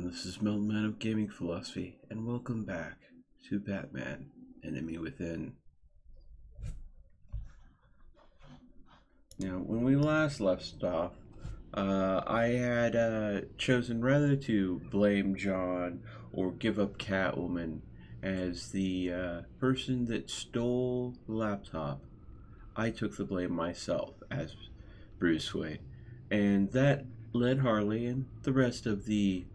this is Milton of Gaming Philosophy, and welcome back to Batman, Enemy Within. Now, when we last left off, I had chosen rather to blame John or give up Catwoman as the person that stole the laptop. I took the blame myself as Bruce Wayne, and that led Harley and the rest of the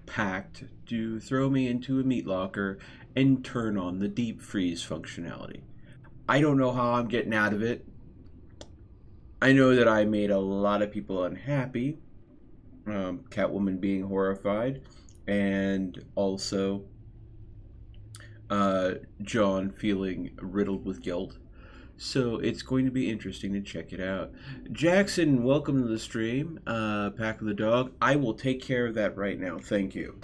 pact to throw me into a meat locker and turn on the deep freeze functionality. I don't know how I'm getting out of it. I know that I made a lot of people unhappy, Catwoman being horrified, and also John feeling riddled with guilt. So it's going to be interesting to check it out. Jackson, welcome to the stream. Pack of the Dog. I will take care of that right now. Thank you.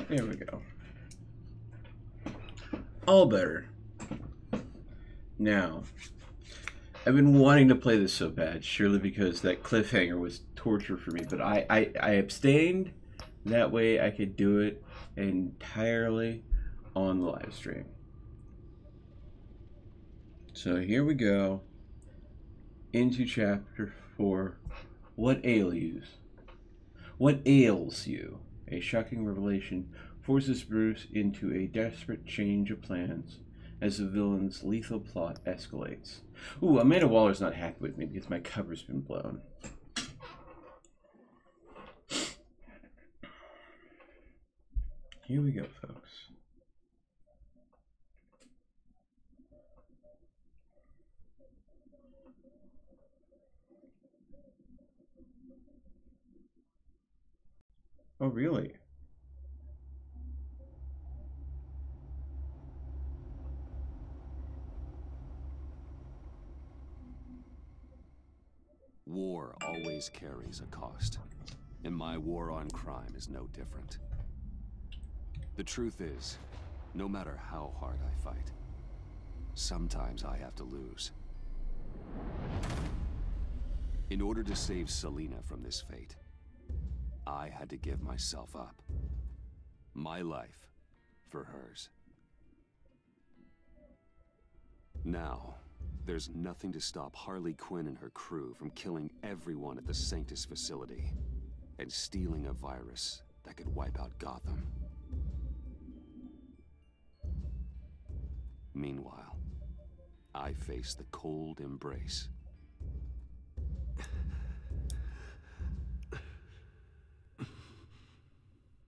There we go. All better. Now, I've been wanting to play this so bad, surely because that cliffhanger was torture for me, but I abstained. That way I could do it entirely on the live stream. So here we go into chapter 4. What ails you? What ails you? A shocking revelation forces Bruce into a desperate change of plans as the villain's lethal plot escalates. Ooh, Amanda Waller's not happy with me because my cover's been blown. Here we go, folks. Oh, really? War always carries a cost, and my war on crime is no different. The truth is, no matter how hard I fight, sometimes I have to lose. In order to save Selina from this fate, I had to give myself up. My life for hers. Now, there's nothing to stop Harley Quinn and her crew from killing everyone at the Sanctus facility and stealing a virus that could wipe out Gotham. Meanwhile, I face the cold embrace.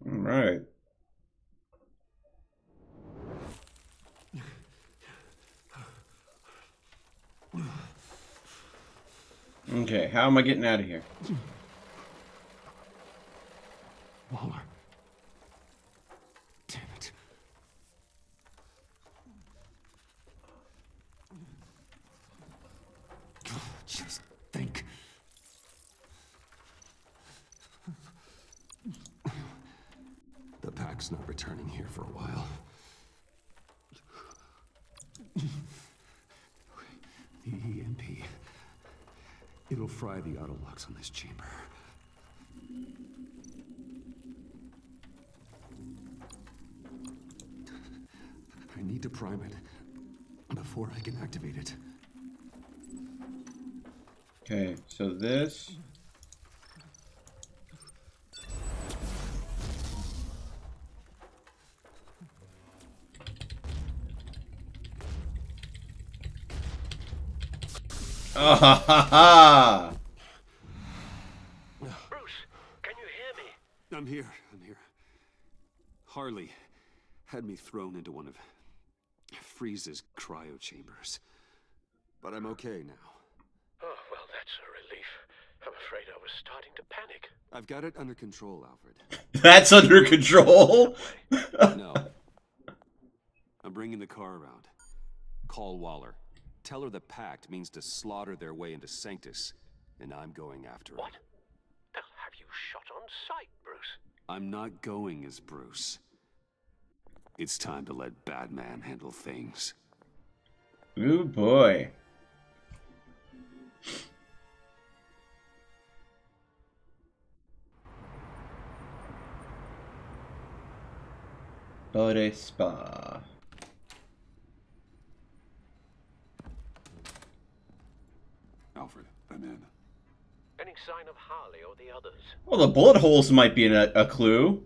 All right. Okay, how am I getting out of here? Waller. Damn it. Just think. The pack's not returning here for a while. The EMP. It'll fry the auto locks on this chamber. I need to prime it before I can activate it. Okay, so this. Ah ha ha ha! Bruce, can you hear me? I'm here. Harley had me thrown into one of Freeze's cryo chambers. But I'm okay now. Oh, well, that's a relief. I'm afraid I was starting to panic. I've got it under control, Alfred. That's under control. No. I'm bringing the car around. Call Waller. Tell her the pact means to slaughter their way into Sanctus, and I'm going after it. What? They'll have you shot on sight, Bruce. I'm not going as Bruce. It's time to let Batman handle things. Ooh boy. Bode Spa. Alfred, I'm in. Any sign of Harley or the others? Well, the bullet holes might be a clue.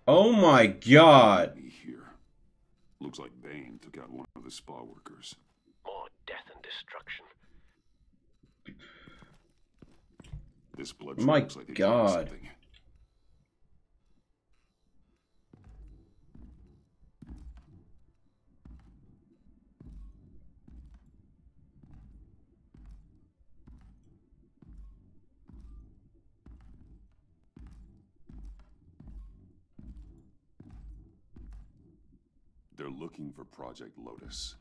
Oh my god. Me here. Looks like Bane took out one of the spa workers. More death and destruction. This blood My looks like they God. found something. They're looking for Project Lotus.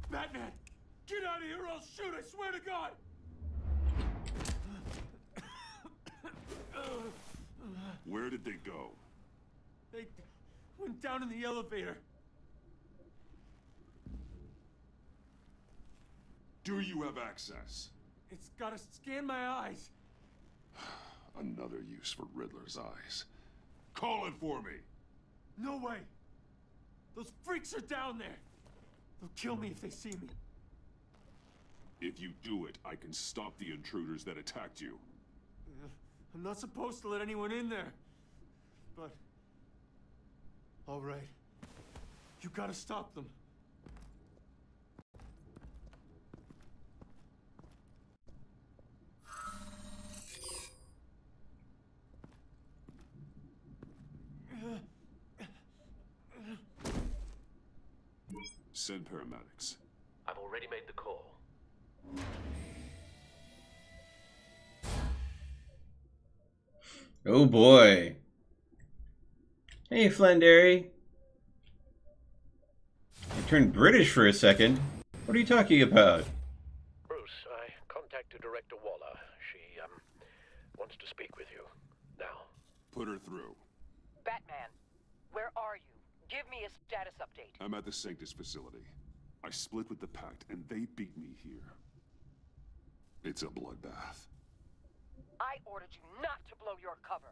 Batman! Get out of here or I'll shoot, I swear to God! Where did they go? They went down in the elevator. Do you have access? It's gotta scan my eyes. Another use for Riddler's eyes. Call it for me! No way! Those freaks are down there! They'll kill me if they see me. If you do it, I can stop the intruders that attacked you. I'm not supposed to let anyone in there. But... all right. You gotta stop them. Send paramedics. I've already made the call. Oh boy. Hey, Flandary. You turned British for a second. What are you talking about? Bruce, I contacted Director Waller. She, wants to speak with you. Now. Put her through. Batman, where are you? Give me a status update. I'm at the Sanctus facility. I split with the Pact, and they beat me here. It's a bloodbath. I ordered you not to blow your cover.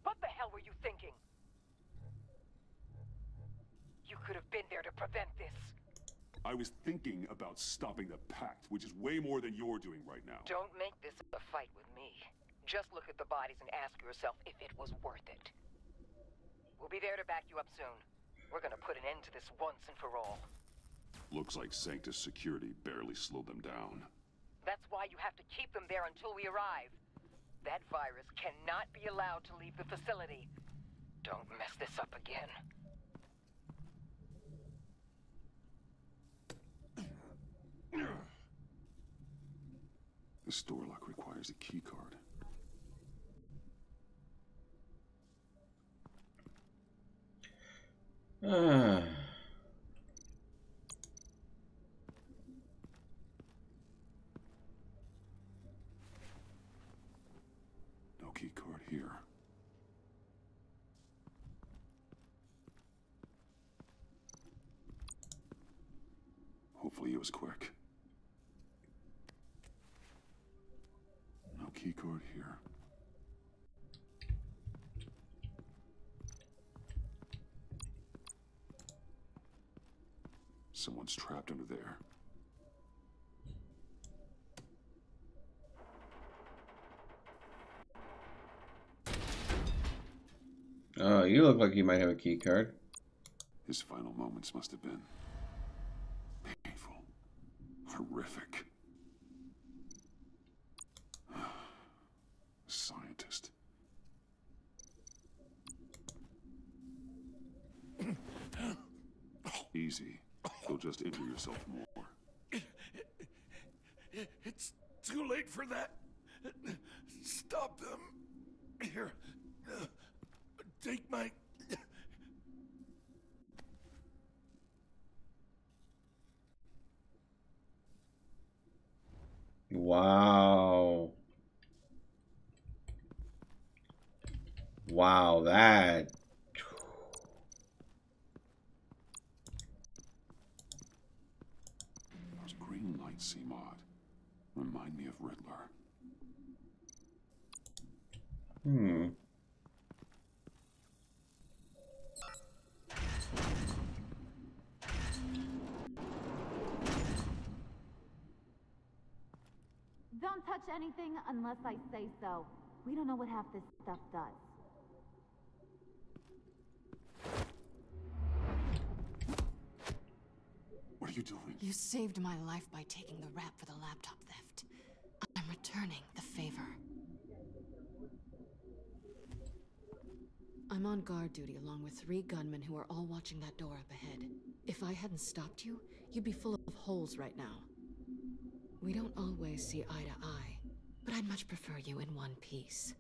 What the hell were you thinking? You could have been there to prevent this. I was thinking about stopping the Pact, which is way more than you're doing right now. Don't make this a fight with me. Just look at the bodies and ask yourself if it was worth it. We'll be there to back you up soon. We're gonna put an end to this once and for all. Looks like Sanctus security barely slowed them down. That's why you have to keep them there until we arrive. That virus cannot be allowed to leave the facility. Don't mess this up again. The store lock requires a key card. here. Hopefully it was quick. No keycard here. Someone's trapped under there. Oh, you look like you might have a key card. His final moments must have been painful, horrific. Scientist. Easy. You'll just injure yourself more. It's too late for that. Stop them. Here. Take my... Wow. Wow, that... Those green lights seem odd. Remind me of Riddler. Hmm. Don't touch anything unless I say so. We don't know what half this stuff does. What are you doing? You saved my life by taking the rap for the laptop theft. I'm returning the favor. I'm on guard duty along with 3 gunmen who are all watching that door up ahead. If I hadn't stopped you, you'd be full of holes right now. We don't always see eye to eye, but I'd much prefer you in one piece.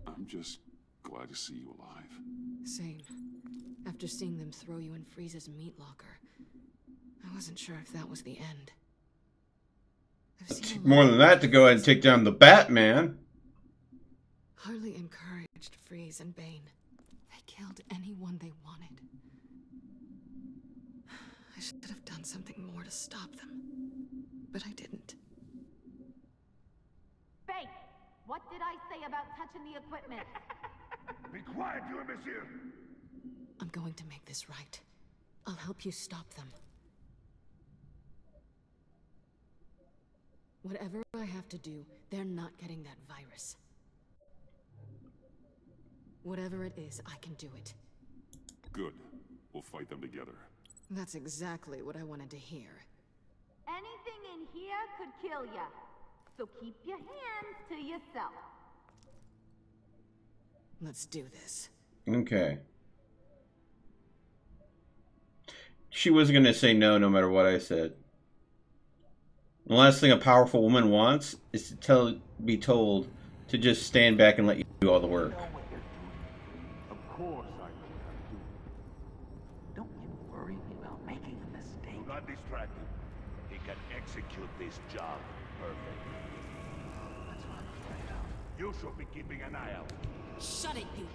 I'm just glad to see you alive. Same. After seeing them throw you in Freeze's meat locker, I wasn't sure if that was the end. I've seen More than that to go ahead and take down the Batman. Harley encouraged Freeze and Bane. They killed anyone they wanted. I should have done something more to stop them, but I didn't. Bane, what did I say about touching the equipment? Be quiet, you imbecile! I'm going to make this right. I'll help you stop them. Whatever I have to do, they're not getting that virus. Whatever it is, I can do it. Good. We'll fight them together. That's exactly what I wanted to hear. Anything in here could kill ya. So keep your hands to yourself. Let's do this. Okay. She was going to say no, no matter what I said. The last thing a powerful woman wants is to be told to just stand back and let you do all the work. Of course I know what I'm doing. Don't you worry about making a mistake. Do not distract him. He can execute this job perfectly. That's what I'm afraid of. You should be keeping an eye out. Shut it, you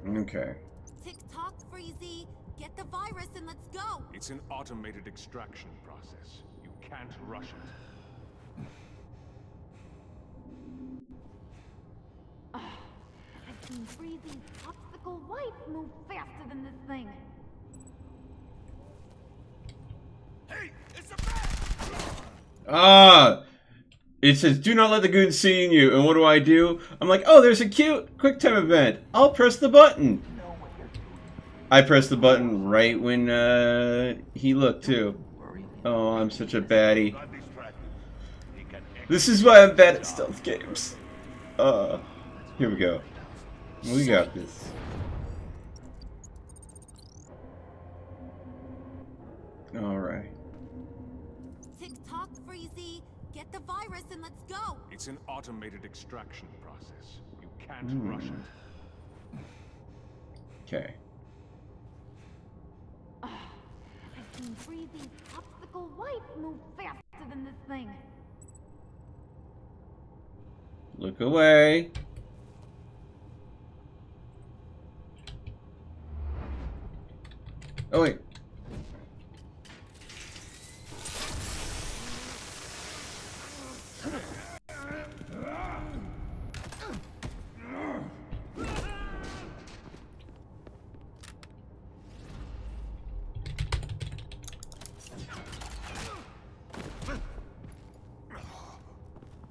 two. Okay. Tick-tock, Freezy. Get the virus and let's go. It's an automated extraction process. You can't rush it. I've seen Freezy's popsicle wife move faster than this thing. Hey, it's a bat! Ah! It says, do not let the goons see you. And what do? I'm like, oh, there's a cute QuickTime event. I'll press the button. I pressed the button right when he looked, too. Oh, I'm such a baddie. This is why I'm bad at stealth games. Here we go. We got this. Alright. Tick-tock, Freezy. Get the virus and let's go. It's an automated extraction process. You can't rush it. Okay. I've seen Freezy's popsicle wife move faster than this thing. Look away. Oh wait.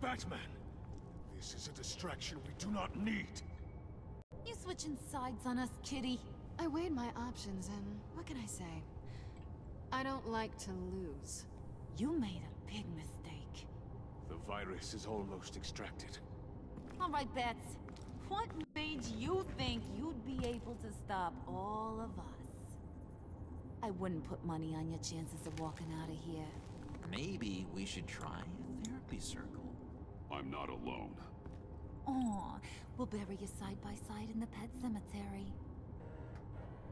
Batman! This is a distraction we do not need. You switching sides on us, kitty? I weighed my options, and what can I say? I don't like to lose. You made a big mistake. The virus is almost extracted. All right, Bets. What made you think you'd be able to stop all of us? I wouldn't put money on your chances of walking out of here. Maybe we should try a therapy circle. I'm not alone. Aw, we'll bury you side by side in the pet cemetery.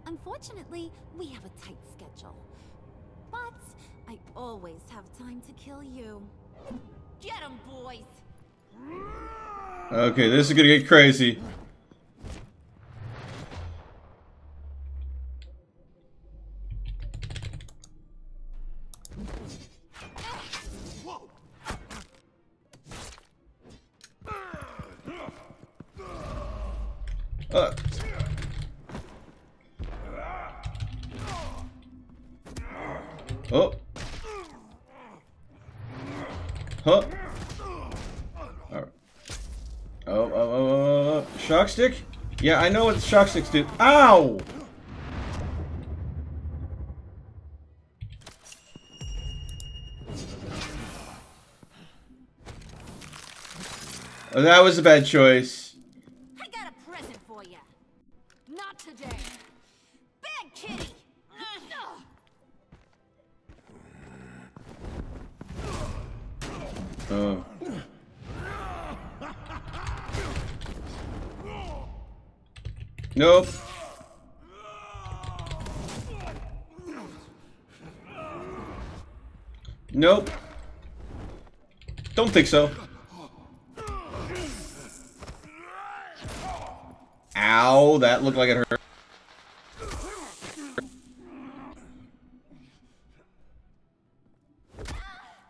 Unfortunately, we have a tight schedule. But I always have time to kill you. Get 'em, boys! Okay, this is gonna get crazy. Oh. Huh. Alright. Oh. Shock stick? Yeah, I know what the shock sticks do. Ow! Oh, that was a bad choice. I got a present for you. Not today. Bad kitty! Oh. Nope. Nope. Don't think so. Ow, that looked like it hurt.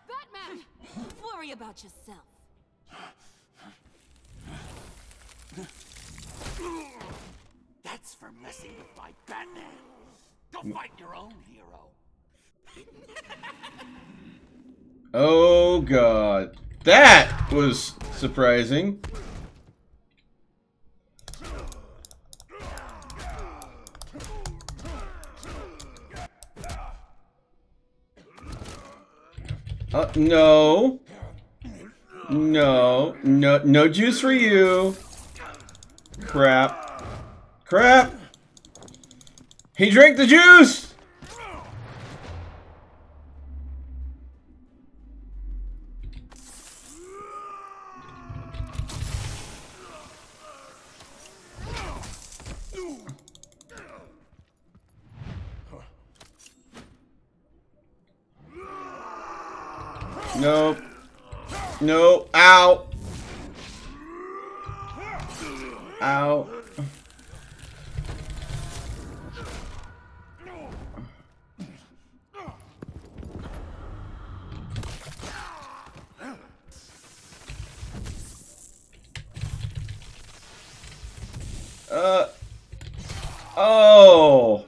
Batman! Worry about yourself. That's for messing with my Batman. Go fight your own hero. Oh god. That was surprising. No. No juice for you. Crap. He drank the juice! Nope. No. Ow. Ow. Oh.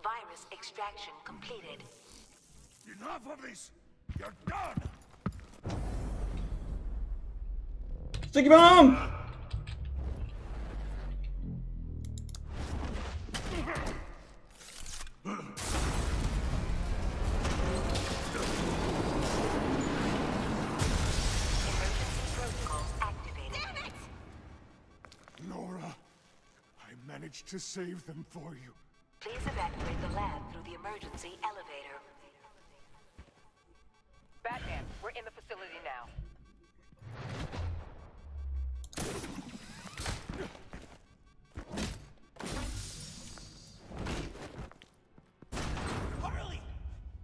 Virus extraction completed. Enough of this! You're done! Sticky bomb! Laura, I managed to save them for you. Please evacuate the lab through the emergency elevator. We're in the facility now. Harley!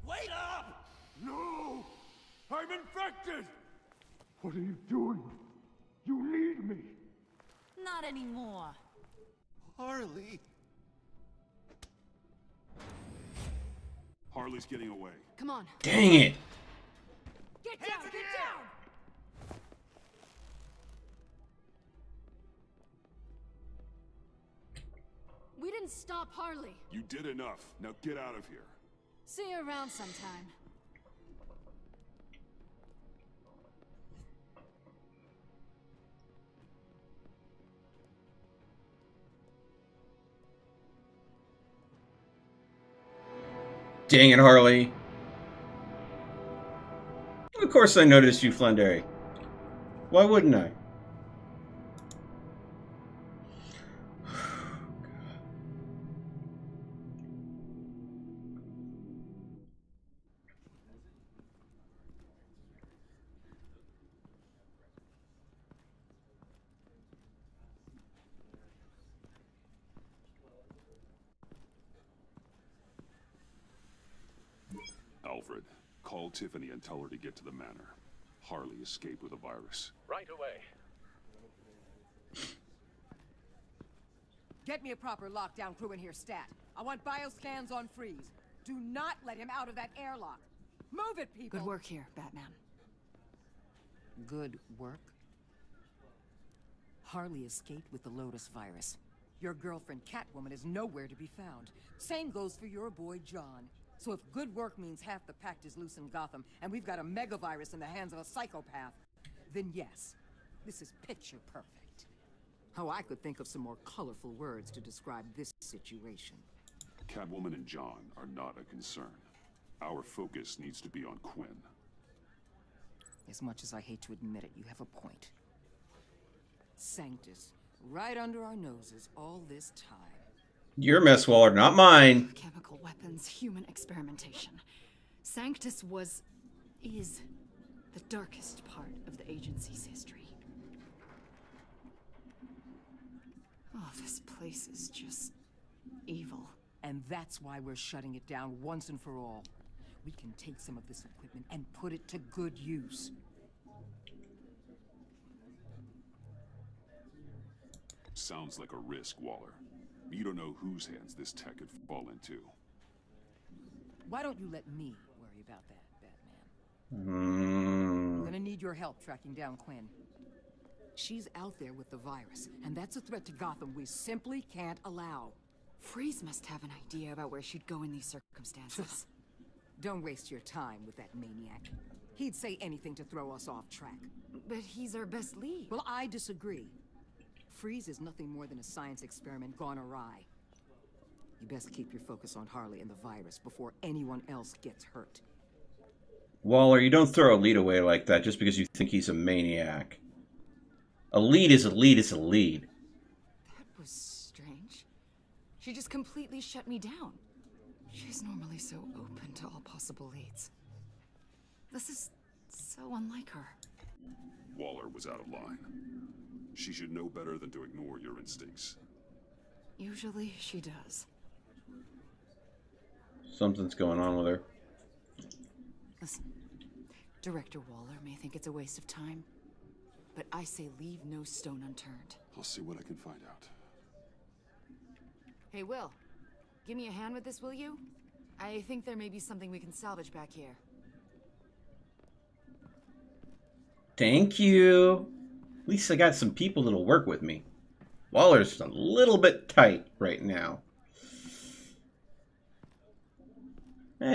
Wait up! No! I'm infected! What are you doing? You need me! Not anymore. Harley! Harley's getting away. Come on. Dang it! Get down! Get down! We didn't stop Harley. You did enough. Now get out of here. See you around sometime. Dang it, Harley. Of course I noticed you, Flendary. Why wouldn't I? Alfred, call Tiffany and tell her to get to the manor. Harley escaped with a virus. Right away. Get me a proper lockdown crew in here, stat. I want bioscans on Freeze. Do not let him out of that airlock. Move it, people! Good work here, Batman. Good work? Harley escaped with the Lotus virus. Your girlfriend Catwoman is nowhere to be found. Same goes for your boy John. So if good work means half the pact is loose in Gotham, and we've got a megavirus in the hands of a psychopath, then yes, this is picture perfect. Oh, I could think of some more colorful words to describe this situation. Catwoman and John are not a concern. Our focus needs to be on Quinn. As much as I hate to admit it, you have a point. Sanctus, right under our noses all this time. Your mess, Waller, not mine. Chemical weapons, human experimentation. Sanctus is the darkest part of the agency's history. Oh, this place is just evil. And that's why we're shutting it down once and for all. We can take some of this equipment and put it to good use. Sounds like a risk, Waller. You don't know whose hands this tech could fall into. Why don't you let me worry about that, Batman? I'm gonna need your help tracking down Quinn. She's out there with the virus, and that's a threat to Gotham we simply can't allow. Freeze must have an idea about where she'd go in these circumstances. Don't waste your time with that maniac. He'd say anything to throw us off track. But he's our best lead. Well, I disagree. Freeze is nothing more than a science experiment gone awry. You best keep your focus on Harley and the virus before anyone else gets hurt. Waller, you don't throw a lead away like that just because you think he's a maniac. A lead is a lead is a lead. That was strange. She just completely shut me down. She's normally so open to all possible leads. This is so unlike her. Waller was out of line. She should know better than to ignore your instincts. Usually she does. Something's going on with her. Listen, Director Waller may think it's a waste of time, but I say leave no stone unturned. I'll see what I can find out. Hey, Will, give me a hand with this, will you? I think there may be something we can salvage back here. Thank you. At least I got some people that'll work with me. Waller's a little bit tight right now.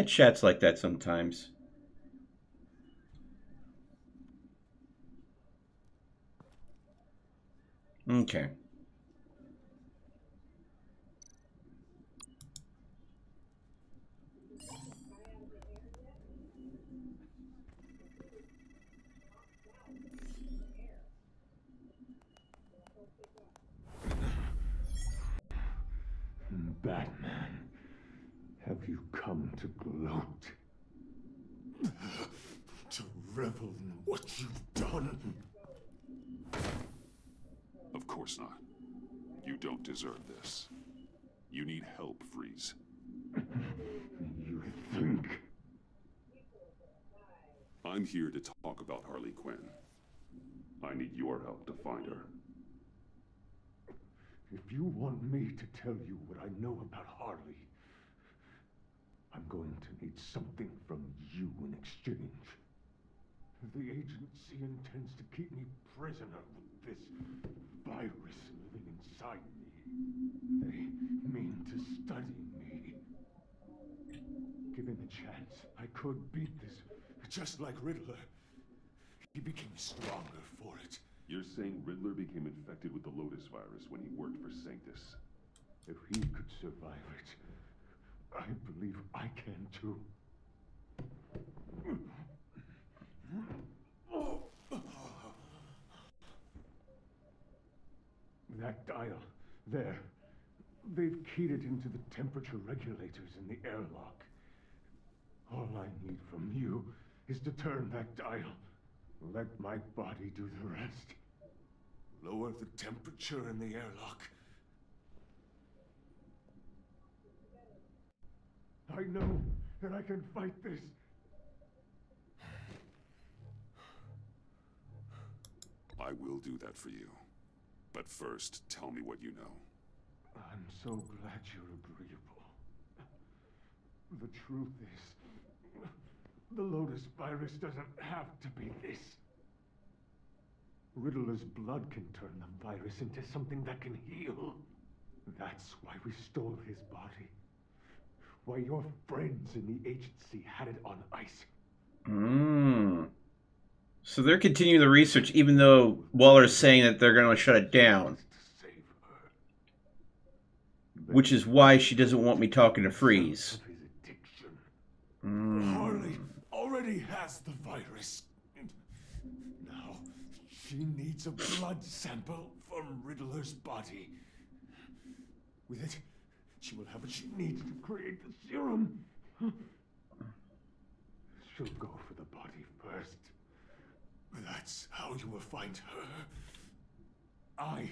Chat's like that sometimes. Okay. Batman, have you come to gloat? To revel in what you've done? Of course not. You don't deserve this. You need help, Freeze. You think? I'm here to talk about Harley Quinn. I need your help to find her. If you want me to tell you what I know about Harley, I'm going to need something from you in exchange. The agency intends to keep me prisoner with this virus living inside me. They mean to study me. Given a chance, I could beat this. Just like Riddler. He became stronger for it. You're saying Riddler became infected with the Lotus virus when he worked for Sanctus? If he could survive it, I believe I can too. That dial, there. They've keyed it into the temperature regulators in the airlock. All I need from you is to turn that dial. Let my body do the rest. Lower the temperature in the airlock. I know that I can fight this. I will do that for you. But first, tell me what you know. I'm so glad you're agreeable. The truth is, the Lotus virus doesn't have to be this. Riddler's blood can turn the virus into something that can heal. That's why we stole his body. Why your friends in the agency had it on ice. So they're continuing the research even though Waller's saying that they're going to shut it down. Which is why she doesn't want me talking to Freeze. Harley already has the virus. Now, she needs a blood sample from Riddler's body. With it, she will have what she needs to create the serum. She'll go for the body first. That's how you will find her. I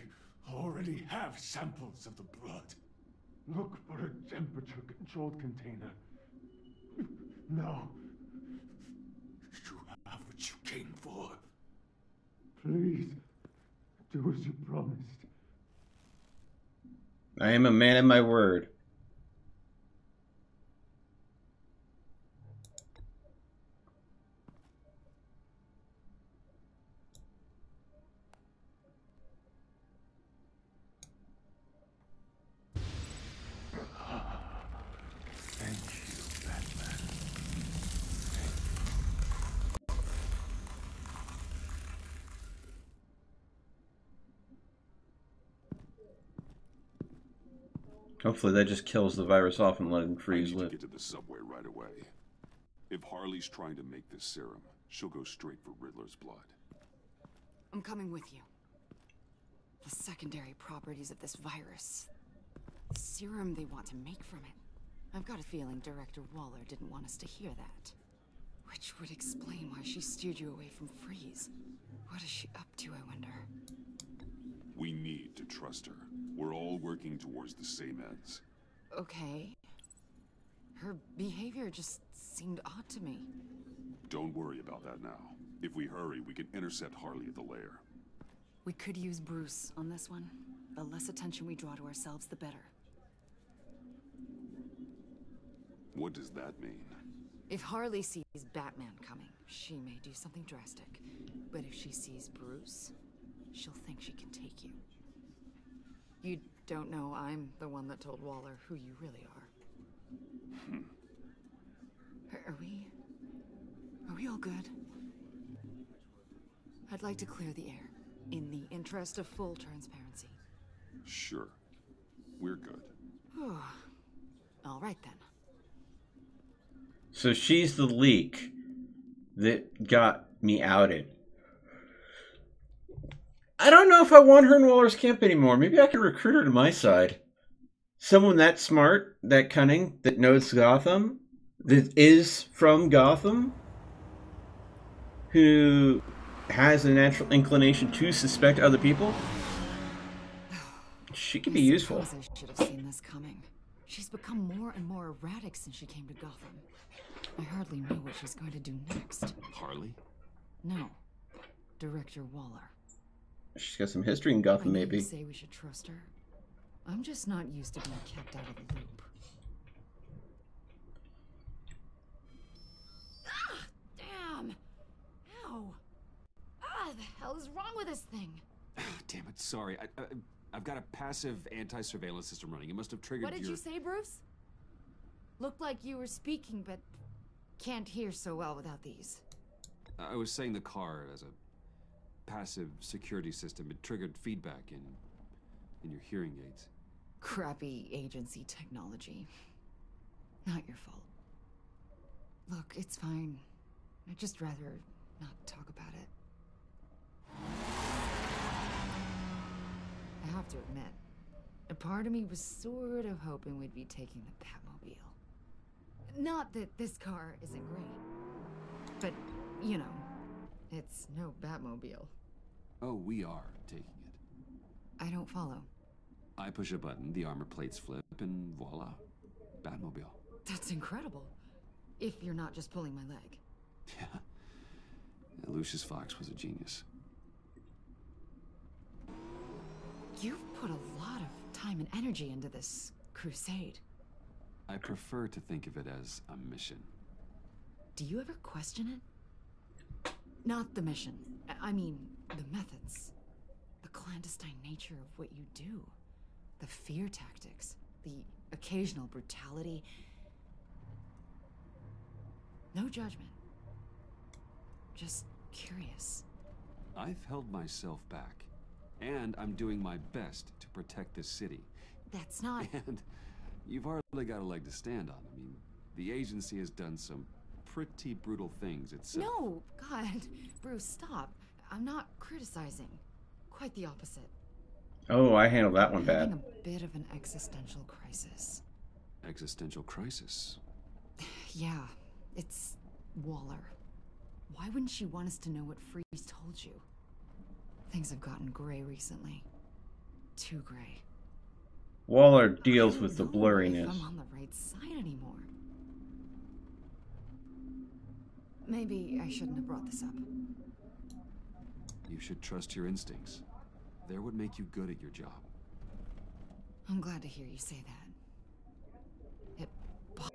already have samples of the blood. Look for a temperature-controlled container. Now, you have what you came for. Please, do as you promised. I am a man of my word. Thank you, Batman. Hopefully that just kills the virus off and letting Freeze I need live. to get to the subway right away. If Harley's trying to make this serum, she'll go straight for Riddler's blood. I'm coming with you. The secondary properties of this virus. The serum they want to make from it. I've got a feeling Director Waller didn't want us to hear that. Which would explain why she steered you away from Freeze. What is she up to, I wonder? We need to trust her. We're all working towards the same ends. Okay. Her behavior just seemed odd to me. Don't worry about that now. If we hurry, we can intercept Harley at the lair. We could use Bruce on this one. The less attention we draw to ourselves, the better. What does that mean? If Harley sees Batman coming, she may do something drastic. But if she sees Bruce, she'll think she can take you. You don't know I'm the one that told Waller who you really are. Are we all good? I'd like to clear the air, in the interest of full transparency. Sure. We're good. All right then. So she's the leak that got me outed. I don't know if I want her in Waller's camp anymore. Maybe I could recruit her to my side. Someone that smart, that cunning, that knows Gotham, that is from Gotham. who has a natural inclination to suspect other people, she could be useful. I should have seen this coming. She's become more and more erratic since she came to Gotham. I hardly know what she's going to do next. Harley? No. Director Waller. She's got some history in Gotham, I know maybe. You say we should trust her. I'm just not used to being kept out of the loop. Ah! Damn! Ow! Ah, the hell is wrong with this thing? Damn it, sorry. I've got a passive anti-surveillance system running. It must have triggered What did you say, Bruce? Looked like you were speaking, but can't hear so well without these. I was saying the car as a passive security system. It triggered feedback in your hearing aids. Crappy agency technology. Not your fault. Look, it's fine. I'd just rather not talk about it. I have to admit, a part of me was sort of hoping we'd be taking the Batmobile. Not that this car isn't great, but, you know, it's no Batmobile. Oh, we are taking it. I don't follow. I push a button, the armor plates flip, and voila, Batmobile. That's incredible. If you're not just pulling my leg. Yeah. Lucius Fox was a genius. You've put a lot of time and energy into this crusade. I prefer to think of it as a mission. Do you ever question it? Not the mission. I mean, the methods. The clandestine nature of what you do. The fear tactics. The occasional brutality. No judgment. Just curious. I've held myself back. And I'm doing my best to protect this city. That's not... And you've hardly got a leg to stand on. I mean, the agency has done some pretty brutal things itself. No, God. Bruce, stop. I'm not criticizing. Quite the opposite. Oh, I handled that one I'm bad. having a bit of an existential crisis. Existential crisis? Yeah, it's Waller. Why wouldn't she want us to know what Freeze told you? Things have gotten gray recently. Too gray. Waller deals with the I don't know blurriness. if I'm on the right side anymore. Maybe I shouldn't have brought this up. You should trust your instincts. They're what make you good at your job. I'm glad to hear you say that. It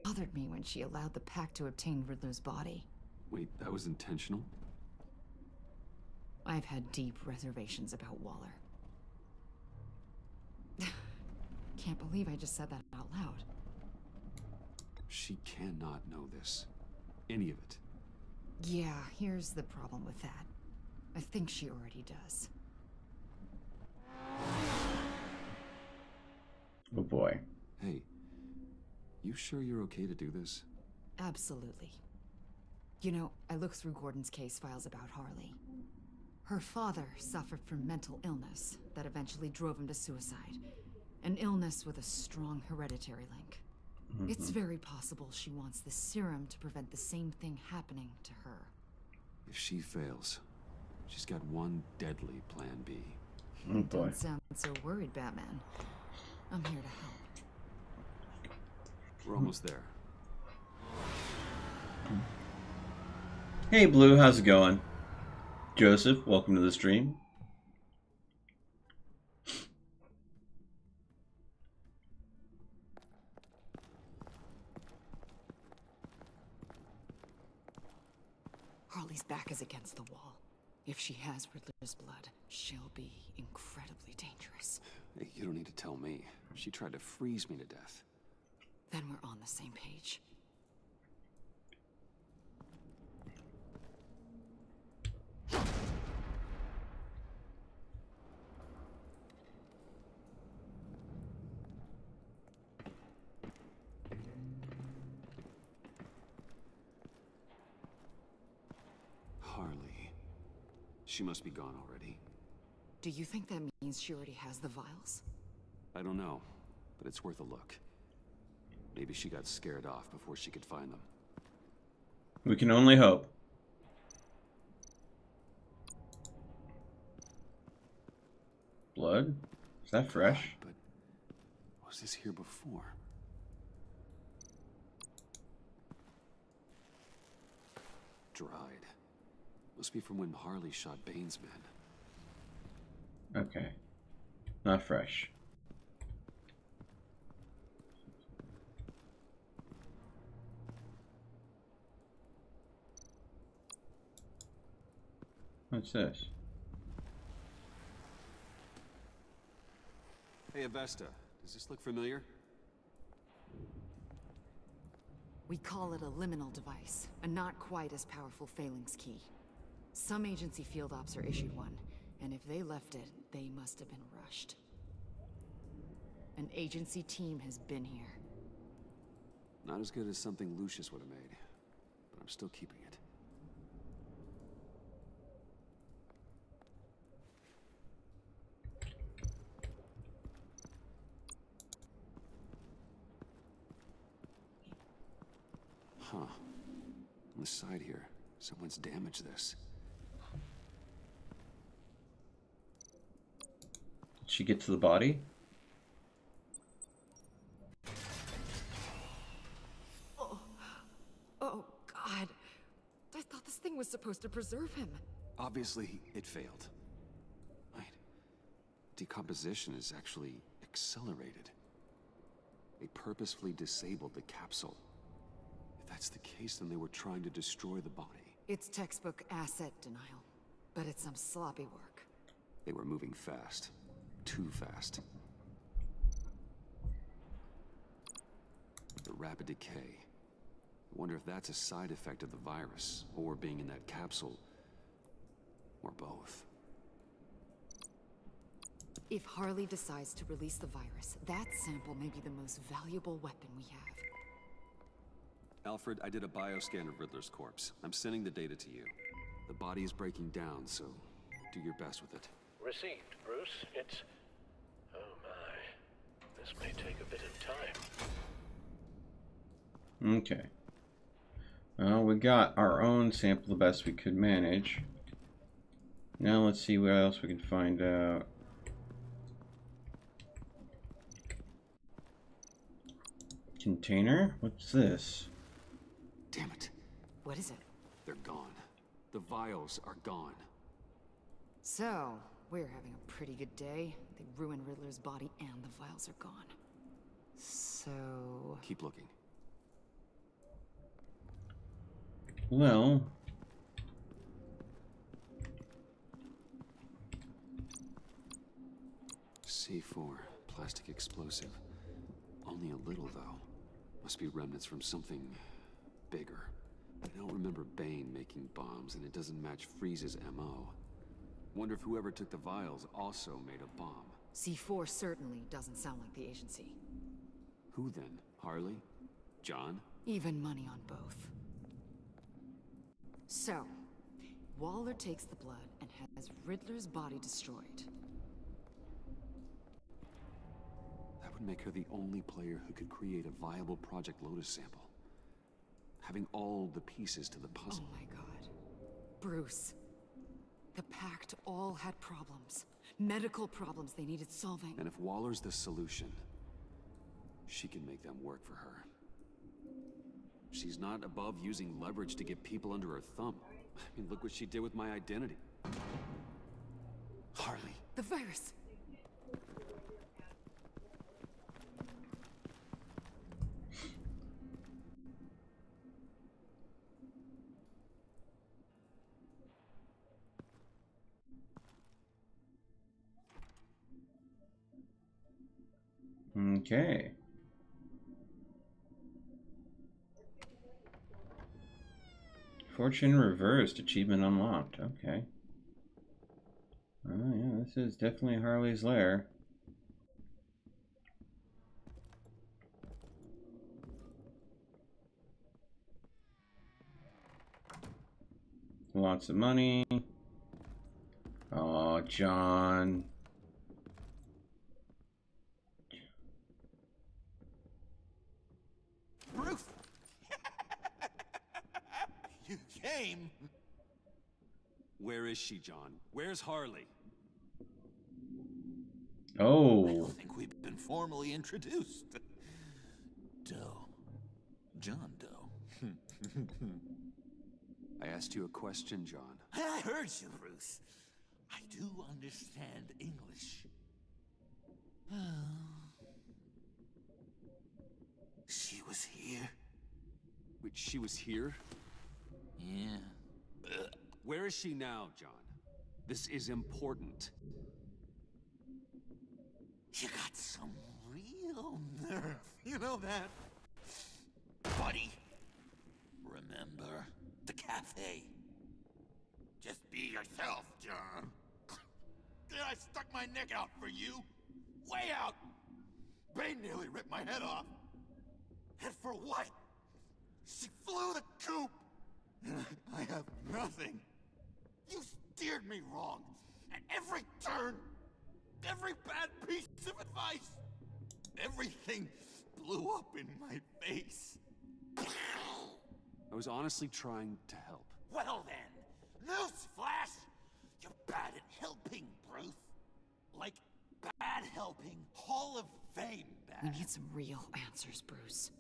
bothered me when she allowed the pack to obtain Riddler's body. Wait, that was intentional? I've had deep reservations about Waller. Can't believe I just said that out loud. She cannot know this. Any of it. Yeah, here's the problem with that. I think she already does. Oh boy. Hey, you sure you're okay to do this? Absolutely. You know, I looked through Gordon's case files about Harley. Her father suffered from mental illness that eventually drove him to suicide. An illness with a strong hereditary link. It's very possible she wants the serum to prevent the same thing happening to her. If she fails, she's got one deadly plan B. Oh boy. Don't sound so worried, Batman. I'm here to help. We're almost there. Hey Blue, how's it going? Joseph, welcome to the stream. Harley's back is against the wall. If she has Riddler's blood, she'll be incredibly dangerous. Hey, you don't need to tell me. She tried to freeze me to death. Then we're on the same page. Harley. She must be gone already. Do you think that means she already has the vials? I don't know, but it's worth a look. Maybe she got scared off before she could find them. We can only hope. blood. Is that fresh? But was this here before? Dried. Must be from when Harley shot Bane's men. Okay. Not fresh. What's this? Hey, Avesta. Does this look familiar? We call it a liminal device, a not quite as powerful phalanx key. Some agency field ops are issued one, and if they left it, they must have been rushed. An agency team has been here. Not as good as something Lucius would have made, but I'm still keeping it. Huh. On the side here, someone's damaged this. Did she get to the body? Oh, God. I thought this thing was supposed to preserve him. Obviously, it failed. Right. Decomposition is actually accelerated. They purposefully disabled the capsule. If that's the case, then they were trying to destroy the body. It's textbook asset denial, but it's some sloppy work. They were moving fast. Too fast. The rapid decay. I wonder if that's a side effect of the virus, or being in that capsule, or both. If Harley decides to release the virus, that sample may be the most valuable weapon we have. Alfred, I did a bioscan of Riddler's corpse. I'm sending the data to you. The body is breaking down, so do your best with it. Received, Bruce. It's... Oh my. This may take a bit of time. Okay. Well, we got our own sample the best we could manage. Now let's see what else we can find out. Container? What's this? Damn it. What is it? They're gone. The vials are gone. So, we're having a pretty good day. They ruined Riddler's body and the vials are gone. So... Keep looking. Well... C4, plastic explosive. Only a little, though. Must be remnants from something bigger. I don't remember Bane making bombs, and it doesn't match Freeze's MO. Wonder if whoever took the vials also made a bomb. C4 certainly doesn't sound like the agency. Who then? Harley? John? Even money on both. So, Waller takes the blood and has Riddler's body destroyed. That would make her the only player who could create a viable Project Lotus sample. Having all the pieces to the puzzle. Oh my god. Bruce. The Pact all had problems. Medical problems they needed solving. And if Waller's the solution, she can make them work for her. She's not above using leverage to get people under her thumb. I mean, look what she did with my identity. Harley. The virus! Okay. Fortune reversed. Achievement unlocked. Okay. Oh yeah, this is definitely Harley's lair. Lots of money. Oh, John. Bruce! You came! Where is she, John? Where's Harley? I Oh. don't think we've been formally introduced. Doe. John Doe. I asked you a question, John. I heard you, Bruce. I do understand English. She was here? Wait, she was here? Yeah. Where is she now, John? This is important. You got some real nerve, you know that? Buddy, remember the cafe? Just be yourself, John. Did I stuck my neck out for you? Way out! Bane nearly ripped my head off. And for what? She flew the coop! And I have nothing. You steered me wrong. At every turn. Every bad piece of advice. Everything blew up in my face. I was honestly trying to help. Well then, newsflash! You're bad at helping, Bruce. Like bad helping, Hall of Fame bad. We need some real answers, Bruce.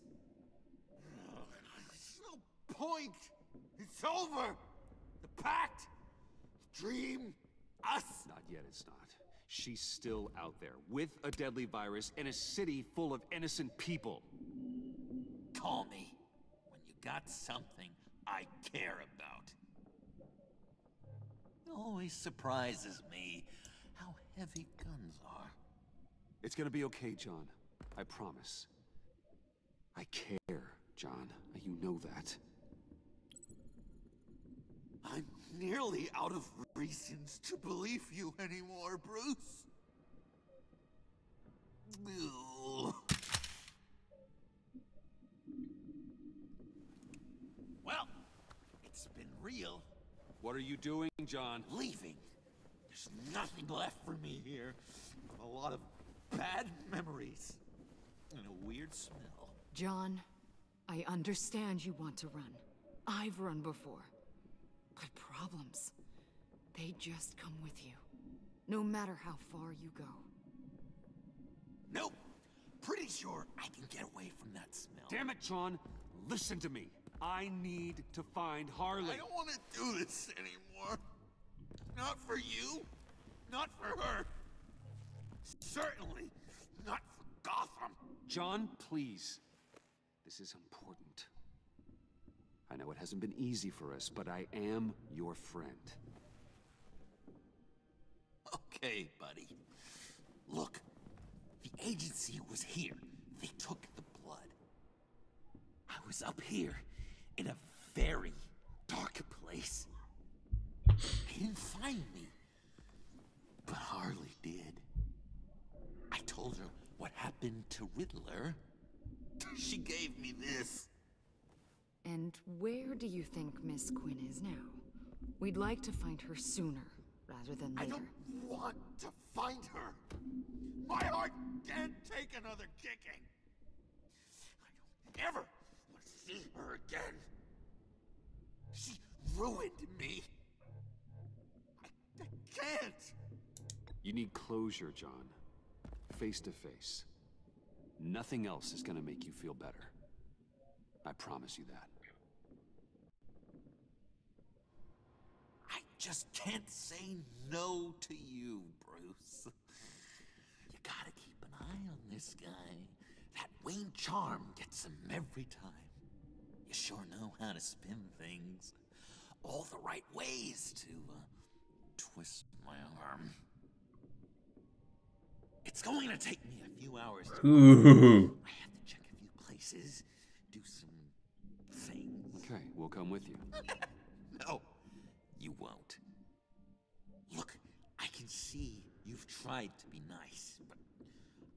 There's no point. It's over. The pact, dream, us. Not yet, it's not. She's still out there, with a deadly virus in a city full of innocent people. Call me when you got something I care about. It always surprises me how heavy guns are. It's gonna be okay, John. I promise. I care, John. You know that. I'm nearly out of reasons to believe you anymore, Bruce. Ugh. Well, it's been real. What are you doing, John? Leaving. There's nothing left for me here. A lot of bad memories. And a weird smell. John, I understand you want to run. I've run before. But problems, they just come with you. No matter how far you go. Nope. Pretty sure I can get away from that smell. Damn it, John! Listen to me. I need to find Harley. I don't want to do this anymore. Not for you. Not for her. Certainly not for Gotham. John, please. This is important. I know it hasn't been easy for us, but I am your friend. Okay, buddy. Look, the agency was here. They took the blood. I was up here in a very dark place. They didn't find me, but Harley did. I told her what happened to Riddler. She gave me this. And where do you think Miss Quinn is now? We'd like to find her sooner, rather than later. I don't want to find her. My heart can't take another kicking. I don't ever want to see her again. She ruined me. I can't. You need closure, John. Face to face. Nothing else is gonna make you feel better. I promise you that. I just can't say no to you, Bruce. You gotta keep an eye on this guy. That Wayne charm gets him every time. You sure know how to spin things. All the right ways to twist my arm. It's going to take me a few hours to I have to check a few places, do some things. Okay, we'll come with you. No, you won't. Look, I can see you've tried to be nice, but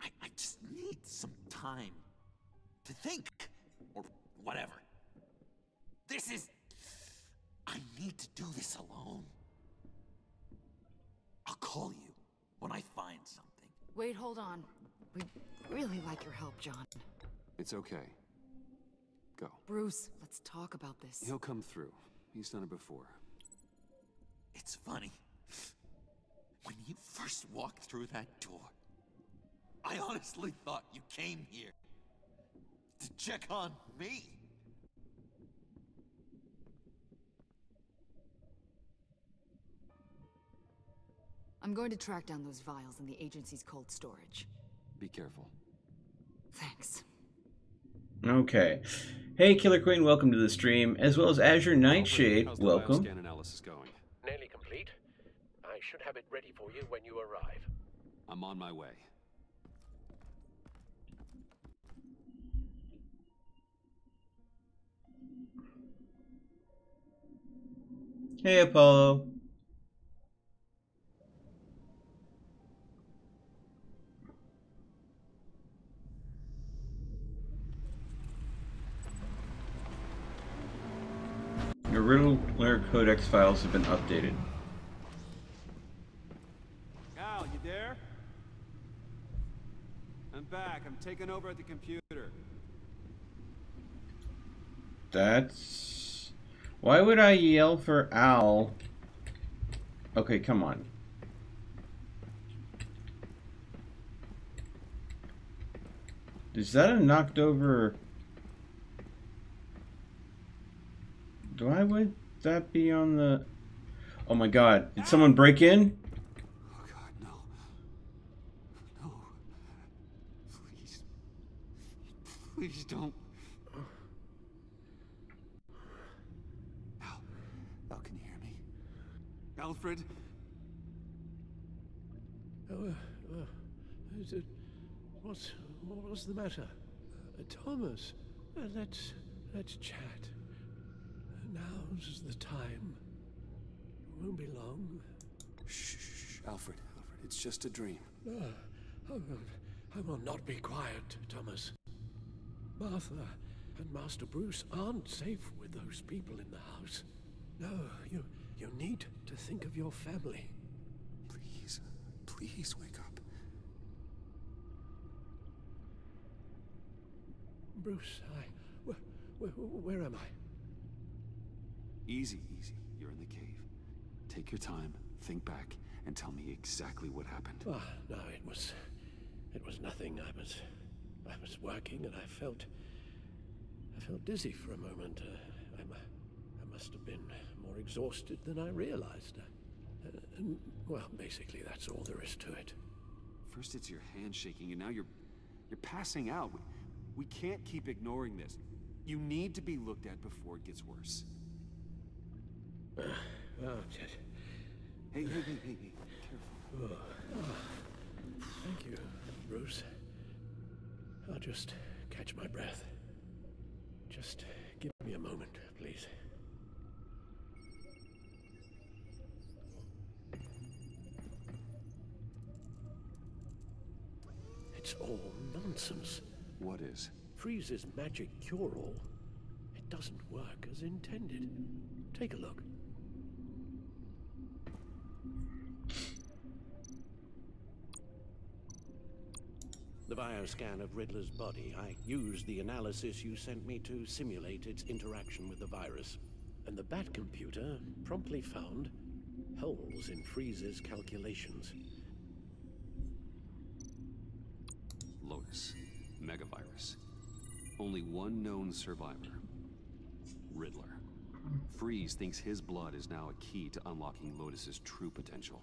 I just need some time to think, or whatever. I need to do this alone. I'll call you when I find something. Wait, hold on. We'd really like your help, John. It's okay. Go. Bruce, let's talk about this. He'll come through. He's done it before. It's funny. When you first walked through that door, I honestly thought you came here to check on me. I'm going to track down those vials in the agency's cold storage. Be careful. Thanks. Okay. Hey, Killer Queen, welcome to the stream, as well as Azure Nightshade, How's the welcome. bioscan analysis going? Nearly complete. I should have it ready for you when you arrive. I'm on my way. Hey, Apollo. Your Riddler Codex files have been updated. Al, you there? I'm back. I'm taking over at the computer. That's... Why would I yell for Al? Okay, come on. Is that a knocked over... Why would that be on the... Oh my god, did someone break in? Oh god, no. No. Please. Please don't. Al, can you hear me? Alfred? What was the matter? Thomas, let's chat. Now's the time. It won't be long. Shh, Alfred, it's just a dream. I will not be quiet, Thomas. Martha and Master Bruce aren't safe with those people in the house. No, you need to think of your family. Please wake up. Bruce, where am I? Easy. You're in the cave. Take your time, think back, and tell me exactly what happened. No, it was nothing. I was working and I felt dizzy for a moment. I must have been more exhausted than I realized. And, well, basically that's all there is to it. First it's your hand shaking, and now you're passing out. We can't keep ignoring this. You need to be looked at before it gets worse. Hey, careful. Thank you, Bruce. I'll just catch my breath. Just give me a moment, please. It's all nonsense. What is? Freeze's magic cure-all. It doesn't work as intended. Take a look. The bioscan of Riddler's body. I used the analysis you sent me to simulate its interaction with the virus. And the Bat computer promptly found holes in Freeze's calculations. Lotus. Megavirus. Only one known survivor. Riddler. Freeze thinks his blood is now a key to unlocking Lotus's true potential.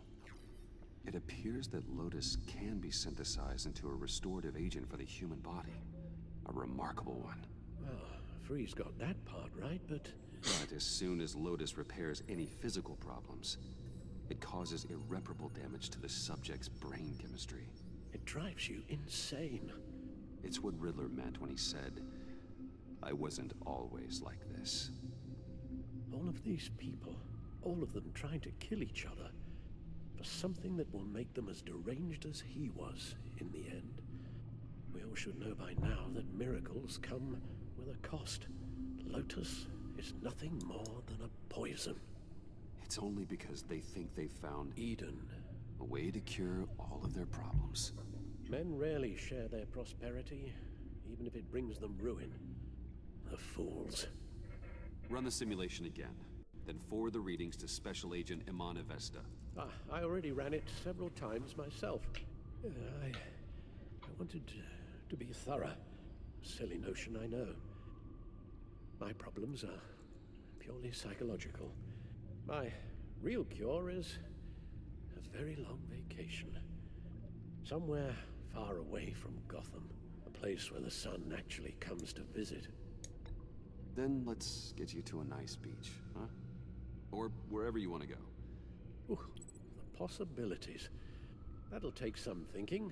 It appears that Lotus can be synthesized into a restorative agent for the human body. A remarkable one. Well, Freeze got that part right, but as soon as Lotus repairs any physical problems, it causes irreparable damage to the subject's brain chemistry. it drives you insane. It's what Riddler meant when he said, "I wasn't always like this." All of these people, all of them trying to kill each other, for something that will make them as deranged as he was in the end. We all should know by now that miracles come with a cost. Lotus is nothing more than a poison. It's only because they think they've found Eden. a way to cure all of their problems. Men rarely share their prosperity, even if it brings them ruin. The fools. Run the simulation again, then forward the readings to Special Agent Imana Vesta. I already ran it several times myself. I wanted to be thorough. Silly notion, I know. My problems are purely psychological. My real cure is a very long vacation. Somewhere far away from Gotham. A place where the sun actually comes to visit. Then let's get you to a nice beach, huh? Or wherever you want to go. Ooh, the possibilities. That'll take some thinking.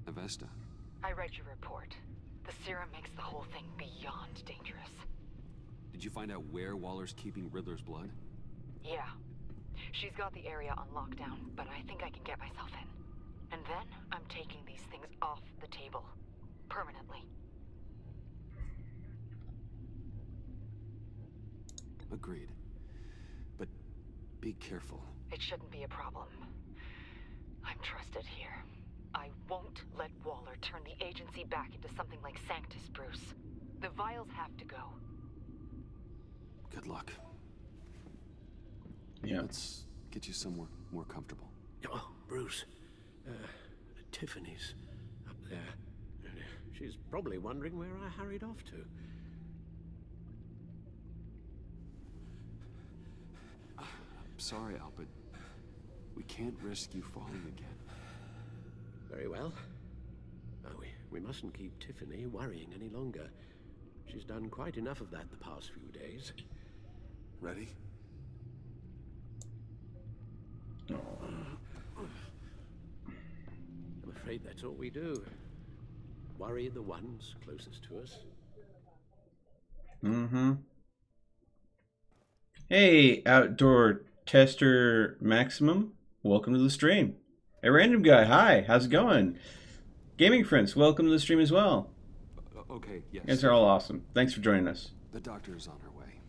Avesta. I read your report. The serum makes the whole thing beyond dangerous. Did you find out where Waller's keeping Riddler's blood? Yeah. She's got the area on lockdown, but I think I can get myself in. And then I'm taking these things off the table. Permanently. Agreed. But be careful. It shouldn't be a problem. I'm trusted here. I won't let Waller turn the agency back into something like Sanctus, Bruce. The vials have to go. Good luck. Yeah. Let's get you somewhere more comfortable. Oh, Bruce. Tiffany's up there. She's probably wondering where I hurried off to. I'm sorry, Al, but we can't risk you falling again. Very well. We mustn't keep Tiffany worrying any longer. She's done quite enough of that the past few days. Ready? I'm afraid that's all we do. Worry the ones closest to us. Mm-hmm. Hey, Outdoor Tester Maximum. Welcome to the stream. Hey, Random Guy. Hi. How's it going? Gaming Friends. Welcome to the stream as well. Okay, yes. You guys are all awesome. Thanks for joining us. The doctor's on her way.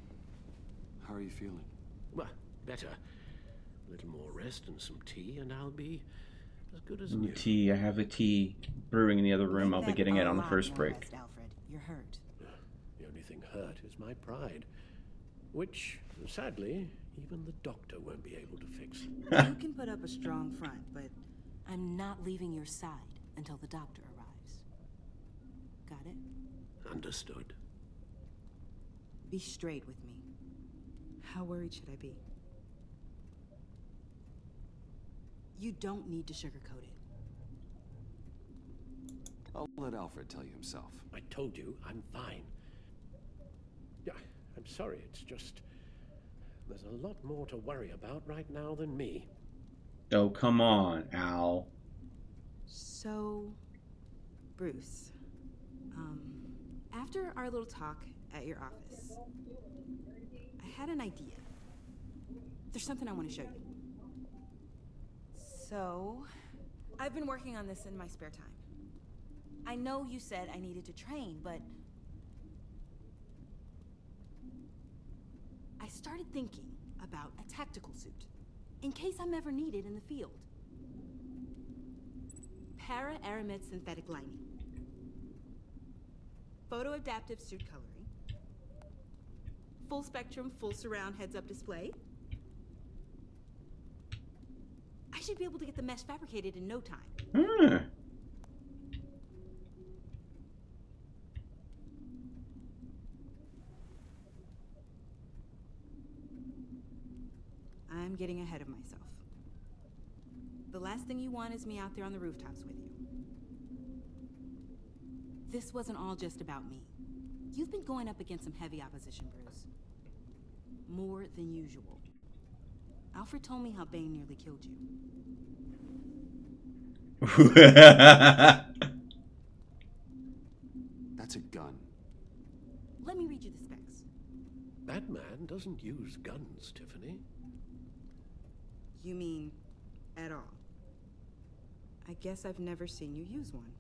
How are you feeling? Well, better. A little more rest and some tea, and I'll be as good as new. Tea. I have a tea brewing in the other room. I'll be getting it on the first break. Rest, Alfred. You're hurt. The only thing hurt is my pride, which, sadly, even the doctor won't be able to fix. You can put up a strong front, but I'm not leaving your side until the doctor arrives. Got it? Understood. Be straight with me. How worried should I be? You don't need to sugarcoat it. I'll let Alfred tell you himself. I told you, I'm fine. Yeah, I'm sorry, it's just... there's a lot more to worry about right now than me. Oh, come on, Al. So, Bruce, after our little talk at your office, I had an idea. There's something I want to show you. So, I've been working on this in my spare time. I know you said I needed to train, but I started thinking about a tactical suit, in case I'm ever needed in the field. Para-aramid synthetic lining. Photo-adaptive suit coloring. Full spectrum, full surround heads-up display. I should be able to get the mesh fabricated in no time. Hmm. I'm getting ahead of myself. The last thing you want is me out there on the rooftops with you. This wasn't all just about me. You've been going up against some heavy opposition, Bruce. More than usual. Alfred told me how Bane nearly killed you. That's a gun. Let me read you the specs. Batman doesn't use guns, Tiffany. You mean, at all? I guess I've never seen you use one.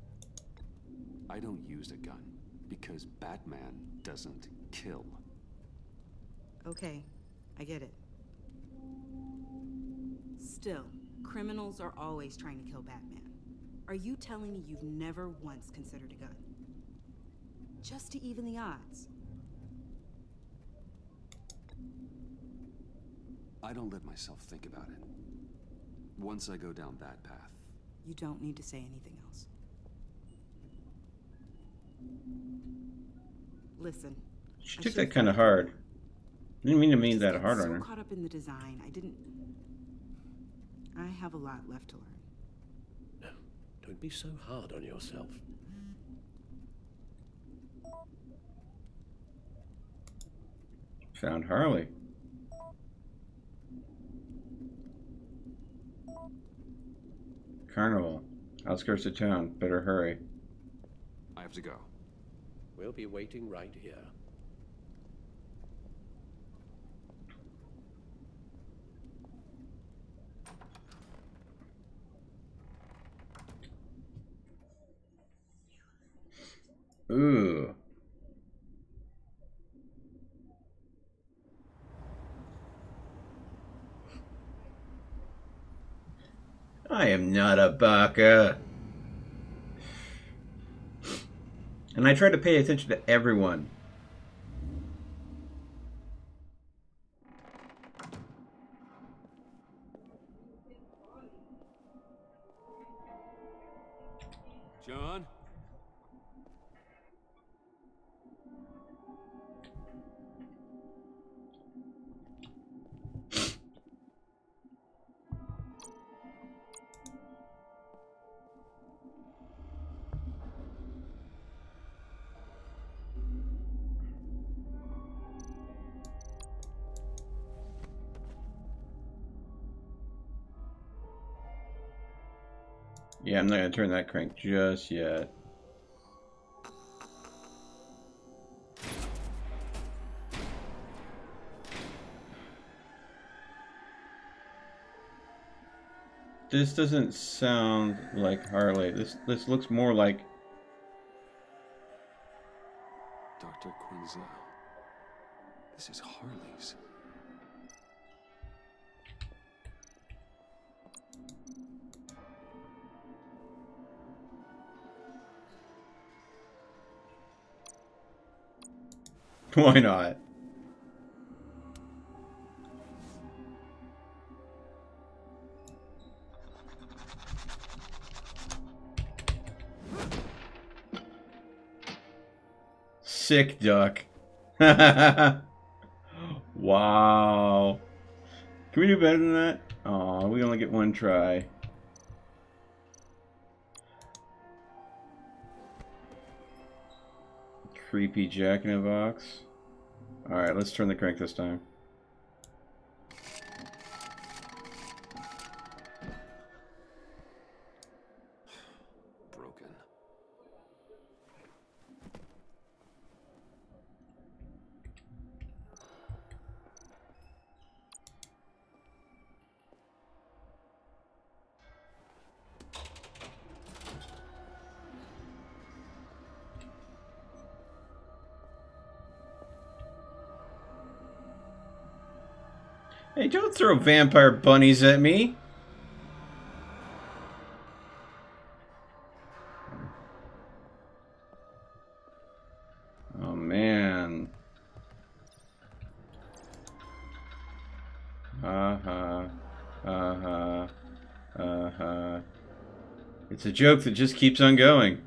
I don't use a gun because Batman doesn't kill. Okay, I get it. Still, criminals are always trying to kill Batman. Are you telling me you've never once considered a gun? Just to even the odds? I don't let myself think about it. Once I go down that path. You don't need to say anything else. Listen. She took that kind of hard. Didn't mean to mean that hard on her. I'm so caught up in the design, I have a lot left to learn. No, don't be so hard on yourself. Found Harley. Carnival. Outskirts of town. Better hurry. I have to go. We'll be waiting right here. Ooh. I am not a baka. And I try to pay attention to everyone. John? Yeah, I'm not gonna turn that crank just yet. This doesn't sound like Harley. This looks more like Dr. Quinzel. This is Harley's. Why not? Sick duck. Wow. Can we do better than that? Aw, we only get one try. Creepy Jack-in-a-Box. Alright, let's turn the crank this time. Broken. Hey, don't throw vampire bunnies at me. Oh, man. Uh-huh. Uh-huh. Uh-huh. It's a joke that just keeps on going.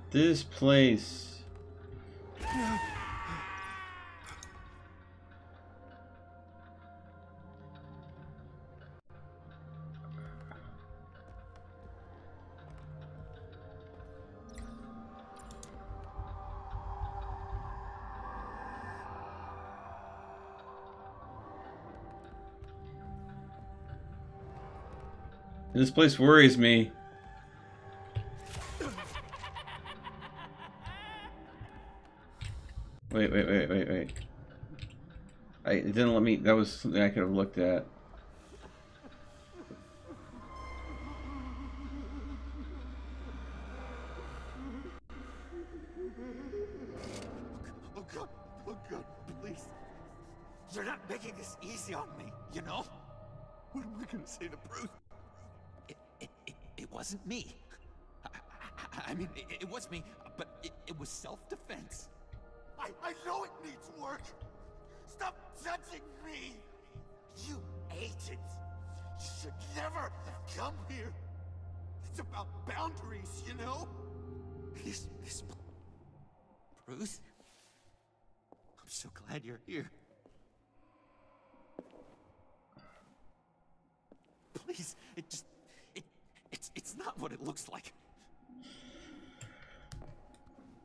This place. This place worries me. Wait. It didn't let me. That was something I could have looked at. Oh God, please. You're not making this easy on me, you know? What am I gonna say to Bruce? It wasn't me. I mean, it was me, but it was self-defense. I know it needs work. Stop judging me. You agents, you should never have come here. It's about boundaries, you know? This... Bruce? I'm so glad you're here. Please, it's not what it looks like.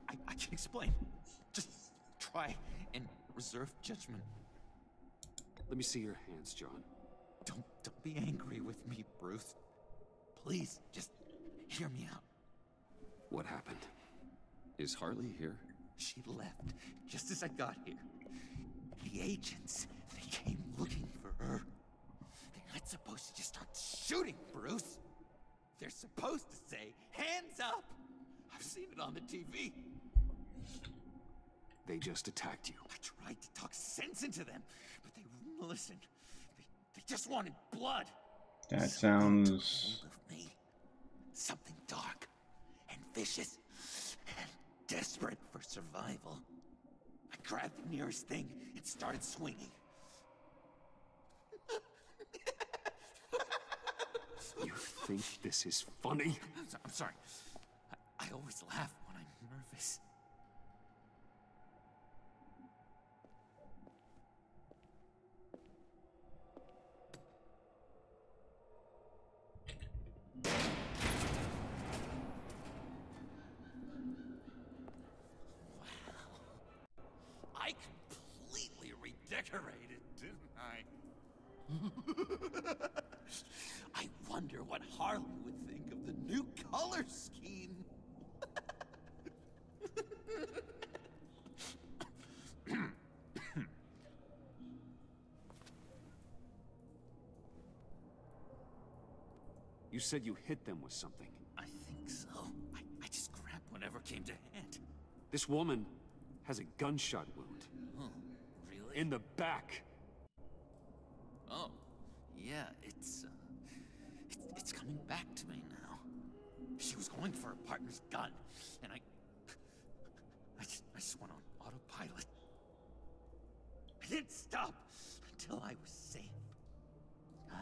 I can explain. Just try and reserve judgment. Let me see your hands, John. Don't be angry with me, Bruce. Please, just hear me out. What happened? Is Harley here? She left just as I got here. The agents, they came looking for her. They're not supposed to just start shooting, Bruce. They're supposed to say, hands up. I've seen it on the TV. They just attacked you. I tried to talk sense into them, but they wouldn't listen. They just wanted blood. That Something took sounds... hold of me. Something dark and vicious and desperate for survival. I grabbed the nearest thing and started swinging. You think this is funny? I'm sorry. I always laugh when I'm nervous. I completely redecorated, didn't I? I wonder what Harley would think of the new color scheme. You said you hit them with something. I think so. I just grabbed whatever came to hand. This woman has a gunshot wound. Oh, really? In the back. Oh, yeah, it's coming back to me now. She was going for her partner's gun, and I just went on autopilot. I didn't stop until I was safe.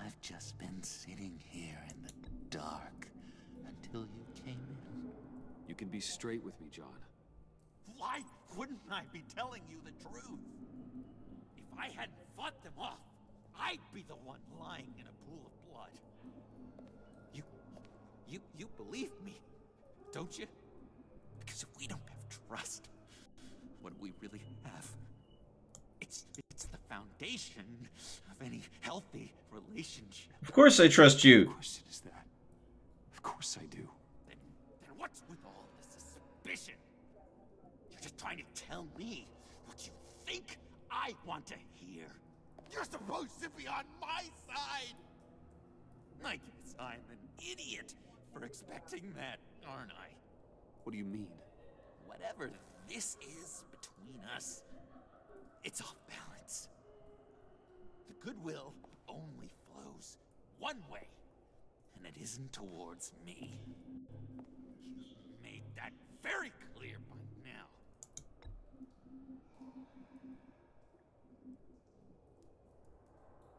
I've just been sitting here in the dark until you came in. You can be straight with me, John. Why wouldn't I be telling you the truth? If I hadn't fought them off, I'd be the one lying in a pool of blood. You believe me, don't you? Because if we don't have trust, what do we really have? It's the foundation of any healthy relationship. Of course I trust you. Of course it is that. Of course I do. Then what's with all this suspicion? You're just trying to tell me what you think I want to hear. You're supposed to be on my side. I guess I'm an idiot for expecting that, aren't I? What do you mean? Whatever this is between us, it's off balance. The goodwill only flows one way, and it isn't towards me. You made that very clear by now.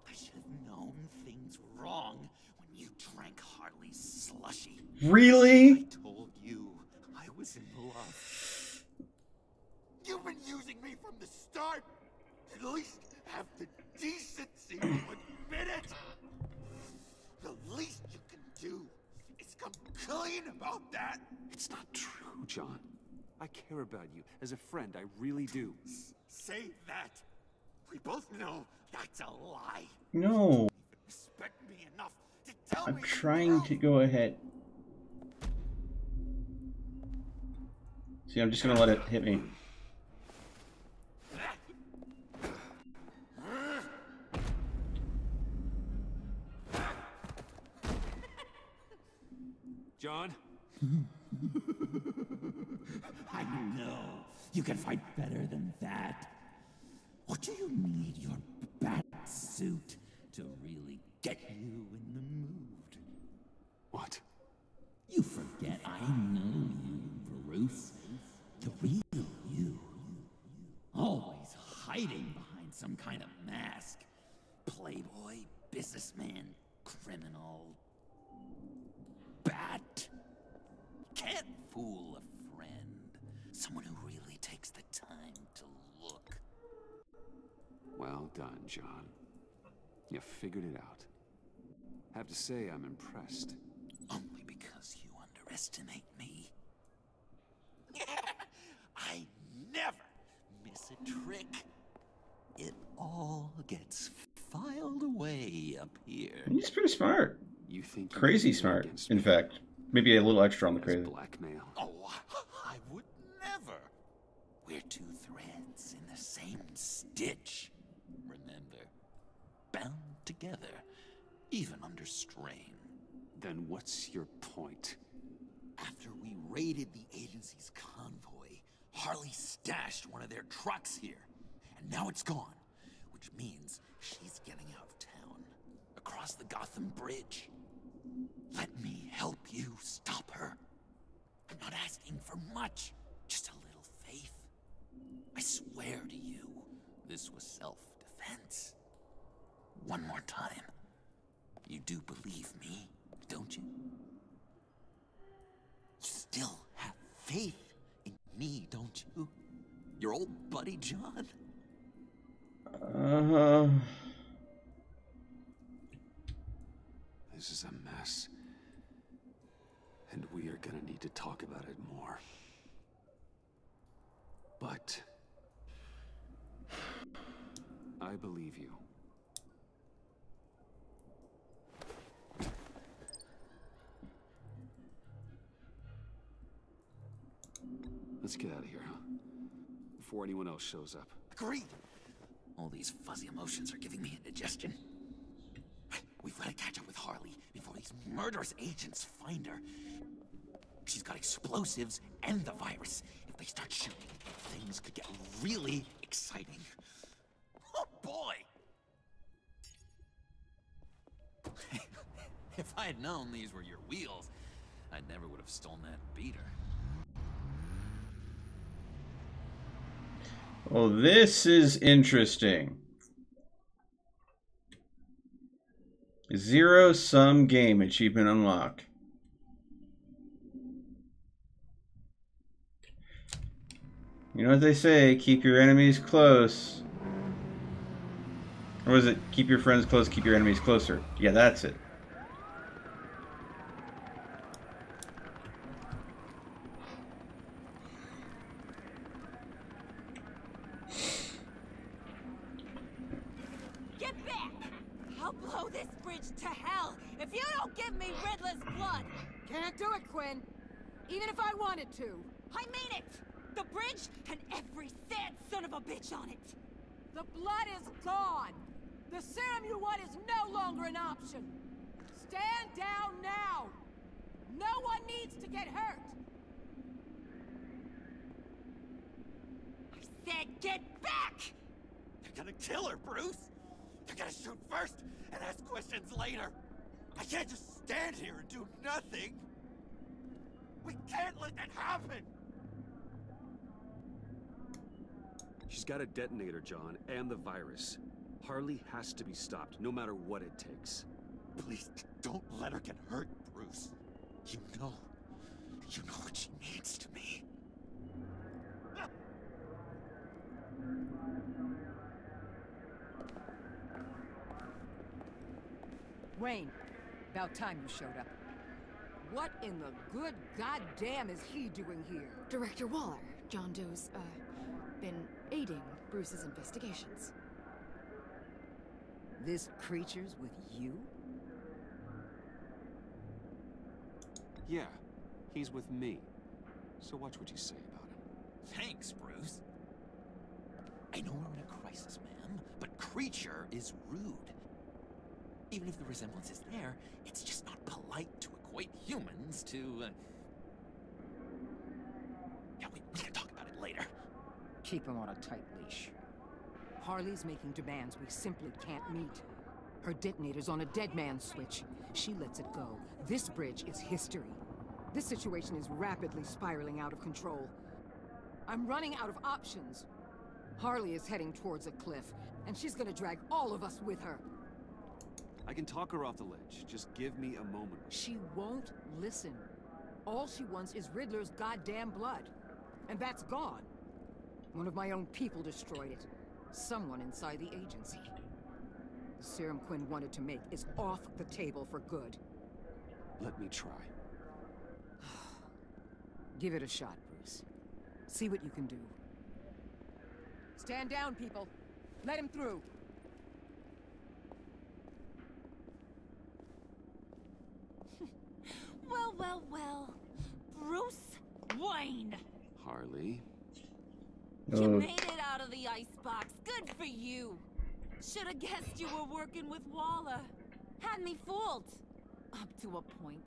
I should have known things were wrong when you drank Harley's slushy. Really? I told you I was in love. You've been using me from the start. At least have the decency to admit it. The least you can do is come clean about that. It's not true, John. I care about you. As a friend, I really do. Say that. We both know that's a lie. No. Respect me enough to tell I'm me trying to go ahead. See, I'm just gonna let it hit me. John? I know. You can fight better than that. Or do you need your bat suit to really get you in the mood? What? You forget I know you, Bruce. The real you. playboy, businessman, criminal, bat. Can't fool a friend. Someone who really takes the time to look. Well done, John. You figured it out. Have to say, I'm impressed. Only because you underestimate me. I never miss a trick. It all gets filed away up here. He's pretty smart. You think Crazy smart, in fact. Maybe a little extra on the crazy. Blackmail. Oh, I would never. We're two threads in the same stitch. Remember, bound together, even under strain. Then what's your point? After we raided the agency's convoy, Harley stashed one of their trucks here. And now it's gone, which means she's getting out of town, across the Gotham Bridge. Let me help you stop her. I'm not asking for much, just a little faith. I swear to you, this was self-defense. One more time. You do believe me, don't you? You still have faith in me, don't you? Your old buddy, John? This is a mess. And we are gonna need to talk about it more. But I believe you. Let's get out of here, huh? Before anyone else shows up. Agreed. All these fuzzy emotions are giving me indigestion. We've got to catch up with Harley before these murderous agents find her. She's got explosives and the virus. If they start shooting, things could get really exciting. Oh, boy! If I had known these were your wheels, I never would have stolen that beater. Well, this is interesting. Zero-sum game achievement unlocked. You know what they say, keep your enemies close. Or was it, keep your friends close, keep your enemies closer? Yeah, that's it. Get back! I'll blow this bridge to hell if you don't give me Riddler's blood! Can't do it, Quinn. Even if I wanted to. I mean it! The bridge and every sad son of a bitch on it! The blood is gone! The serum you want is no longer an option! Stand down now! No one needs to get hurt! I said get back! You're gonna kill her, Bruce! You're gonna shoot first and ask questions later! I can't just stand here and do nothing! We can't let that happen! She's got a detonator, John, and the virus. Harley has to be stopped, no matter what it takes. Please, don't let her get hurt, Bruce. You know what she means to me. Wayne, about time you showed up. What in the good goddamn is he doing here? Director Waller, John Doe's, been aiding Bruce's investigations. This creature's with you? Yeah, he's with me. So watch what you say about him. Thanks, Bruce. I know we're in a crisis, ma'am, but creature is rude. Even if the resemblance is there, it's just not polite to equate humans to, Yeah, we can talk about it later. Keep him on a tight leash. Harley's making demands we simply can't meet. Her detonator's on a dead man's switch. She lets it go. This bridge is history. This situation is rapidly spiraling out of control. I'm running out of options. Harley is heading towards a cliff, and she's gonna drag all of us with her. I can talk her off the ledge. Just give me a moment. She won't listen. All she wants is Riddler's goddamn blood. And that's gone. One of my own people destroyed it. Someone inside the agency. The serum Quinn wanted to make is off the table for good. Let me try. Give it a shot, Bruce. See what you can do. Stand down, people. Let him through. Well, well, well. Bruce Wayne. Harley. You made it out of the icebox. Good for you. Should have guessed you were working with Waller. Had me fooled. Up to a point.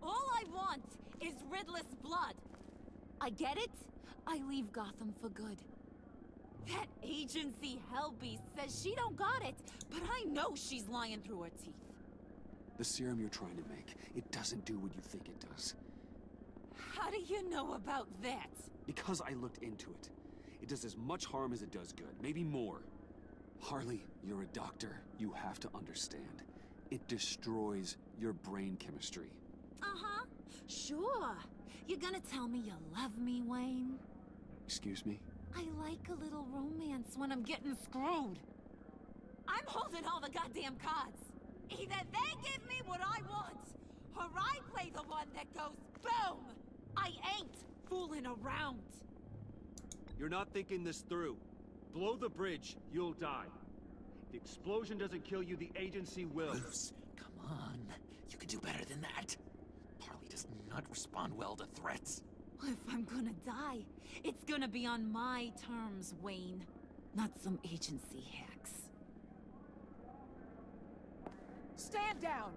All I want is Riddler's blood. I get it. I leave Gotham for good. That agency hellbeast says she don't got it, but I know she's lying through her teeth. The serum you're trying to make, it doesn't do what you think it does. How do you know about that? Because I looked into it. It does as much harm as it does good, maybe more. Harley, you're a doctor. You have to understand. It destroys your brain chemistry. Uh-huh. Sure. You're gonna tell me you love me, Wayne? Excuse me? I like a little romance when I'm getting screwed. I'm holding all the goddamn cards. Either they give me what I want, or I play the one that goes boom! I ain't fooling around. You're not thinking this through. Blow the bridge, you'll die. If the explosion doesn't kill you, the agency will. Bruce, come on. You can do better than that. Harley does not respond well to threats. If I'm gonna die, it's gonna be on my terms, Wayne. Not some agency hacks. Stand down!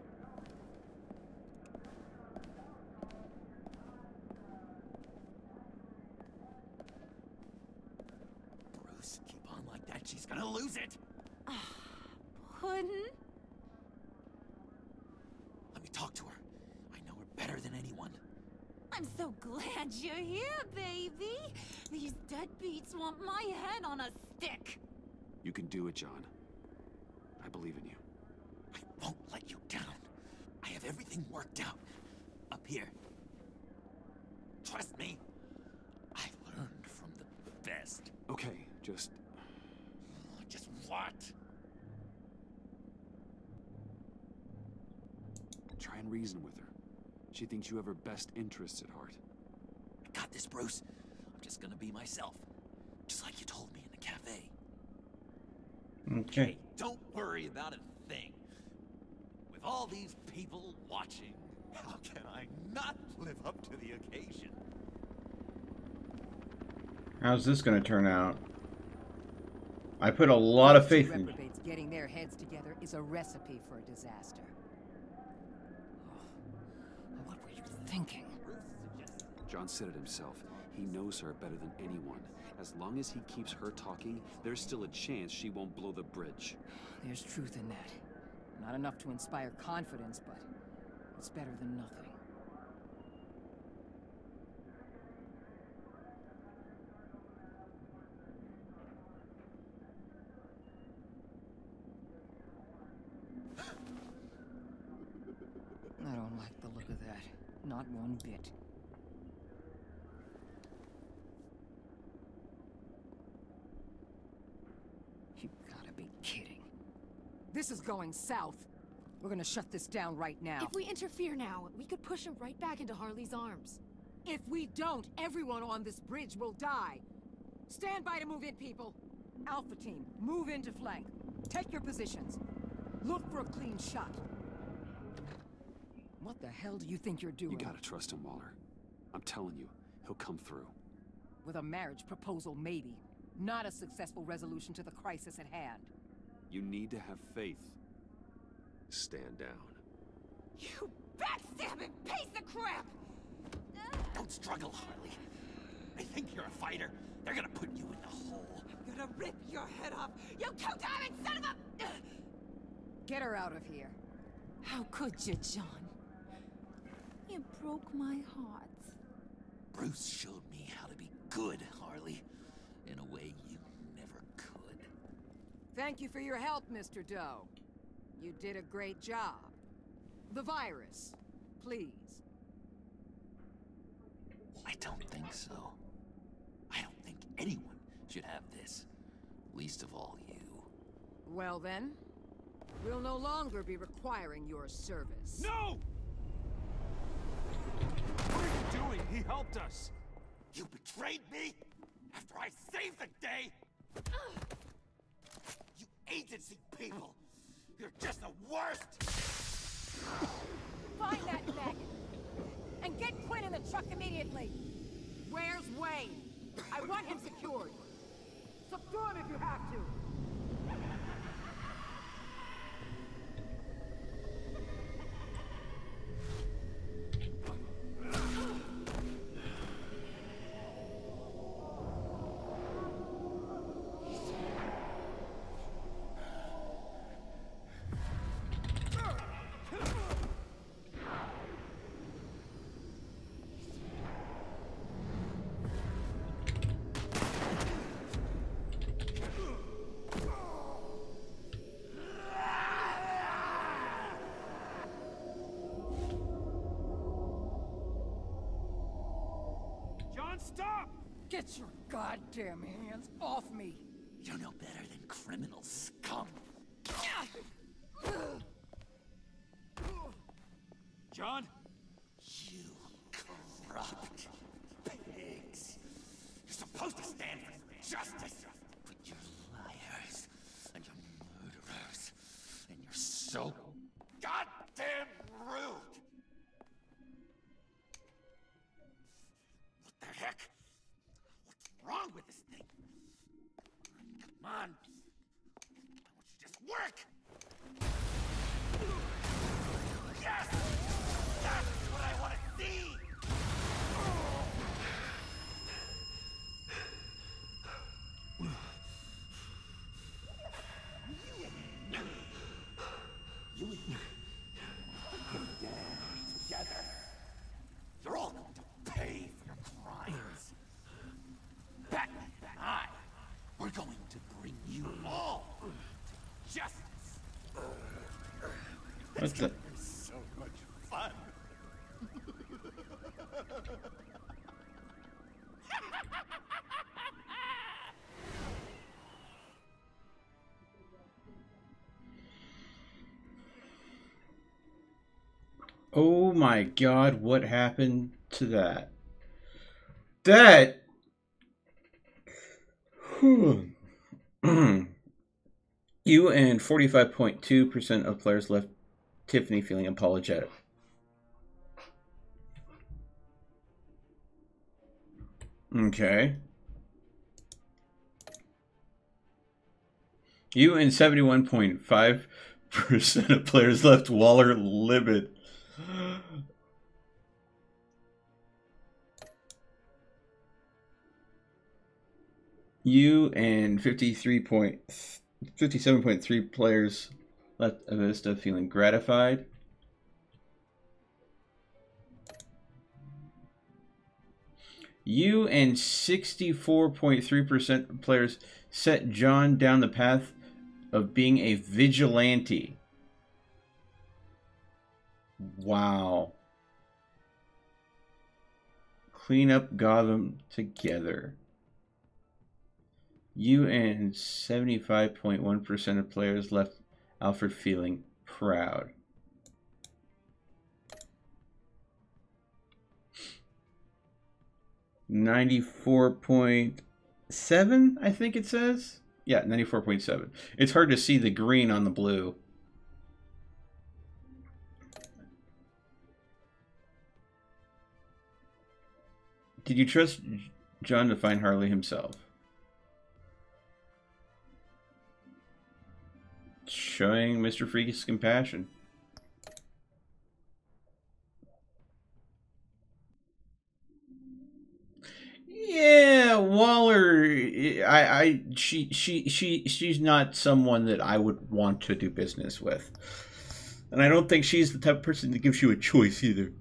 Bruce, keep on like that. She's gonna lose it. Puddin'? Let me talk to her. I know her better than anyone. I'm so glad you're here, baby. These deadbeats want my head on a stick. You can do it, John. I believe in you. I won't let you down. I have everything worked out. Up here. Trust me. I learned from the best. Okay, just what? Try and reason with her. She thinks you have her best interests at heart. I got this, Bruce. I'm just gonna be myself. Just like you told me in the cafe. Okay. Hey, don't worry about a thing. With all these people watching, how can I not live up to the occasion? How's this going to turn out? I put a lot of faith in... Reprobates getting their heads together is a recipe for a disaster. What were you thinking? John said it himself. He knows her better than anyone. As long as he keeps her talking, there's still a chance she won't blow the bridge. There's truth in that. Not enough to inspire confidence, but it's better than nothing. I don't like the look of that. Not one bit. You gotta be kidding. This is going south. We're gonna shut this down right now. If we interfere now, we could push him right back into Harley's arms. If we don't, everyone on this bridge will die. Stand by to move in, people. Alpha team, move into flank. Take your positions. Look for a clean shot. What the hell do you think you're doing? You gotta trust him, Waller. I'm telling you, he'll come through. With a marriage proposal, maybe. Not a successful resolution to the crisis at hand. You need to have faith. Stand down. You backstabbing piece of crap! Don't struggle, Harley. They think you're a fighter. They're gonna put you in the hole. I'm gonna rip your head off, you two-diamond son of a... Get her out of here. How could you, John? You broke my heart. Bruce showed me how to be good, Harley. In a way you never could. Thank you for your help, Mr. Doe. You did a great job. The virus, please. I don't think so. I don't think anyone should have this. Least of all you. Well then, we'll no longer be requiring your service. No! What are you doing? He helped us. You betrayed me after I saved the day? You agency people! You're just the worst! Find that Meg! And get Quinn in the truck immediately! Where's Wayne? I want him secured! Subdue him if you have to! Stop! Get your goddamn hands off me! You're no better than criminal scum. John? You corrupt pigs. You're supposed to stand for justice. But you're liars, and you're murderers, and you're so goddamn rude. What the heck? What's wrong with this thing? Come on. I want you to just work. Yes! That's what I want to see! You and me, together. You're all going to pay for your crimes. Batman and I, we're going to bring you all to justice. What the? So much fun. Oh my god, what happened to that? That... You and 45.2% of players left Tiffany feeling apologetic. Okay. You and 71.5% of players left Waller livid. You and 57.3 players left Avista feeling gratified. You and 64.3% of players set John down the path of being a vigilante. Wow. Clean up Gotham together. You and 75.1% of players left Alfred feeling proud. .7, I think it says. Yeah, 94.7. It's hard to see the green on the blue. Did you trust John to find Harley himself? Showing Mr. Freaky's compassion. Yeah, Waller. She's not someone that I would want to do business with, and I don't think she's the type of person that gives you a choice either.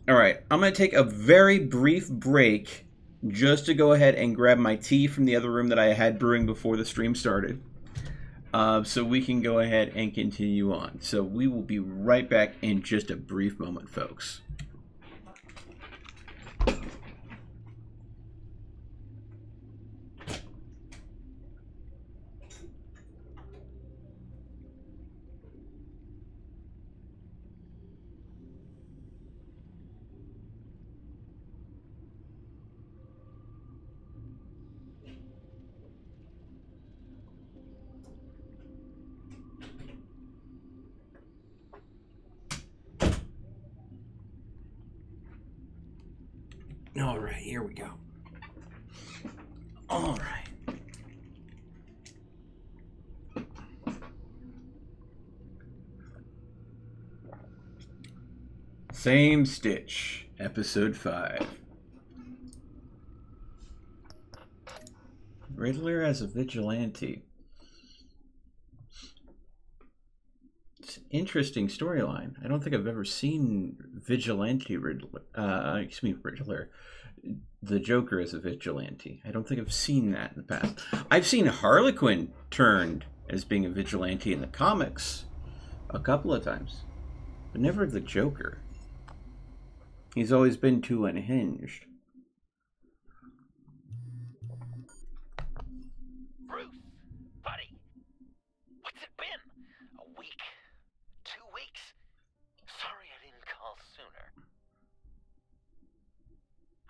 All right, I'm gonna take a very brief break just to go ahead and grab my tea from the other room that I had brewing before the stream started. So we can go ahead and continue on. So we will be right back in just a brief moment, folks. All right, here we go. All right. Same Stitch, episode 5. Riddler as a vigilante. It's an interesting storyline. I don't think I've ever seen vigilante Riddler. Riddler. The Joker as a vigilante. I don't think I've seen that in the past. I've seen Harlequin turned as being a vigilante in the comics a couple of times, but never the Joker. He's always been too unhinged. Bruce, buddy, what's it been? A week? 2 weeks? Sorry I didn't call sooner.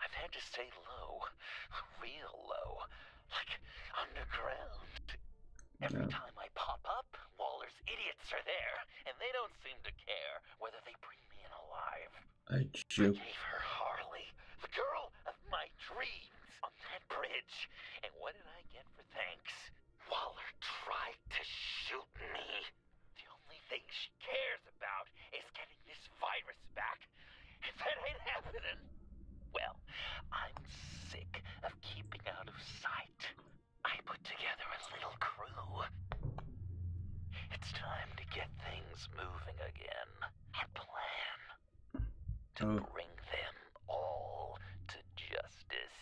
I've had to stay low, real low, like underground. Every time I pop up, Waller's idiots are there, and they don't seem to care whether they bring me in alive. I gave her Harley, the girl of my dreams, on that bridge. And what did I get for thanks? Waller tried to shoot me. The only thing she cares about is getting this virus back. If that ain't happening, well, I'm sick of keeping out of sight. I put together a little crew. It's time to get things moving again. Our plan. To bring them all to justice.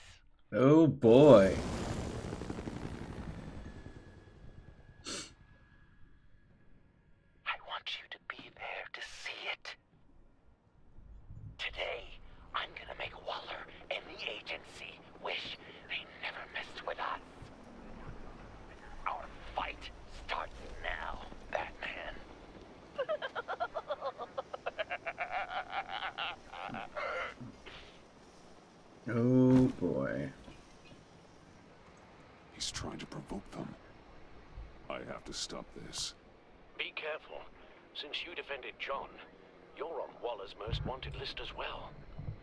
Oh boy. I want you to be there to see it. Today, I'm gonna make Waller and the agency wish they never messed with us. Our fight starts now, Batman. Oh boy. He's trying to provoke them. I have to stop this. Be careful. Since you defended John, you're on Waller's most wanted list as well.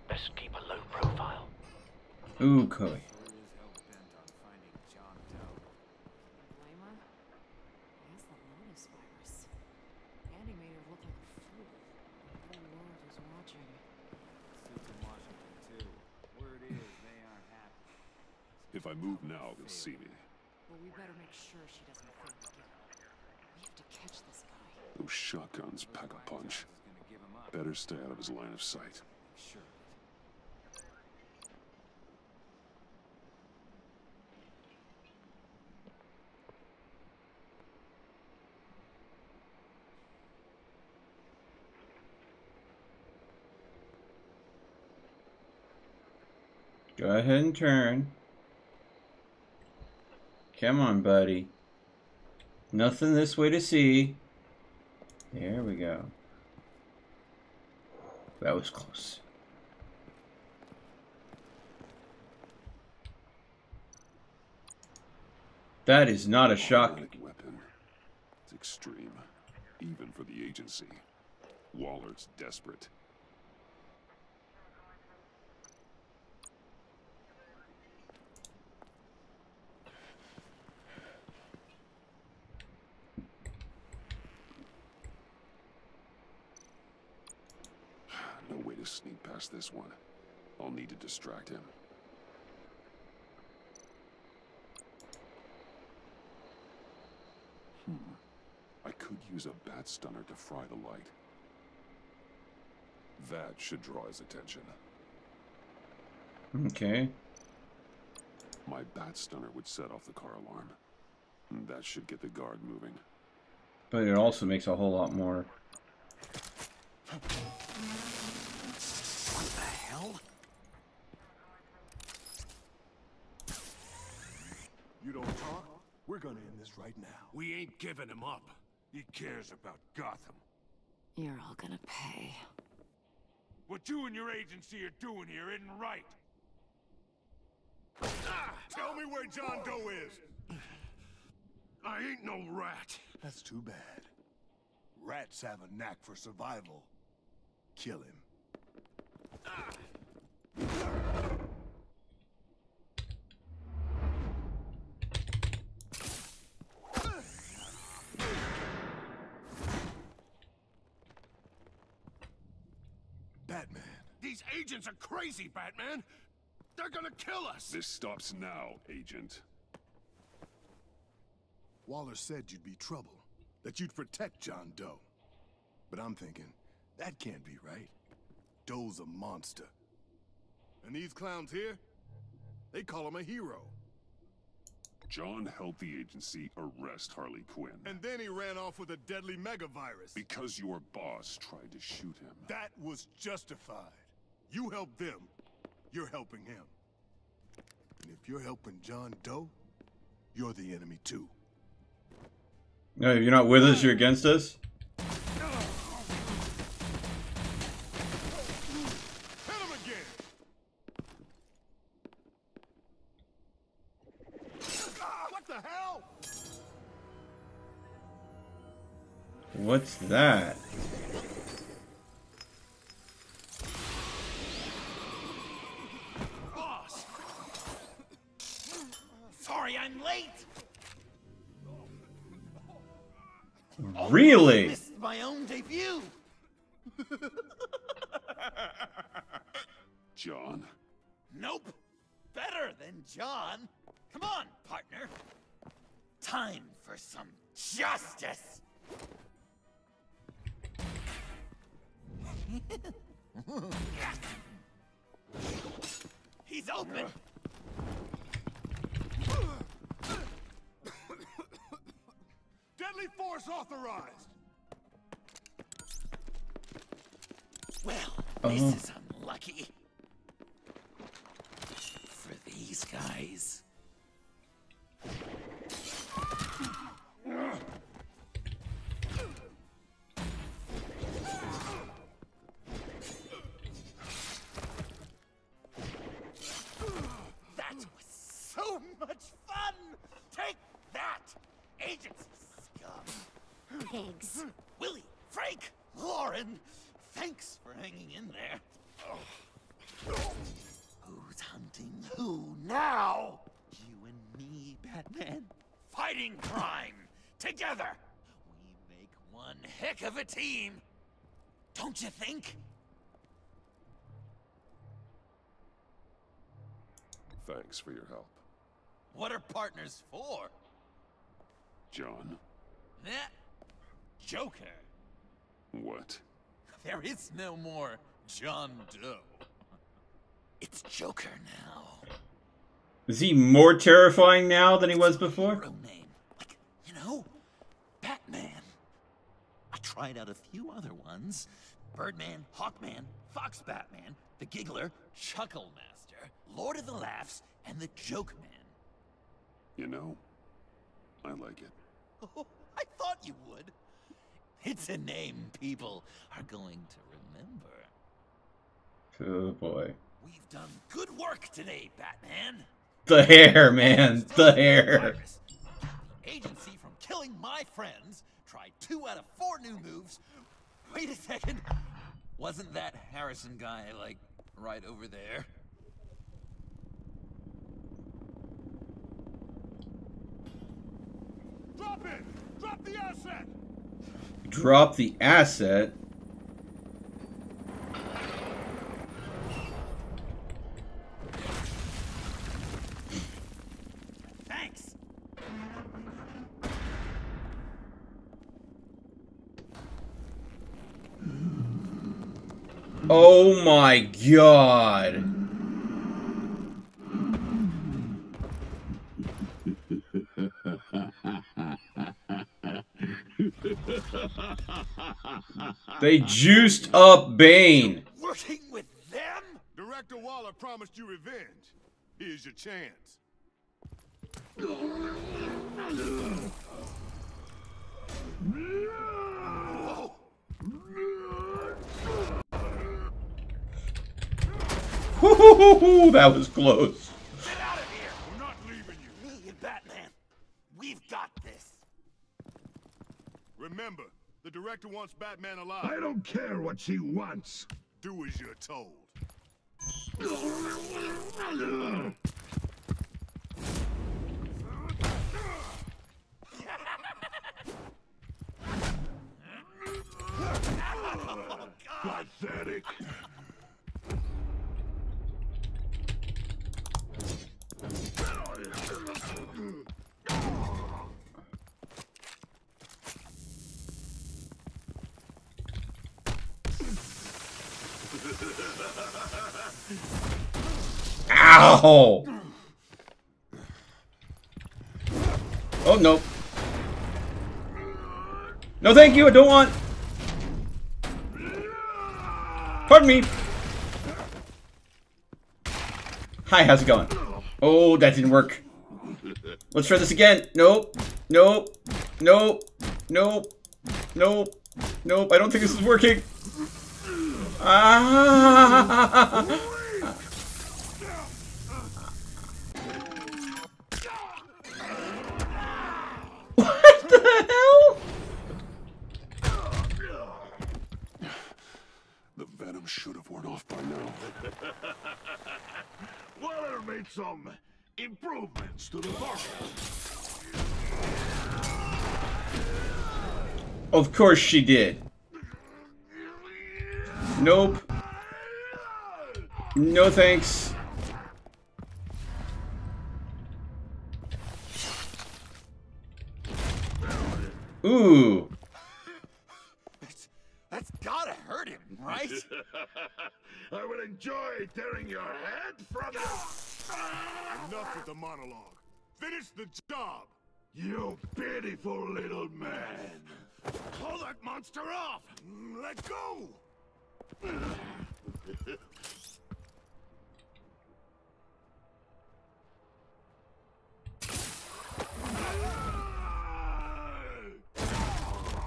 Best keep a low profile. Ooh, Chloe. If I move now, they'll see me. Well, we better make sure she doesn't think. We have to catch this guy. Those shotguns pack a punch. Better stay out of his line of sight. Sure. Go ahead and turn. Come on, buddy. Nothing this way to see. There we go. That was close. That is not a shock. Weapon. It's extreme, even for the agency. Waller's desperate. No way to sneak past this one. I'll need to distract him. I could use a bat stunner to fry the light. That should draw his attention. Okay. My bat stunner would set off the car alarm. That should get the guard moving. But it also makes a whole lot more. What the hell? You don't talk? We're gonna end this right now. We ain't giving him up. He cares about Gotham. You're all gonna pay. What you and your agency are doing here isn't right. Tell me where John Doe is. I ain't no rat. That's too bad. Rats have a knack for survival. Kill him. Batman. These agents are crazy, Batman. They're gonna kill us. This stops now, Agent. Waller said you'd be trouble, that you'd protect John Doe. But I'm thinking, that can't be right. Doe's a monster. And these clowns here, they call him a hero. John helped the agency arrest Harley Quinn. And then he ran off with a deadly megavirus. Because your boss tried to shoot him. That was justified. You helped them, you're helping him. And if you're helping John Doe, you're the enemy too. No, if you're not with us, you're against us? Hit him again! What the hell? What's that? Boss! Sorry I'm late! Really? Missed my own debut! John? Nope! Better than John! Come on, partner! Time for some justice! He's open! Deadly force authorized! Well, this is unlucky. For these guys. That was so much fun! Take that, agency scum! Pigs. Willie, Frank, Lauren, thanks for hanging in there. Who's hunting who now? You and me, Batman. Fighting crime together. We make one heck of a team. Don't you think? Thanks for your help. What are partners for? John? Eh? Joker. What? There is no more John Doe. It's Joker now. Is he more terrifying now than he was before? Hero name. Like, you know, Batman. I tried out a few other ones. Birdman, Hawkman, Fox Batman, the Giggler, Chuckle Master, Lord of the Laughs, and the Joke Man. You know, I like it. Oh, I thought you would. It's a name people are going to remember. Oh boy. We've done good work today, Batman. The hair, man. The hair. The agency from killing my friends tried 2 out of 4 new moves. Wait a second. Wasn't that Harrison guy, like, right over there? Drop it! Drop the asset! Drop the asset? Thanks! Oh my god. They juiced up Bane. Working with them? Director Waller promised you revenge. Here's your chance. Woo-hoo-hoo-hoo, that was close. Get out of here! We're not leaving you. Me and Batman, we've got this. Remember, the director wants Batman alive. I don't care what she wants. Do as you're told. Pathetic. Ow! Oh, no. No, thank you, I don't want. Pardon me. Hi, how's it going? Oh, that didn't work. Let's try this again. Nope. Nope. Nope. Nope. Nope. Nope. I don't think this is working. Ah! What the hell? The venom should have worn off by now. Waller made some improvements to the bottle. Of course she did. Nope. No thanks. Ooh. That's gotta hurt him, right? I will enjoy tearing your head from it. Enough with the monologue. Finish the job. You pitiful little man. Pull that monster off. Let go.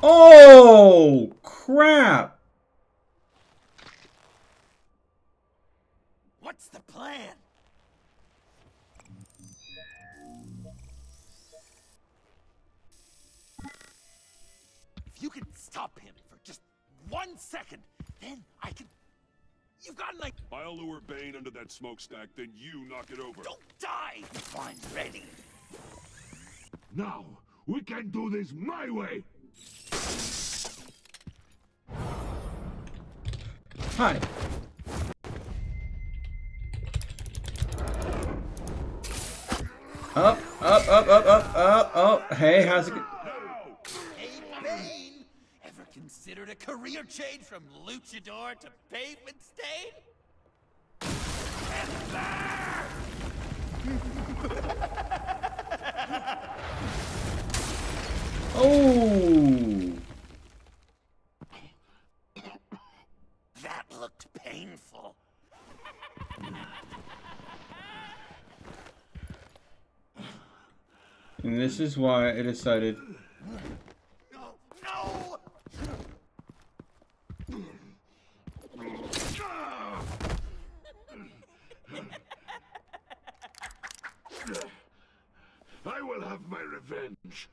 Oh, crap. What's the plan? If you can stop him for just 1 second, then I can... You've got an idea. I'll lure Bane under that smokestack, then you knock it over. Don't die if I'm ready. Now, we can do this my way. Hi. Up, up, up, up, up, up, oh, hey, how's it going? Hey, Bane! Ever considered a career change from luchador to pavement stain? Oh. That looked painful. And this is why I decided. No! No! I will have my revenge.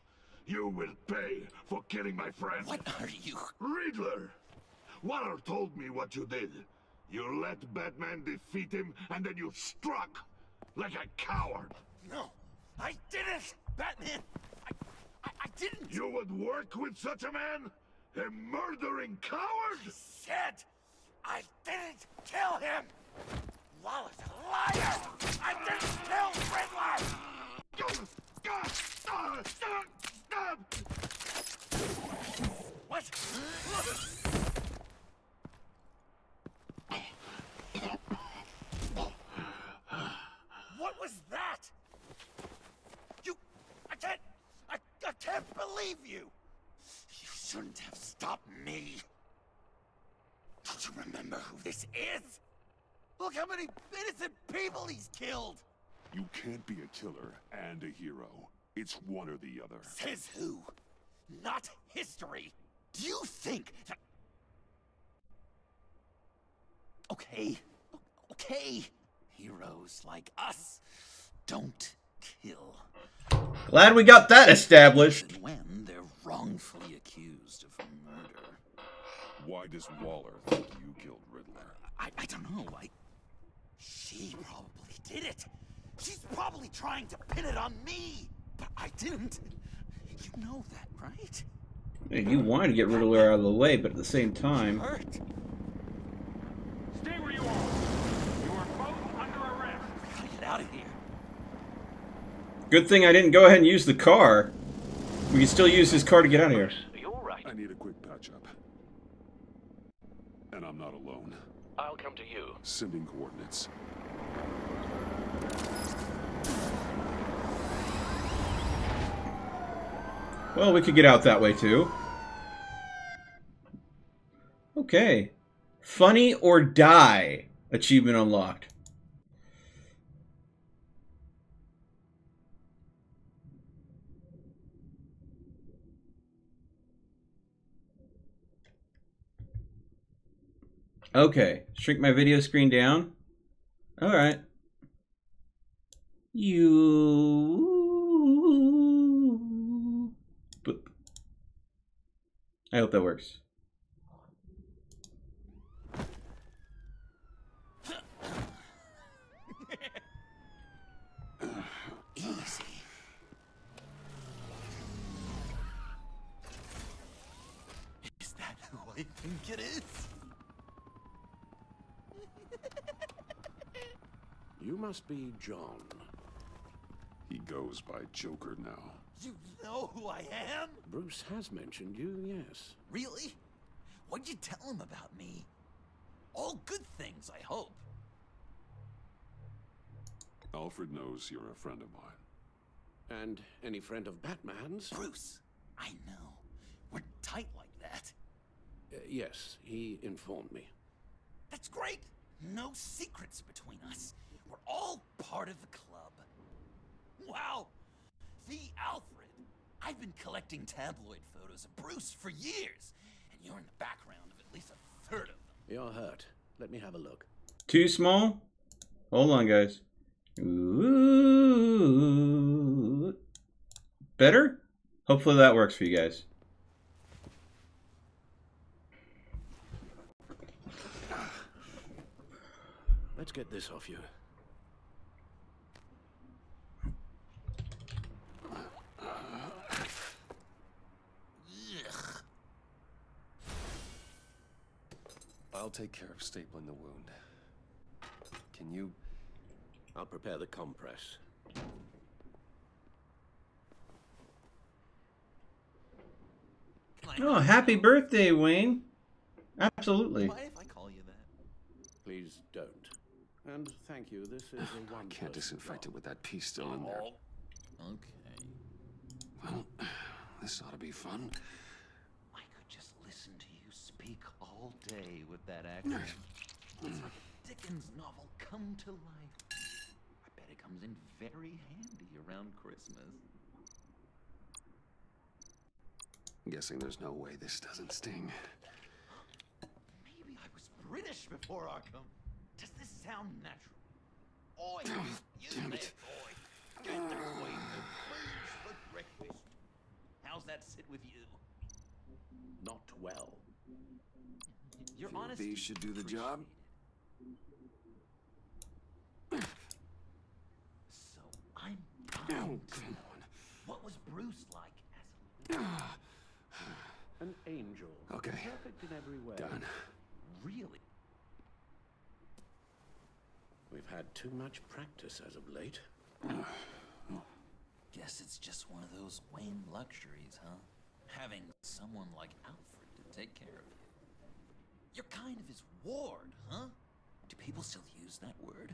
You will pay for killing my friend. What are you? Riddler! Waller told me what you did. You let Batman defeat him, and then you struck like a coward. No, I didn't! Batman! I didn't! You would work with such a man? A murdering coward? I said I didn't kill him! Waller's a liar! I didn't kill Riddler! What? What was that? I can't believe you! You shouldn't have stopped. stop me. Don't you remember who this is? Look how many innocent people he's killed! You can't be a killer and a hero. It's one or the other. Says who? Not history. Do you think that... Okay. Okay. Heroes like us don't kill. Glad we got that established. When they're wrongfully accused of murder. Why does Waller think you killed Riddler? I don't know. She probably did it. She's probably trying to pin it on me. But I didn't. You know that, right? And you wanted to get Riddler out of the way, but at the same time... Hurt. Stay where you are. You are both under arrest. We gotta get out of here. Good thing I didn't go ahead and use the car. We can still use his car to get out of here. Are you alright? I need a quick patch-up. And I'm not alone. I'll come to you. Sending coordinates. Well, we could get out that way, too. Okay. Funny or Die. Achievement unlocked. Okay. Shrink my video screen down. Alright. Boop. I hope that works. Easy. Is that who I think it is? You must be John. He goes by Joker now. You know who I am? Bruce has mentioned you, yes. Really? What'd you tell him about me? All good things, I hope. Alfred knows you're a friend of mine. And any friend of Batman's? Bruce, I know. We're tight like that. Yes, he informed me. That's great. No secrets between us. We're all part of the club. Wow! The Alfred! I've been collecting tabloid photos of Bruce for years, and you're in the background of at least a third of them. You're hurt. Let me have a look. Too small? Hold on, guys. Ooh. Better? Hopefully that works for you guys. Let's get this off you. I'll take care of stapling the wound. Can you... I'll prepare the compress. Oh, happy birthday, Wayne. Absolutely. Mind if I call you that? Please don't. And thank you, this is a one. I can't disinfect it with that piece still in there. Okay. Well, this ought to be fun. I could just listen to you speak all day with that accent. It's like a Dickens novel come to life. I bet it comes in very handy around Christmas. I'm guessing there's no way this doesn't sting. Maybe I was British before Arkham. Does this sound natural? Oi, you damn there, it. boy. Get the queen of birds for breakfast. How's that sit with you? Not well. Your Feel honesty these should do the job. So I'm Oh, dying to come know. What was Bruce like as a little An angel. Okay. Perfect in every way. Done. really? We've had too much practice as of late. Guess it's just one of those Wayne luxuries, huh? Having someone like Alfred to take care of you. You're kind of his ward, huh? Do people still use that word?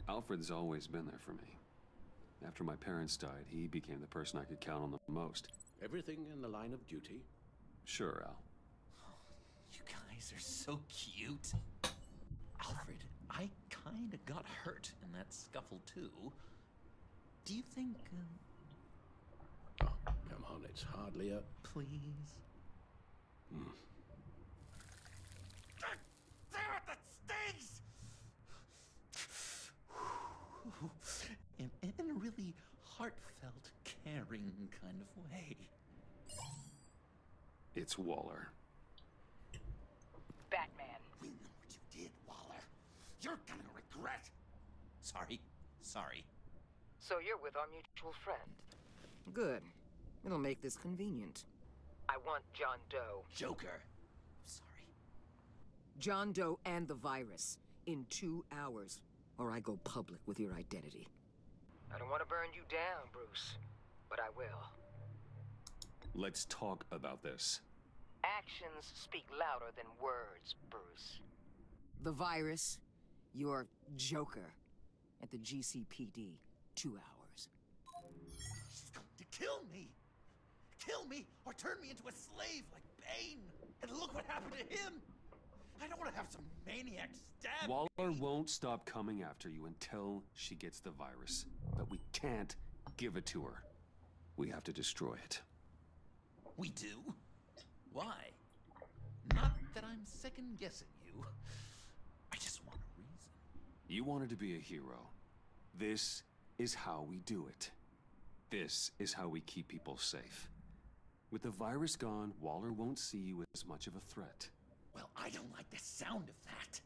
Alfred's always been there for me. After my parents died, he became the person I could count on the most. Everything in the line of duty. Sure, Al. You guys are so cute. Alfred, I kinda got hurt in that scuffle too. Do you think, Oh, come on, it's hardly a... please? Damn it, that stings! In a really heartfelt, caring kind of way. It's Waller. Batman. We know what you did, Waller. You're gonna regret. Sorry. So you're with our mutual friend. Good. It'll make this convenient. I want John Doe. Joker. Sorry. John Doe and the virus. In 2 hours. Or I go public with your identity. I don't want to burn you down, Bruce. But I will. Let's talk about this. Actions speak louder than words, Bruce. The virus, your Joker, at the GCPD, 2 hours. She's going to kill me! Kill me or turn me into a slave like Bane! And look what happened to him! I don't want to have some maniac stab Waller me. won't stop coming after you until she gets the virus. But we can't give it to her. We have to destroy it. We do? Why? Not that I'm second-guessing you. I just want a reason. You wanted to be a hero. This is how we do it. This is how we keep people safe. With the virus gone, Waller won't see you as much of a threat. Well, I don't like the sound of that.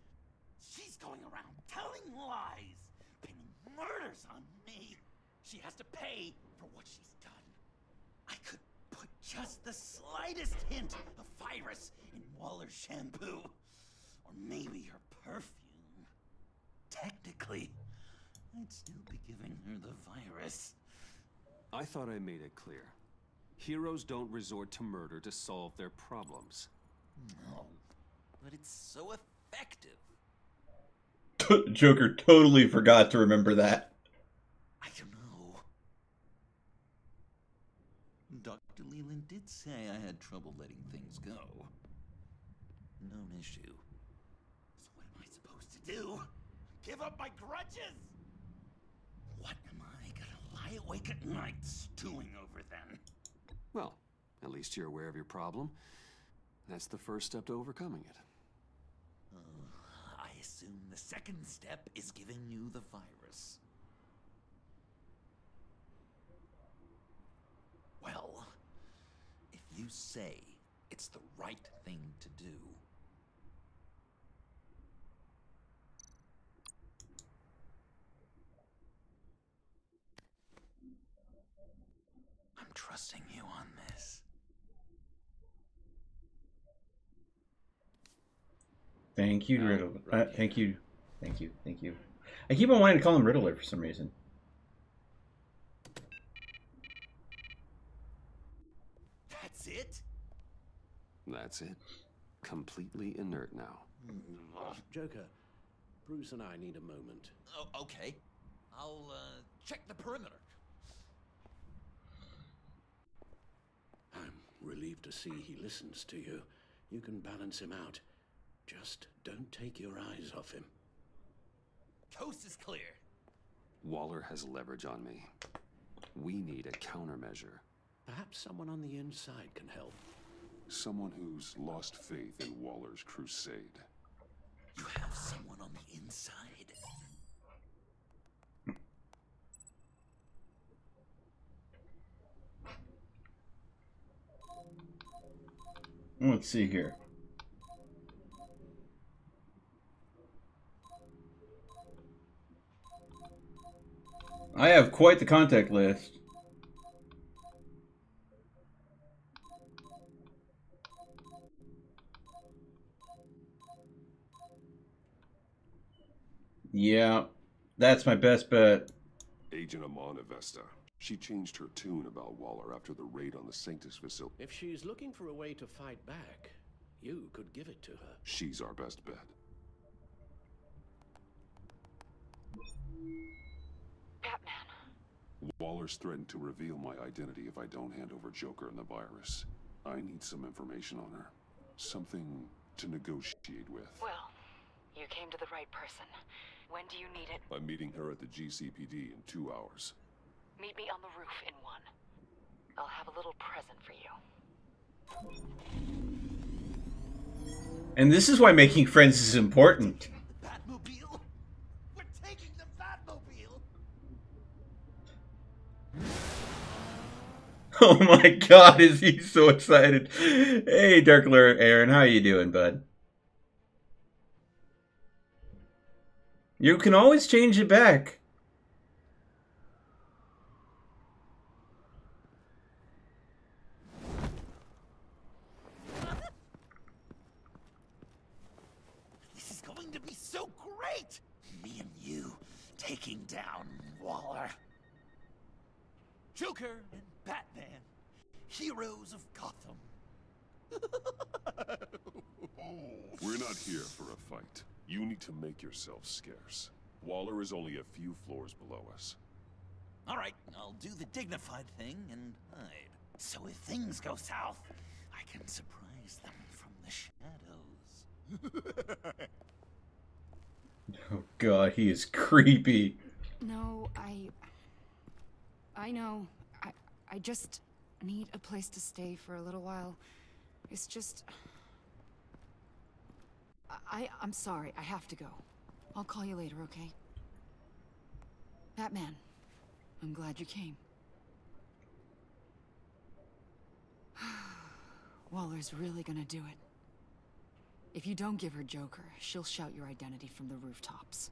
She's going around telling lies, pinning murders on me. She has to pay for what she's done. I could put just the slightest hint of virus in Waller's shampoo. Or maybe her perfume. Technically, I'd still be giving her the virus. I thought I made it clear. Heroes don't resort to murder to solve their problems. No, but it's so effective. Joker totally forgot to remember that. I don't know. Dr. Leland did say I had trouble letting things go. Known issue. So what am I supposed to do? Give up my grudges? What am I gonna lie awake at night stewing over then? Well, at least you're aware of your problem. That's the first step to overcoming it. I assume the second step is giving you the virus. Well, if you say it's the right thing to do, I'm trusting you on this. Thank you, Riddler. Thank you. I keep on wanting to call him Riddler for some reason. That's it? That's it. Completely inert now. Joker, Bruce and I need a moment. Oh, okay. I'll check the perimeter. I'm relieved to see he listens to you. You can balance him out. Just don't take your eyes off him. Coast is clear. Waller has leverage on me. We need a countermeasure. Perhaps someone on the inside can help. Someone who's lost faith in Waller's crusade. You have someone on the inside? Let's see here. I have quite the contact list. Yeah, that's my best bet. Agent Amana Vesta. She changed her tune about Waller after the raid on the Sanctus facility. If she's looking for a way to fight back, you could give it to her. She's our best bet. Batman. Waller's threatened to reveal my identity if I don't hand over Joker and the virus. I need some information on her. Something to negotiate with. Well, you came to the right person. When do you need it? I'm meeting her at the GCPD in 2 hours. Meet me on the roof in 1. I'll have a little present for you. And this is why making friends is important. The Batmobile? We're taking the Batmobile! Oh my god, is he so excited. Hey, Dark Lord Aaron, how you doing, bud? You can always change it back. This is going to be so great! Me and you taking down Waller. Joker and Batman, heroes of Gotham. We're not here for a fight. You need to make yourself scarce. Waller is only a few floors below us. All right, I'll do the dignified thing and hide. So if things go south, I can surprise them from the shadows. Oh god, he is creepy. No, I know. I just need a place to stay for a little while. It's just... I'm sorry, I have to go. I'll call you later, okay? Batman, I'm glad you came. Waller's really gonna do it. If you don't give her Joker, she'll shout your identity from the rooftops.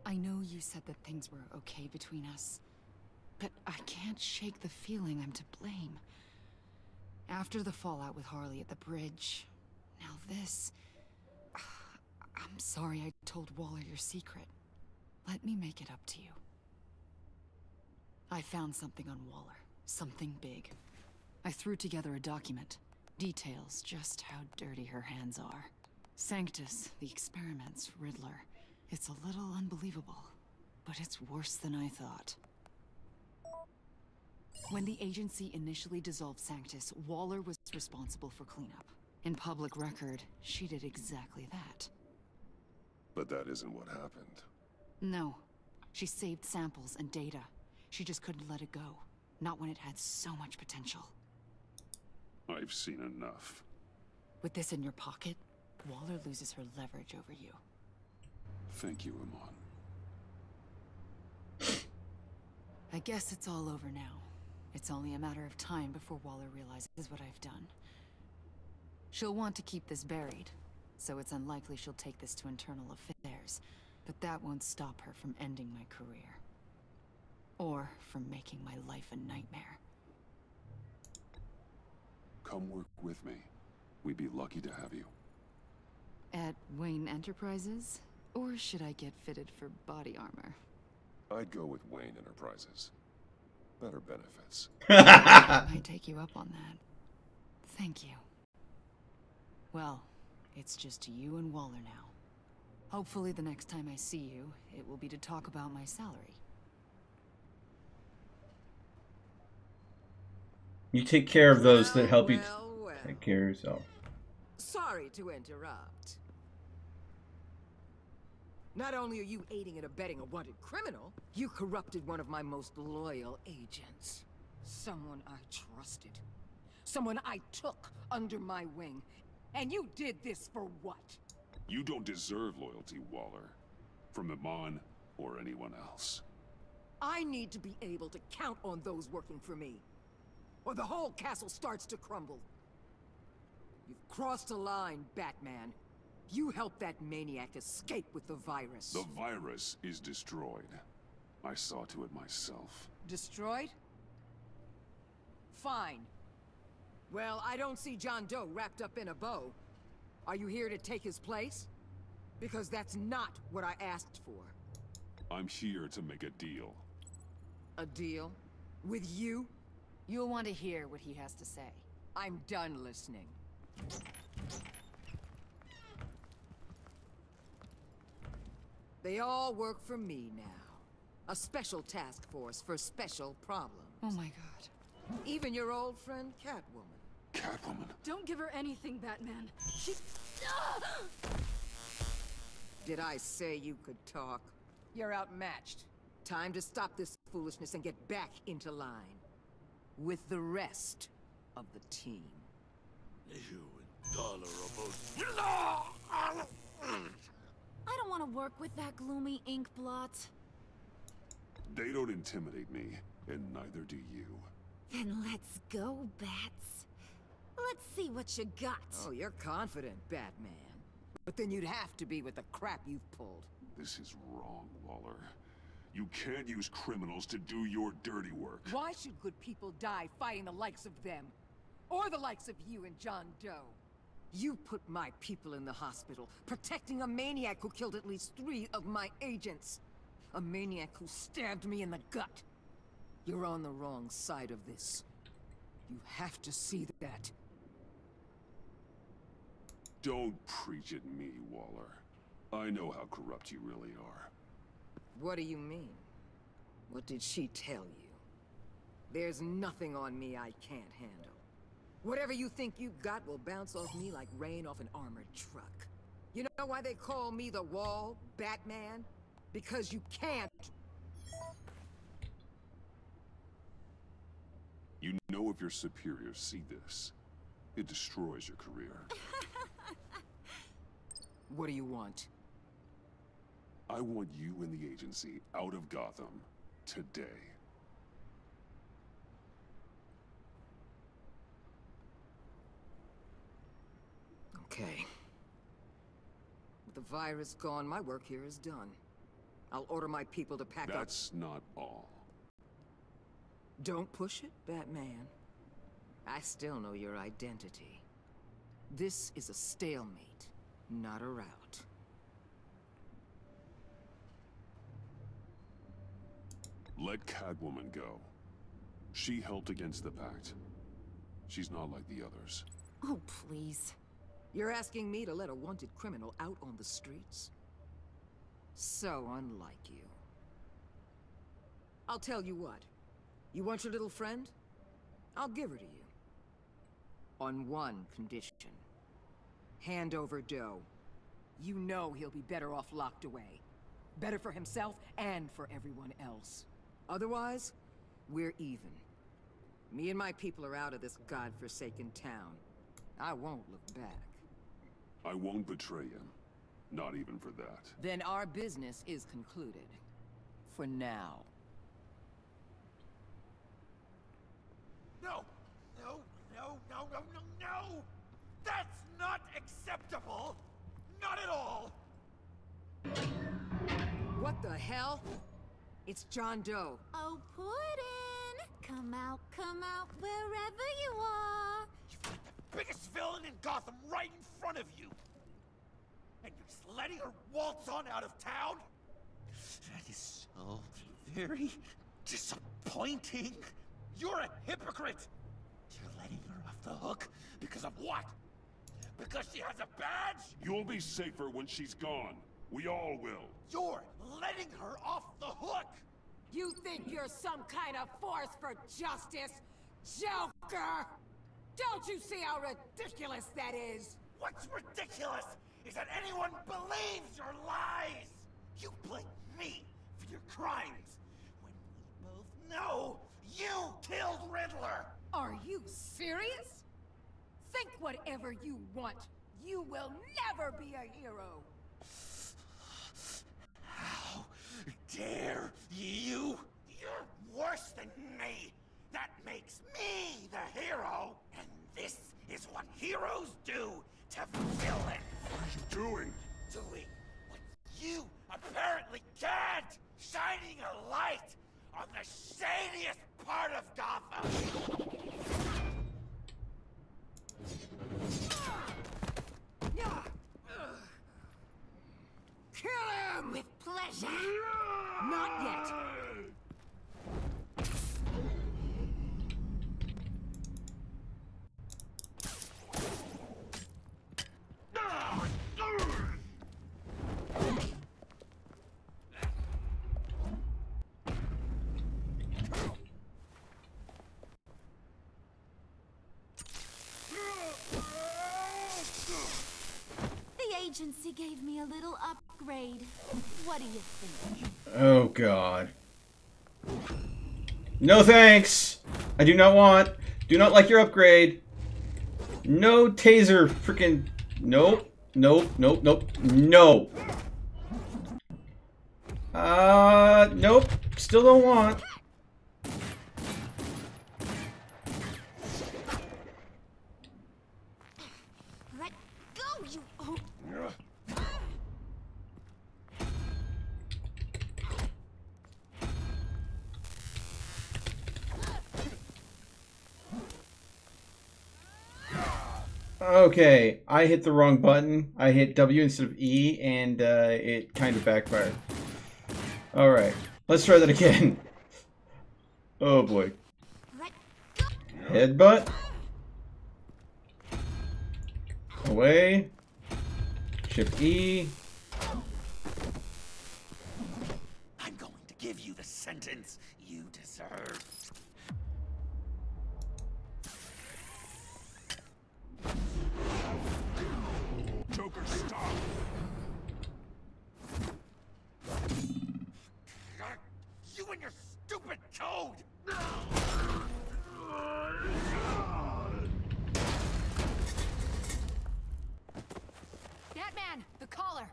I know you said that things were okay between us, but I can't shake the feeling I'm to blame. After the fallout with Harley at the bridge, now this... I'm sorry I told Waller your secret. Let me make it up to you. I found something on Waller. Something big. I threw together a document. Details just how dirty her hands are. Sanctus, the experiments, Riddler. It's a little unbelievable, but it's worse than I thought. When the agency initially dissolved Sanctus, Waller was responsible for cleanup. In public record, she did exactly that. But that isn't what happened. No. She saved samples and data. She just couldn't let it go. Not when it had so much potential. I've seen enough. With this in your pocket, Waller loses her leverage over you. Thank you, Iman. I guess it's all over now. It's only a matter of time before Waller realizes what I've done. She'll want to keep this buried, so it's unlikely she'll take this to internal affairs. But that won't stop her from ending my career. Or from making my life a nightmare. Come work with me. We'd be lucky to have you. At Wayne Enterprises? Or should I get fitted for body armor? I'd go with Wayne Enterprises. Better benefits. I might take you up on that. Thank you. Well, it's just you and Waller now. Hopefully the next time I see you, it will be to talk about my salary. You take care of those that help you well. take care of yourself. Sorry to interrupt. Not only are you aiding and abetting a wanted criminal, you corrupted one of my most loyal agents. Someone I trusted. Someone I took under my wing. And you did this for what? You don't deserve loyalty, Waller. From Iman or anyone else. I need to be able to count on those working for me. Or the whole castle starts to crumble. You've crossed a line, Batman. You helped that maniac escape with the virus. The virus is destroyed. I saw to it myself. Destroyed? Fine. Well, I don't see John Doe wrapped up in a bow. Are you here to take his place? Because that's not what I asked for. I'm here to make a deal. A deal? With you? You'll want to hear what he has to say. I'm done listening. They all work for me now. A special task force for special problems. Oh my god. Even your old friend Catwoman. Catwoman. Don't give her anything, Batman. She's... Did I say you could talk? You're outmatched. Time to stop this foolishness and get back into line. With the rest of the team. You and Dollar are both... I don't want to work with that gloomy ink blot. They don't intimidate me, and neither do you. Then let's go, Bats. Let's see what you got. Oh, you're confident, Batman. But then you'd have to be with the crap you've pulled. This is wrong, Waller. You can't use criminals to do your dirty work. Why should good people die fighting the likes of them? Or the likes of you and John Doe? You put my people in the hospital, protecting a maniac who killed at least 3 of my agents. A maniac who stabbed me in the gut. You're on the wrong side of this. You have to see that. Don't preach at me, Waller. I know how corrupt you really are. What do you mean? What did she tell you? There's nothing on me I can't handle. Whatever you think you've got will bounce off me like rain off an armored truck. You know why they call me the Wall, Batman? Because you can't. You know if your superiors see this, it destroys your career. What do you want? I want you and the agency out of Gotham today. Okay. With the virus gone, my work here is done. I'll order my people to pack up. That's not all. Don't push it, Batman. I still know your identity. This is a stalemate, not a rout. Let Catwoman go. She helped against the Pact. She's not like the others. Oh, please. You're asking me to let a wanted criminal out on the streets? So unlike you. I'll tell you what. You want your little friend? I'll give her to you. On one condition. Hand over Doe. You know he'll be better off locked away. Better for himself and for everyone else. Otherwise, we're even. Me and my people are out of this godforsaken town. I won't look back. I won't betray him. Not even for that. Then our business is concluded. For now. No! No, no, no, no, no, no! That's not acceptable! Not at all! What the hell? It's John Doe. Oh, Puddin'! Come out, wherever you are! You've got the biggest villain in Gotham right in front of you! And you're just letting her waltz on out of town? That is so very disappointing! You're a hypocrite! You're letting her off the hook because of what? Because she has a badge? You'll be safer when she's gone. We all will. You're letting her off the hook! You think you're some kind of force for justice, Joker? Don't you see how ridiculous that is? What's ridiculous is that anyone believes your lies! You blame me for your crimes, when we both know you killed Riddler! Are you serious? Think whatever you want. You will never be a hero. How dare you? You're worse than me! That makes me the hero! And this is what heroes do to villains! What are you doing? Doing what you apparently can't! Shining a light on the shadiest part of Gotham! Kill him! With pleasure! Not yet! The agency gave me a little upgrade. What do you think? Oh god. No thanks! I do not want. Do not like your upgrade. No taser freaking. Nope. Nope. Nope. Nope. No. Nope. Still don't want. Let go, you. Oh. Okay, I hit the wrong button. I hit W instead of E, and it kind of backfired. Alright, let's try that again. Oh boy. Headbutt. Away. Shift E. I'm going to give you the sentence you deserve. Joker, stop! You and your stupid code! Batman, the collar.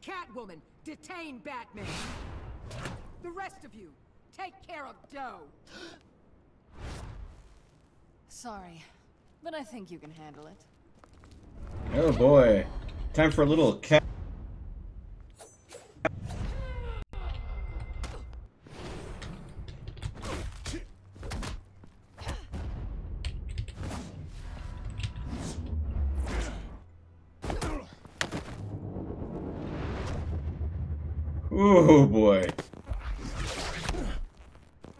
Catwoman, detain Batman. The rest of you, take care of Doe. Sorry, but I think you can handle it. Oh boy. Time for a little cat. Oh boy.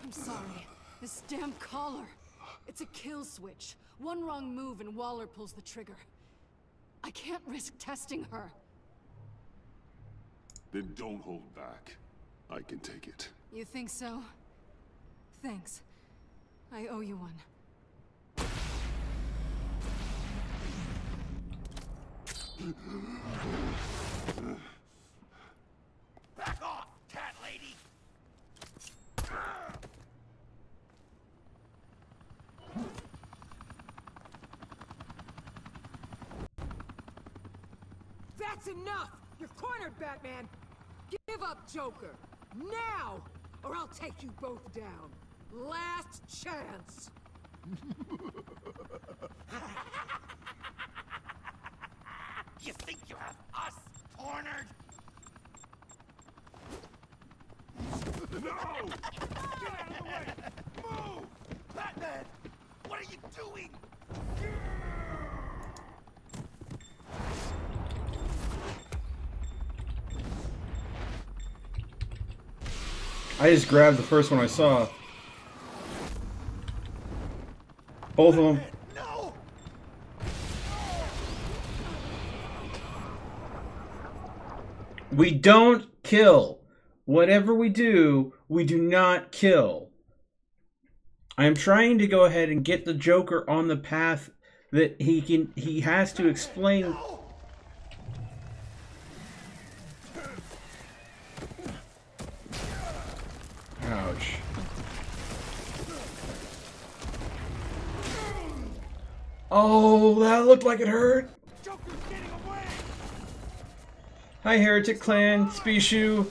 I'm sorry. This damn collar. It's a kill switch. One wrong move and Waller pulls the trigger. I can't risk testing her. Then don't hold back. I can take it. You think so? Thanks. I owe you one. Back off, cat lady! That's enough! You're cornered, Batman! Give up, Joker! Now! Or I'll take you both down! Last chance! You think you have us cornered? No! Get out of the way! Move! Batman! What are you doing? I just grabbed the first one I saw. Both of them. No! We don't kill. Whatever we do not kill. I am trying to go ahead and get the Joker on the path that he has to explain. Ouch. Oh, that looked like it hurt. Joker's getting away! Hi, Heretic Clan, Spishu.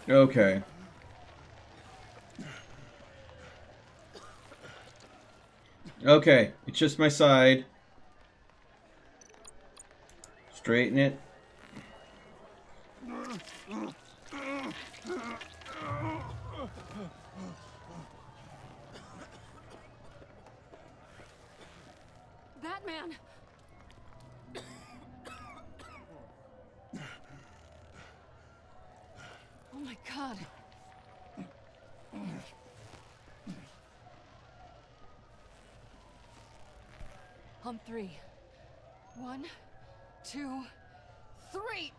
Okay. Okay, it's just my side. Straighten it. Batman! On 3. 1, 2, 3!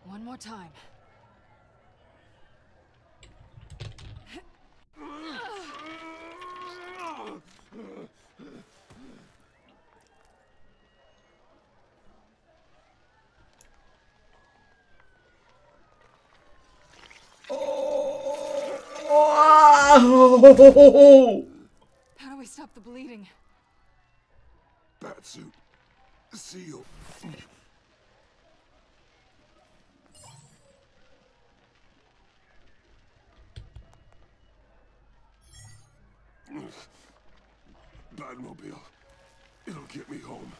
One more time. Oh! How do we stop the bleeding? Batsuit. Seal. Batmobile. It'll get me home.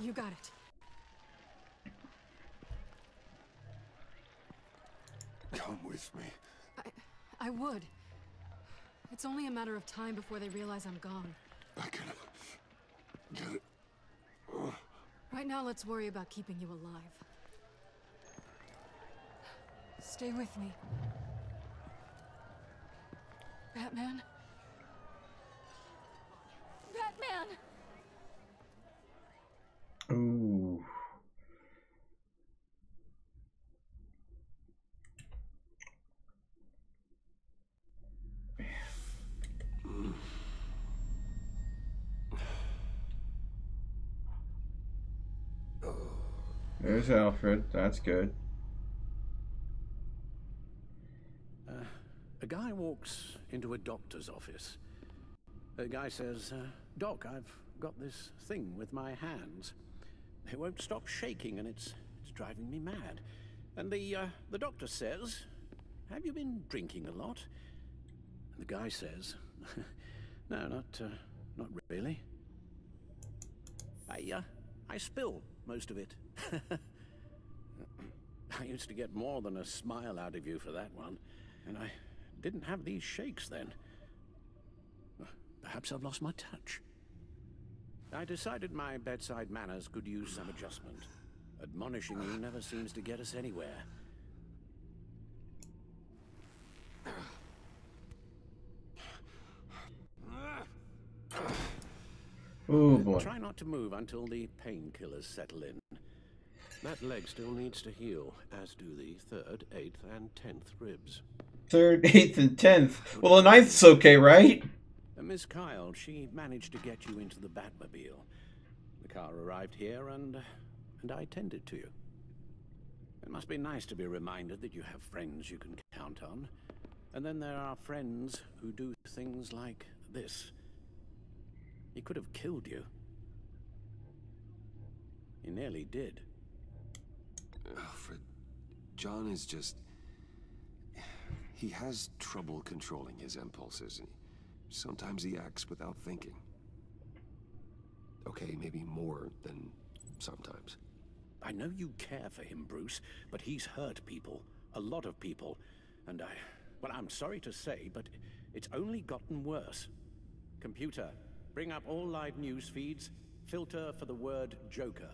You got it. Come with me. I would. It's only a matter of time before they realize I'm gone. I can get it. Right now, let's worry about keeping you alive. Stay with me. Batman? Batman! Ooh. There's Alfred. That's good. A guy walks into a doctor's office. The guy says, Doc, I've got this thing with my hands. It won't stop shaking and it's driving me mad. And the doctor says, have you been drinking a lot? And the guy says, no, not really. I spill most of it. I used to get more than a smile out of you for that one, and I didn't have these shakes then. Perhaps I've lost my touch. I decided my bedside manners could use some adjustment. Admonishing you never seems to get us anywhere. Oh boy. Try not to move until the painkillers settle in. That leg still needs to heal, as do the 3rd, 8th, and 10th ribs. 3rd, 8th, and 10th. Well, the 9th's okay, right? Miss Kyle, she managed to get you into the Batmobile. The car arrived here, and I tended to you. It must be nice to be reminded that you have friends you can count on. And then there are friends who do things like this. He could have killed you. He nearly did. Alfred, John is just... He has trouble controlling his impulses. Sometimes he acts without thinking. Okay, maybe more than sometimes. I know you care for him, Bruce, but he's hurt people. A lot of people. And well, I'm sorry to say, but it's only gotten worse. Computer, bring up all live news feeds. Filter for the word Joker.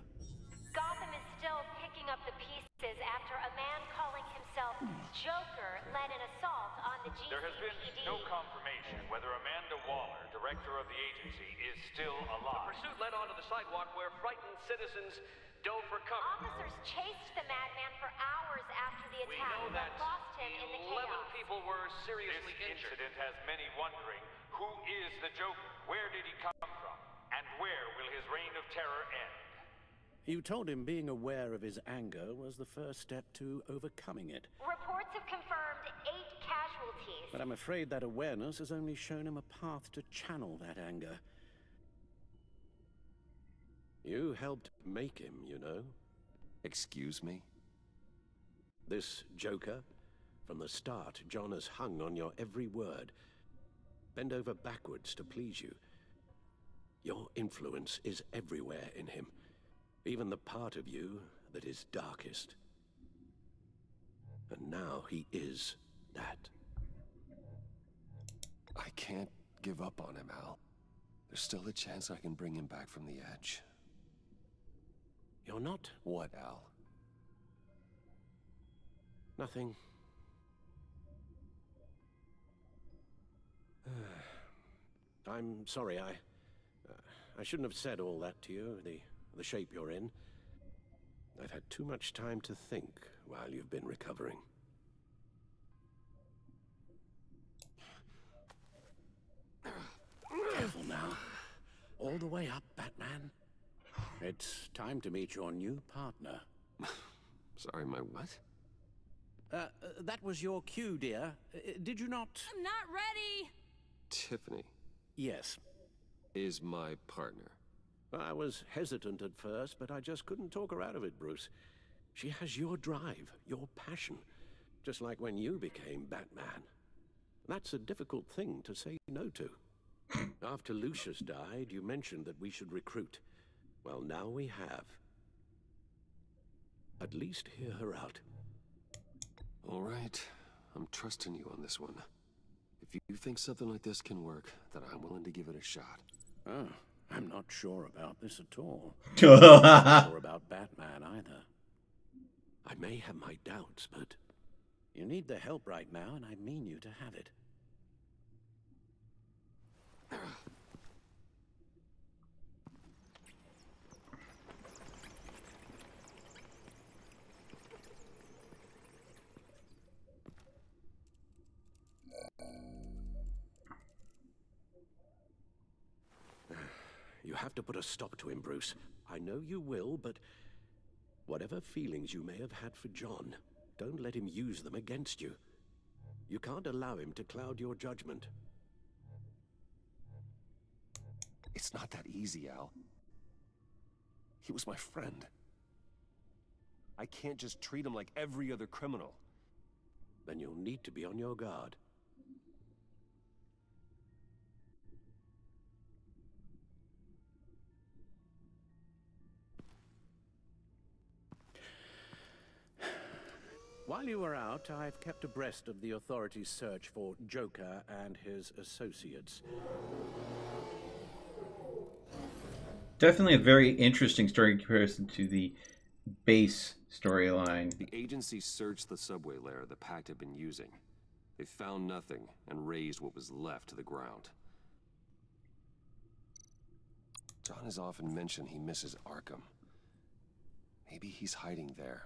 Gotham is still picking up the pieces after a man calling himself Joker led an assault on the GCPD. There has been no confirmation whether Amanda Waller, director of the agency, is still alive. The pursuit led onto the sidewalk where frightened citizens dove for cover. Officers chased the madman for hours after the attack. We know that lost him in the chaos. 11 people were seriously This injured. incident has many wondering, who is the Joker? Where did he come from? And where will his reign of terror end? You told him being aware of his anger was the first step to overcoming it. Reports have confirmed 8 casualties. But I'm afraid that awareness has only shown him a path to channel that anger. You helped make him, you know. Excuse me? This Joker, from the start, John has hung on your every word. Bend over backwards to please you. Your influence is everywhere in him. Even the part of you that is darkest. And now he is that. I can't give up on him, Al. There's still a chance I can bring him back from the edge. You're not? What, Al? Nothing. I'm sorry. I shouldn't have said all that to you, the shape you're in. I've had too much time to think while you've been recovering. Careful now. All the way up, Batman. It's time to meet your new partner. Sorry, my what? That was your cue, dear. Did you not? I'm not ready! Tiffany. Yes. Is my partner. I was hesitant at first, but I just couldn't talk her out of it, Bruce. She has your drive, your passion, just like when you became Batman. That's a difficult thing to say no to. After Lucius died, you mentioned that we should recruit. Well, now we have. At least hear her out. All right. I'm trusting you on this one. If you think something like this can work, then I'm willing to give it a shot. Oh, I'm not sure about this at all. I'm not sure about Batman either. I may have my doubts, but you need the help right now, and I mean you to have it. You have to put a stop to him, Bruce. I know you will, but whatever feelings you may have had for John, don't let him use them against you. You can't allow him to cloud your judgment. It's not that easy, Al. He was my friend. I can't just treat him like every other criminal. Then you'll need to be on your guard. While you were out, I've kept abreast of the authorities' search for Joker and his associates. Definitely a very interesting story in comparison to the base storyline. The agency searched the subway lair the Pact had been using. They found nothing and razed what was left to the ground. John has often mentioned he misses Arkham. Maybe he's hiding there.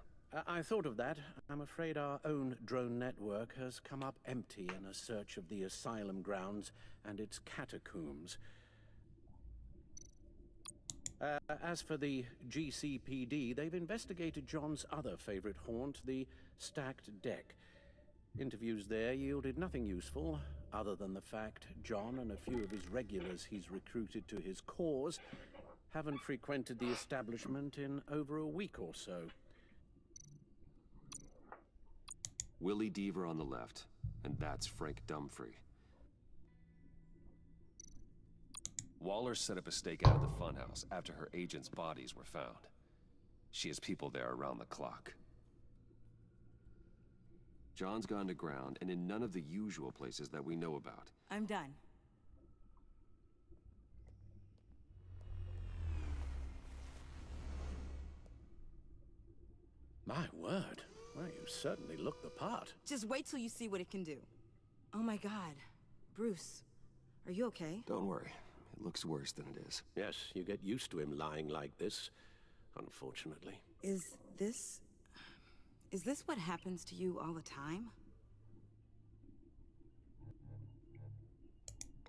I thought of that. I'm afraid our own drone network has come up empty in a search of the asylum grounds and its catacombs. As for the GCPD, they've investigated John's other favorite haunt, the stacked deck. Interviews there yielded nothing useful, other than the fact John and a few of his regulars he's recruited to his cause haven't frequented the establishment in over a week or so. Willie Deaver on the left, and that's Frank Dumfrey. Waller set up a stakeout at the funhouse after her agents' bodies were found. She has people there around the clock. John's gone to ground, and in none of the usual places that we know about. I'm done. My word. Well, you certainly look the part. Just wait till you see what it can do. Oh my God. Bruce, are you okay? Don't worry. It looks worse than it is. Yes, you get used to him lying like this, unfortunately. Is this what happens to you all the time?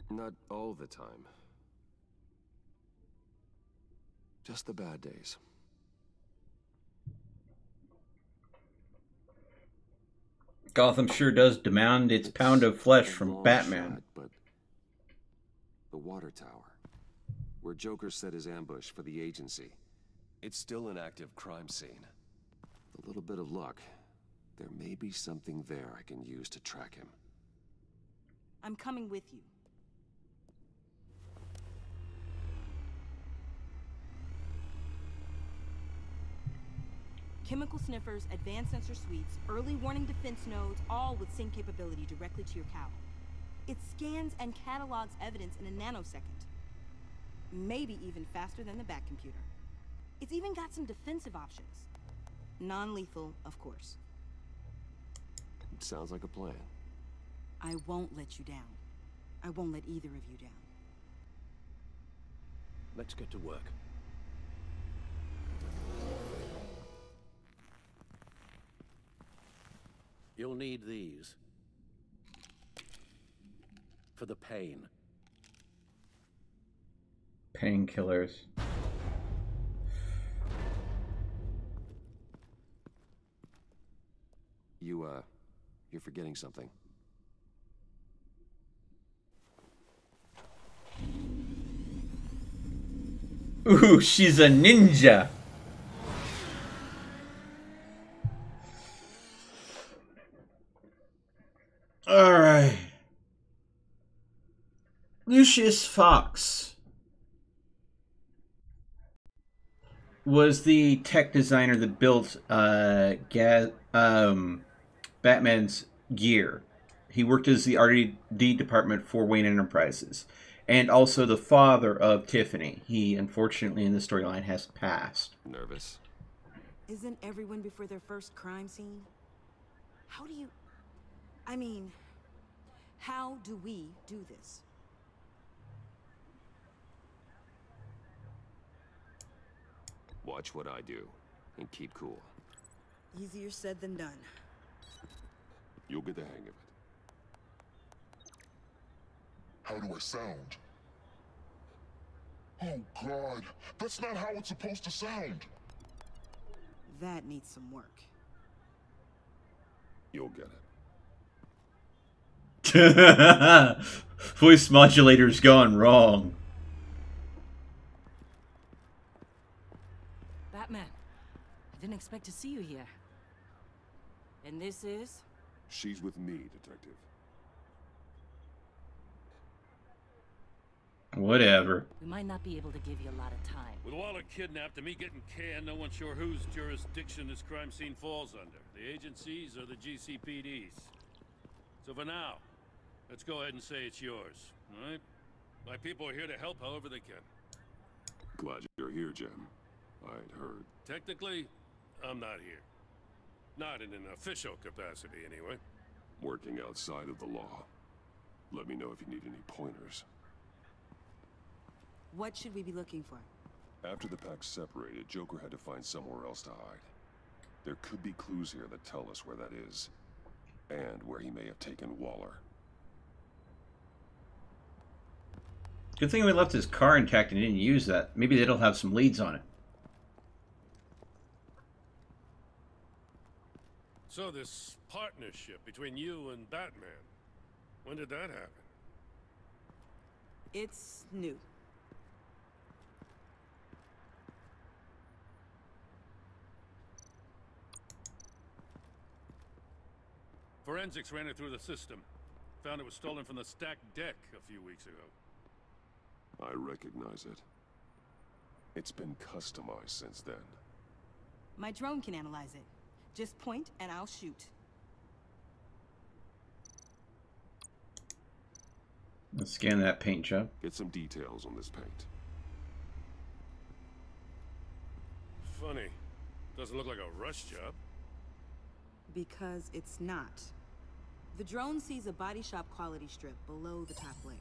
Not all the time. Just the bad days. Gotham sure does demand its pound of flesh from Batman. Shot, but the water tower, where Joker set his ambush for the agency, it's still an active crime scene. With a little bit of luck, there may be something there I can use to track him. I'm coming with you. Chemical sniffers, advanced sensor suites, early warning defense nodes, all with sync capability directly to your cowl. It scans and catalogs evidence in a nanosecond. Maybe even faster than the Bat computer. It's even got some defensive options. Non-lethal, of course. It sounds like a plan. I won't let you down. I won't let either of you down. Let's get to work. You'll need these. For the pain. Painkillers. You're forgetting something. Ooh, she's a ninja. All right. Lucius Fox was the tech designer that built Batman's gear. He worked as the R&D department for Wayne Enterprises, and also the father of Tiffany. He, unfortunately, in the storyline, has passed. Nervous? Isn't everyone before their first crime scene? How do you... I mean, how do we do this? Watch what I do, and keep cool. Easier said than done. You'll get the hang of it. How do I sound? Oh God, that's not how it's supposed to sound. That needs some work. You'll get it. Voice modulator's gone wrong. Batman, I didn't expect to see you here. And this is? She's with me, Detective. Whatever. We might not be able to give you a lot of time. With Waller kidnapped and me getting canned, no one's sure whose jurisdiction this crime scene falls under. The agencies or the GCPD's. So for now, let's go ahead and say it's yours, all right? My people are here to help however they can. Glad you're here, Jim. I'd heard. Technically, I'm not here. Not in an official capacity, anyway. Working outside of the law. Let me know if you need any pointers. What should we be looking for? After the pack separated, Joker had to find somewhere else to hide. There could be clues here that tell us where that is. And where he may have taken Waller. Good thing we left his car intact and didn't use that. Maybe that'll have some leads on it. So this partnership between you and Batman, when did that happen? It's new. Forensics ran it through the system. Found it was stolen from the stacked deck a few weeks ago. I recognize it. It's been customized since then. My drone can analyze it. Just point and I'll shoot. Let's scan that paint job. Get some details on this paint. Funny. Doesn't look like a rush job. Because it's not. The drone sees a body shop quality strip below the top layer.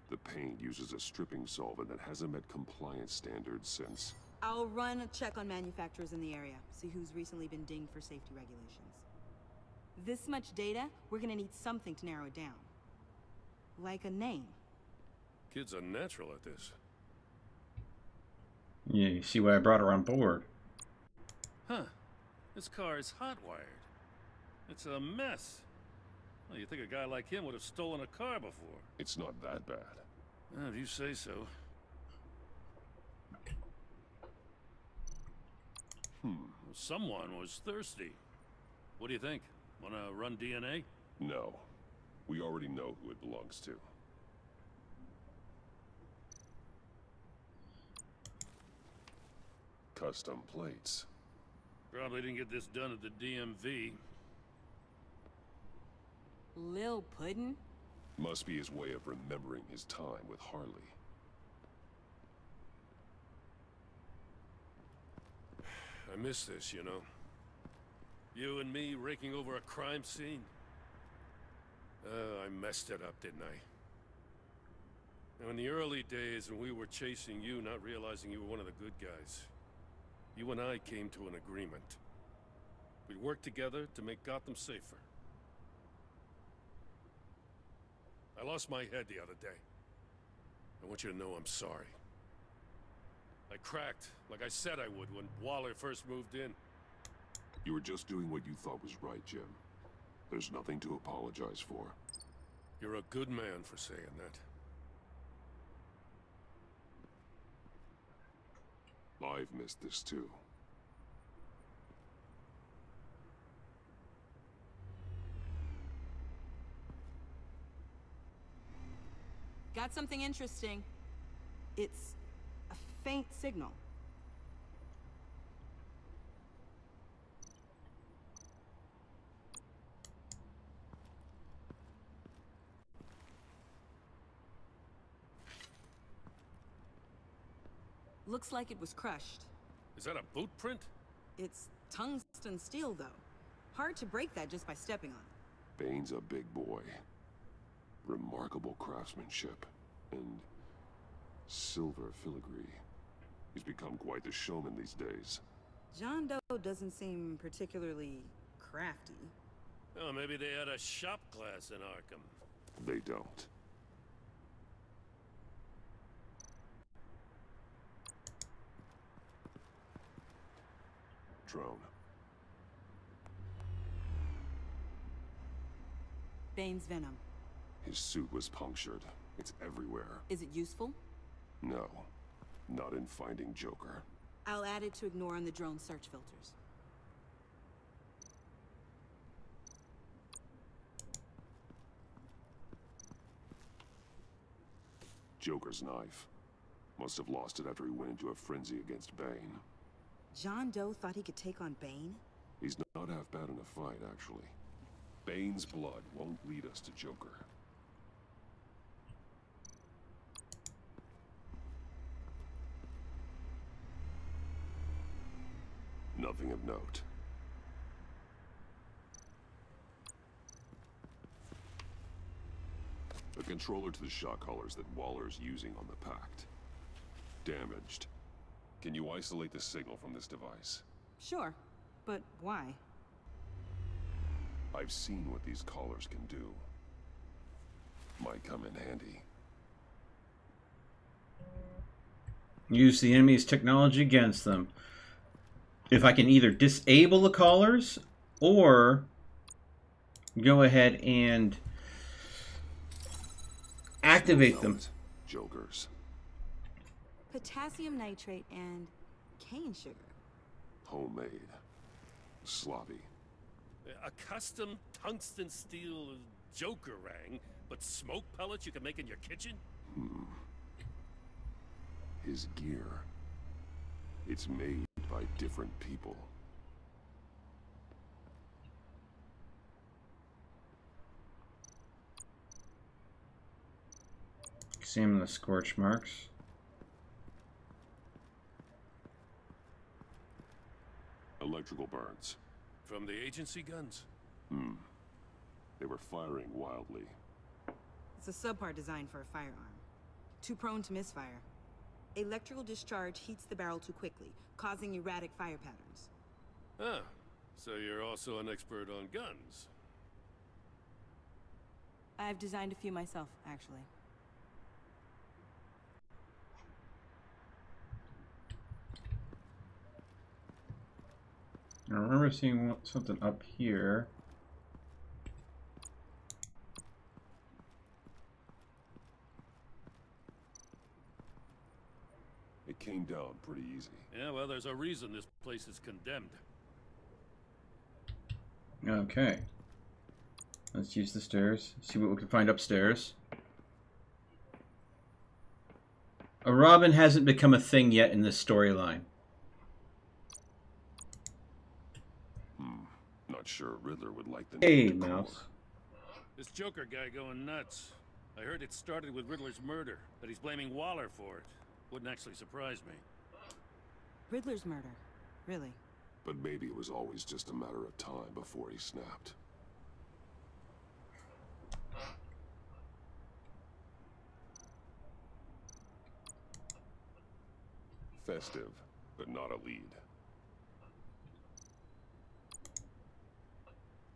The paint uses a stripping solvent that hasn't met compliance standards since... I'll run a check on manufacturers in the area, see who's recently been dinged for safety regulations. This much data, we're gonna need something to narrow it down. Like a name. Kid's a natural at this. Yeah, you see why I brought her on board. Huh. This car is hot-wired. It's a mess. Well, you'd think a guy like him would have stolen a car before. It's not that bad. Well, if you say so. Someone was thirsty. What do you think? Wanna run DNA? No. We already know who it belongs to. Custom plates. Probably didn't get this done at the DMV. Lil Puddin'? Must be his way of remembering his time with Harley. I miss this, you know. You and me raking over a crime scene? I messed it up, didn't I? Now, in the early days when we were chasing you, not realizing you were one of the good guys, you and I came to an agreement. We'd work together to make Gotham safer. I lost my head the other day. I want you to know I'm sorry. I cracked, like I said I would, when Waller first moved in. You were just doing what you thought was right, Jim. There's nothing to apologize for. You're a good man for saying that. I've missed this too. Got something interesting. It's a faint signal. Looks like it was crushed. Is that a boot print? It's tungsten steel, though. Hard to break that just by stepping on it. Bane's a big boy. Remarkable craftsmanship. And silver filigree. He's become quite the showman these days. John Doe doesn't seem particularly crafty. Oh, maybe they had a shop class in Arkham. They don't. Drone. Bane's venom. His suit was punctured. It's everywhere. Is it useful? No. Not in finding Joker. I'll add it to ignore on the drone search filters. Joker's knife. Must have lost it after he went into a frenzy against Bane. John Doe thought he could take on Bane? He's not half bad in a fight, actually. Bane's blood won't lead us to Joker. Nothing of note. A controller to the shock collars that Waller's using on the Pact. Damaged. Can you isolate the signal from this device? Sure, but why? I've seen what these collars can do. Might come in handy. Use the enemy's technology against them. If I can either disable the collars or go ahead and activate them. Jokers. Potassium nitrate and cane sugar. Homemade. Sloppy. A custom tungsten steel Joker rang, but smoke pellets you can make in your kitchen? His gear. It's made by different people. Examine the scorch marks. Electrical burns. From the agency guns? They were firing wildly. It's a subpart designed for a firearm. Too prone to misfire. Electrical discharge heats the barrel too quickly, causing erratic fire patterns. Ah, so you're also an expert on guns. I've designed a few myself, actually. I remember seeing something up here. It came down pretty easy. Yeah, well, there's a reason this place is condemned. Okay. Let's use the stairs. See what we can find upstairs. A Robin hasn't become a thing yet in this storyline. Not sure Riddler would like the Hey, name decor. Mouse. This Joker guy going nuts. I heard it started with Riddler's murder, that he's blaming Waller for it. Wouldn't actually surprise me. Riddler's murder. Really? But maybe it was always just a matter of time before he snapped. Festive, but not a lead.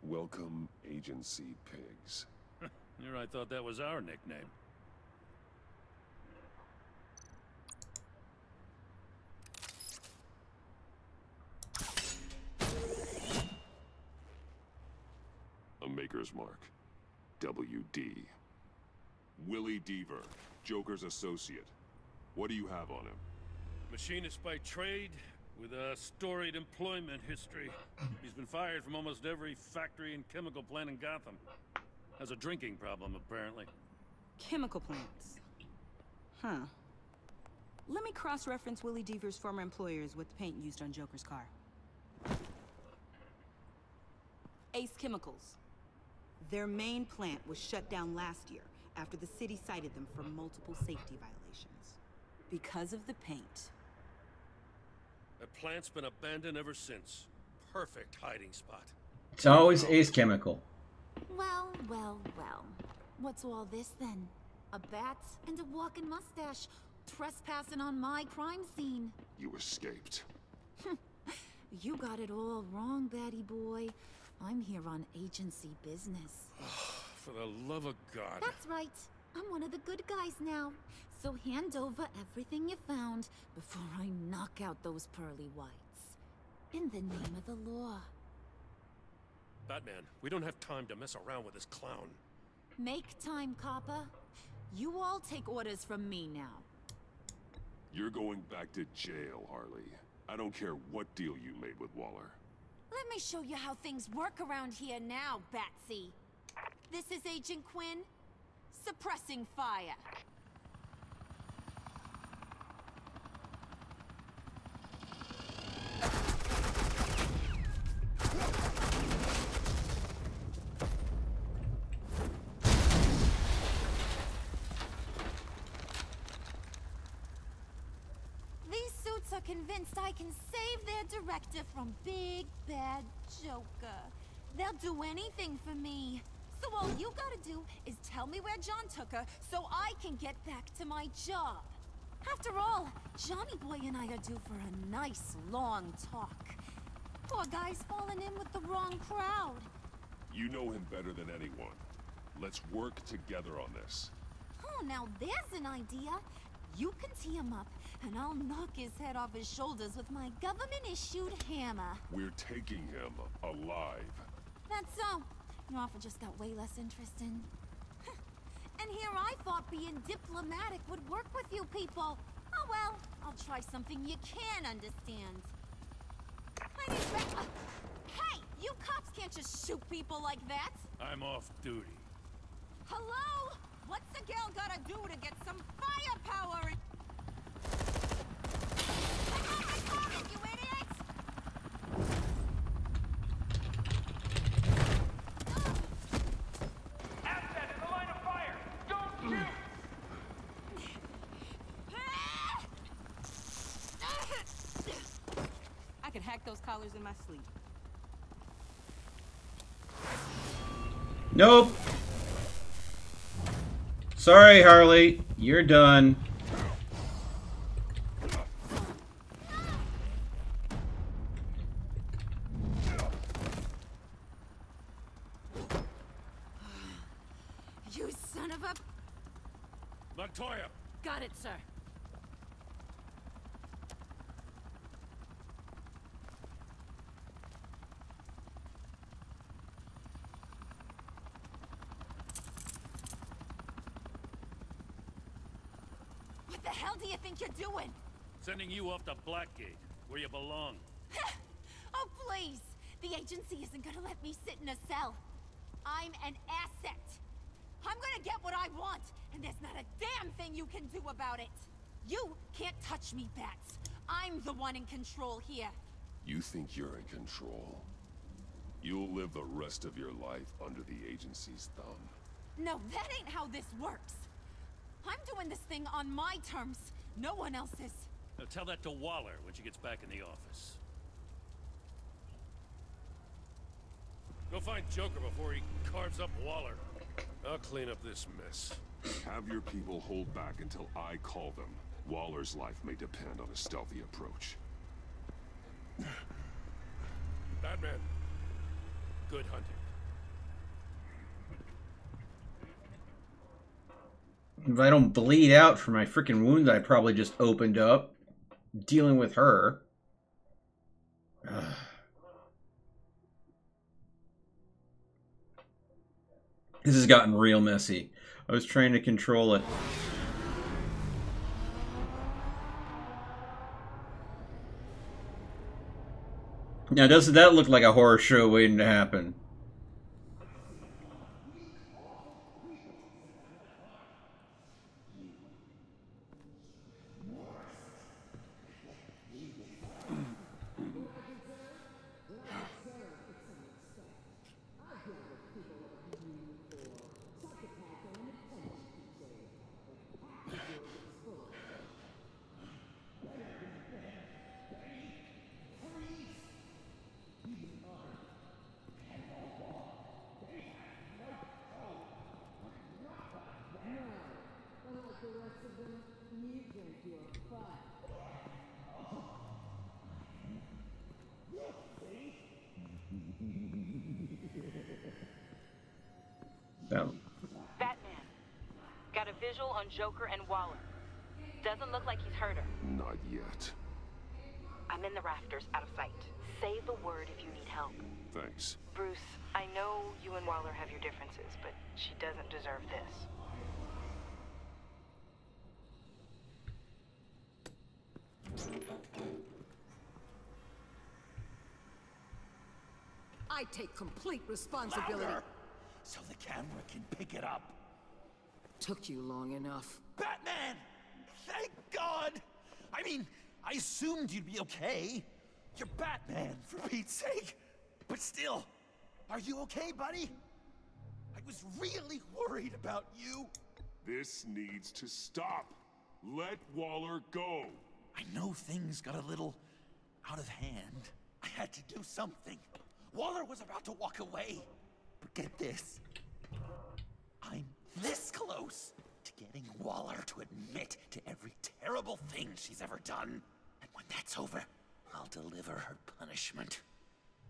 Welcome, Agency Pigs. Here I thought that was our nickname. A maker's mark. WD. Willie Deaver, Joker's associate. What do you have on him? Machinist by trade, with a storied employment history. He's been fired from almost every factory and chemical plant in Gotham. Has a drinking problem, apparently. Chemical plants. Huh. Let me cross-reference Willie Deaver's former employers with the paint used on Joker's car. Ace Chemicals. Their main plant was shut down last year after the city cited them for multiple safety violations. Because of the paint. The plant's been abandoned ever since. Perfect hiding spot. It's always Ace Chemical. Well, well, well. What's all this then? A bat and a walking mustache, trespassing on my crime scene. You escaped. You got it all wrong, Batty boy. I'm here on agency business. For the love of God. That's right. I'm one of the good guys now. So hand over everything you found before I knock out those pearly whites. In the name of the law. Batman, we don't have time to mess around with this clown. Make time, copper. You all take orders from me now. You're going back to jail, Harley. I don't care what deal you made with Waller. Let me show you how things work around here now, Batsy. This is Agent Quinn. Suppressing fire. Are convinced I can save their director from Big Bad Joker. They'll do anything for me. So all you gotta do is tell me where John took her so I can get back to my job. After all, Johnny Boy and I are due for a nice long talk. Poor guy's fallen in with the wrong crowd. You know him better than anyone. Let's work together on this. Oh, now there's an idea. You can tee him up, and I'll knock his head off his shoulders with my government-issued hammer. We're taking him alive. That's so. Your offer just got way less interesting. And here I thought being diplomatic would work with you people. Oh well, I'll try something you can understand. Hey, you cops can't just shoot people like that. I'm off duty. Hello? What's a girl gotta do to get some firepower? I got it, you idiot! Asset in the line of fire! Don't shoot! I could hack those collars in my sleep. Nope. Sorry, Harley. You're done. You son of a... Montoya! Got it, sir. What the hell do you think you're doing? Sending you off to Blackgate, where you belong. Oh, please! The agency isn't gonna let me sit in a cell. I'm an asset. I'm gonna get what I want, and there's not a damn thing you can do about it. You can't touch me, Bats. I'm the one in control here. You think you're in control? You'll live the rest of your life under the agency's thumb. No, that ain't how this works. I'm doing this thing on my terms. No one else's. Now tell that to Waller when she gets back in the office. Go find Joker before he carves up Waller. I'll clean up this mess. Have your people hold back until I call them. Waller's life may depend on a stealthy approach. Batman, good hunting. If I don't bleed out from my freaking wounds I probably just opened up, dealing with her. Ugh. This has gotten real messy. I was trying to control it. Now, doesn't that look like a horror show waiting to happen? Batman, got a visual on Joker and Waller. Doesn't look like he's hurt her. Not yet. I'm in the rafters, out of sight. Say the word if you need help. Thanks. Bruce, I know you and Waller have your differences, but she doesn't deserve this. I take complete responsibility. Louder, so the camera can pick it up. Took you long enough. Batman! Thank God! I mean, I assumed you'd be okay. You're Batman, for Pete's sake. But still, are you okay, buddy? I was really worried about you. This needs to stop. Let Waller go. I know things got a little out of hand. I had to do something. Waller was about to walk away. But get this. I'm this close to getting Waller to admit to every terrible thing she's ever done. And when that's over, I'll deliver her punishment.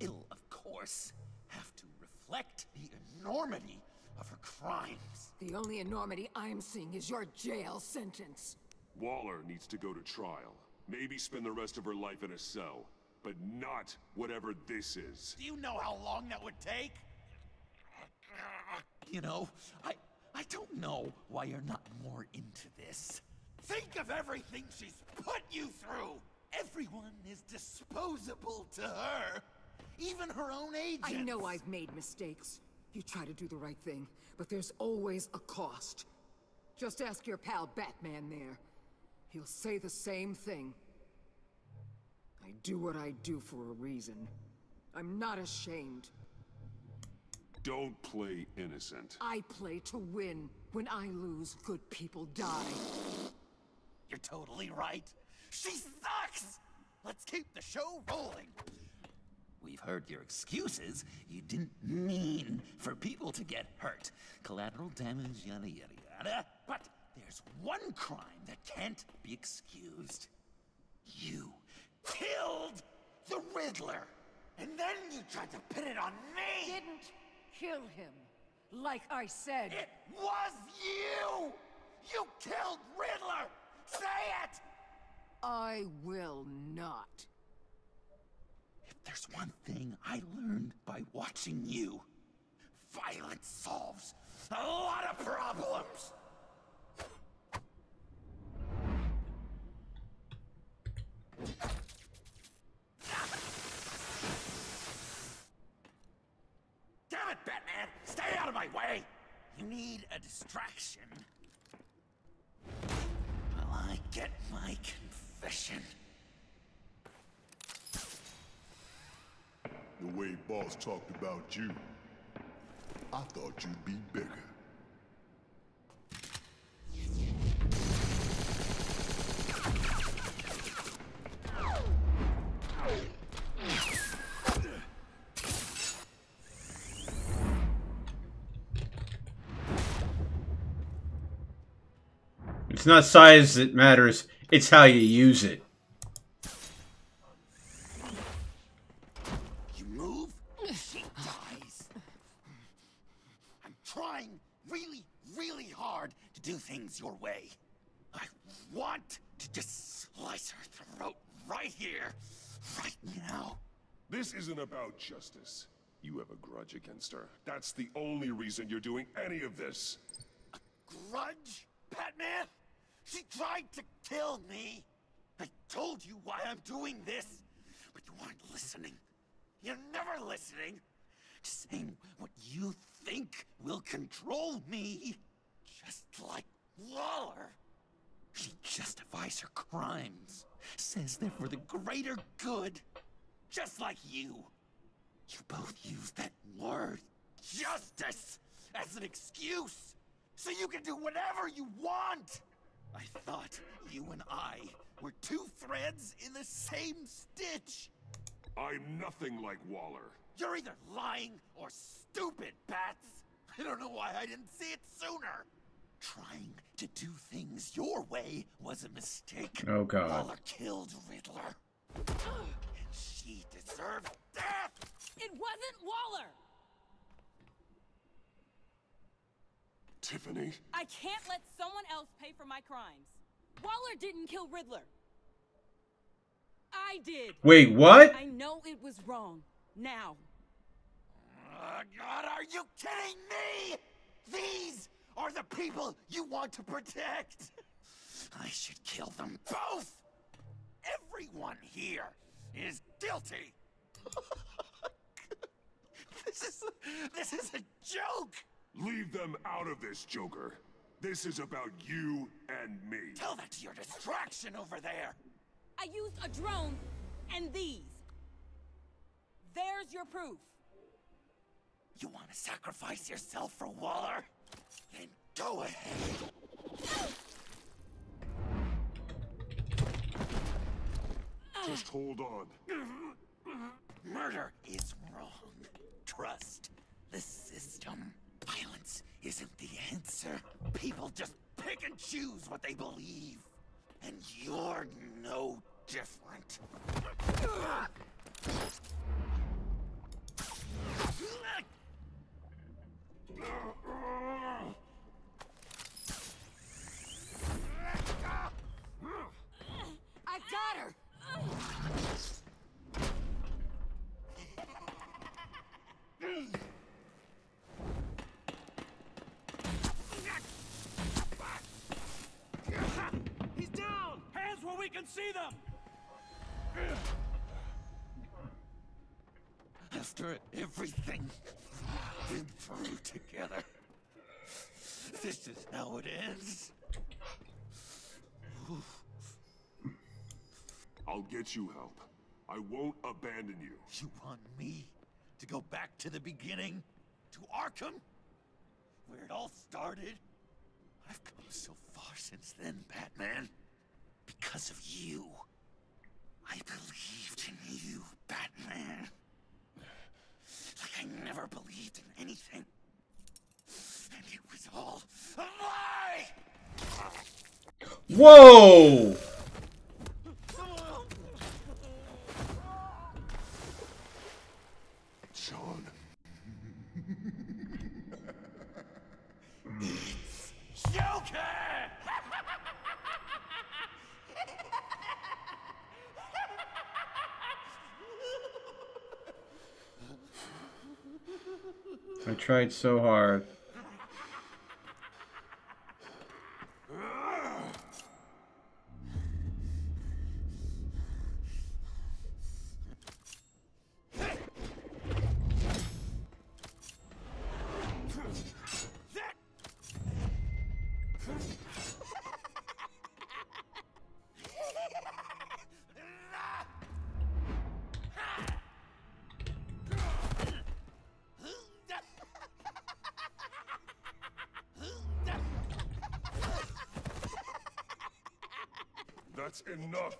It'll, of course, have to reflect the enormity of her crimes. The only enormity I'm seeing is your jail sentence. Waller needs to go to trial. Maybe spend the rest of her life in a cell. But not whatever this is. Do you know how long that would take? You know, I don't know why you're not more into this. Think of everything she's put you through! Everyone is disposable to her. Even her own agents. I know I've made mistakes. You try to do the right thing, but there's always a cost. Just ask your pal Batman there. He'll say the same thing. I do what I do for a reason. I'm not ashamed. Don't play innocent. I play to win. When I lose, good people die. You're totally right. She sucks! Let's keep the show rolling. We've heard your excuses. You didn't mean for people to get hurt. Collateral damage, yada yada yada. But there's one crime that can't be excused. You killed the Riddler! And then you tried to pin it on me! Didn't kill him. Like I said. It was you! You killed Riddler! Say it! I will not. If there's one thing I learned by watching you, violence solves a lot of problems! Damn it, Batman! Stay out of my way! You need a distraction. While I get my confession. The way Boss talked about you, I thought you'd be bigger. It's not size that matters, it's how you use it. You move, she dies. I'm trying really, really hard to do things your way. I want to just slice her throat right here, right now. This isn't about justice. You have a grudge against her. That's the only reason you're doing any of this. A grudge, Batman? She tried to kill me. I told you why I'm doing this, but you aren't listening. You're never listening. Just saying what you think will control me. Just like Waller. She justifies her crimes. Says they're for the greater good. Just like you. You both use that word, justice, as an excuse. So you can do whatever you want. I thought you and I were two threads in the same stitch. I'm nothing like Waller. You're either lying or stupid, Bats. I don't know why I didn't see it sooner. Trying to do things your way was a mistake. Oh, God. Waller killed Riddler. And she deserved death! It wasn't Waller! Tiffany? I can't let someone else pay for my crimes. Waller didn't kill Riddler. I did. Wait, what? I know it was wrong. Now. God, are you kidding me? These are the people you want to protect. I should kill them both. Everyone here is guilty. This is a joke. Leave them out of this, Joker. This is about you and me. Tell that to your distraction over there. I used a drone and these. There's your proof. You want to sacrifice yourself for Waller? Then go ahead. Just hold on. Murder is wrong. Trust the system. Violence isn't the answer. People just pick and choose what they believe. And you're no different. I got her! He's down! Hands where we can see them! After everything we've been through together, this is how it ends. I'll get you help. I won't abandon you. You want me to go back to the beginning? To Arkham? Where it all started? I've come so far since then, Batman. Because of you. I believed in you, Batman. Like I never believed in anything. And it was all a lie! Whoa! Sean. Joker! I tried so hard. That's enough.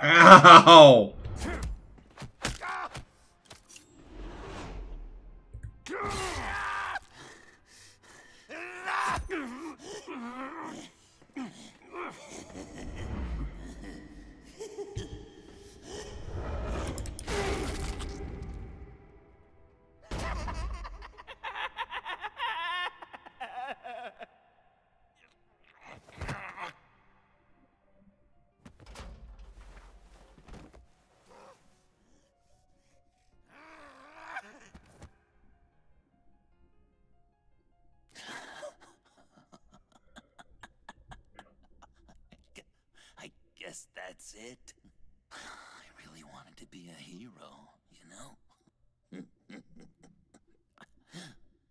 Ow! I guess that's it. I really wanted to be a hero, you know?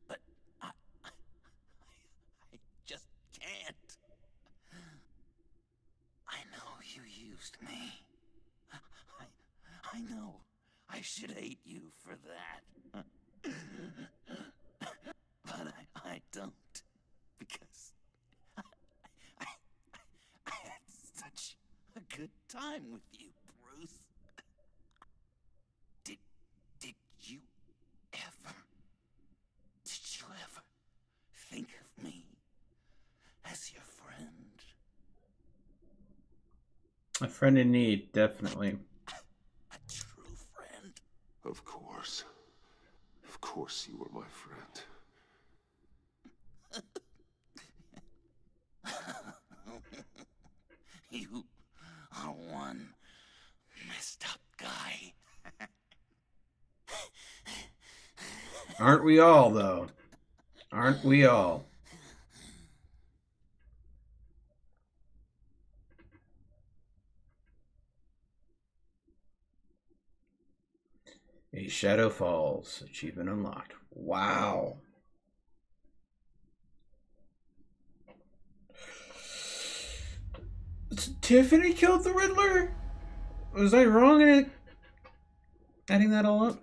But I just can't. I know you used me. I know I should hate you for that. But I don't. Because I had such a good time with you, Bruce. Did you ever think of me as your friend? A friend in need, definitely. A true friend? Of course. Of course you were my friend. You are one messed up guy. Aren't we all, though? Aren't we all? A Shadow Falls. Achievement unlocked. Wow. Tiffany killed the Riddler? Was I wrong in it? Adding that all up?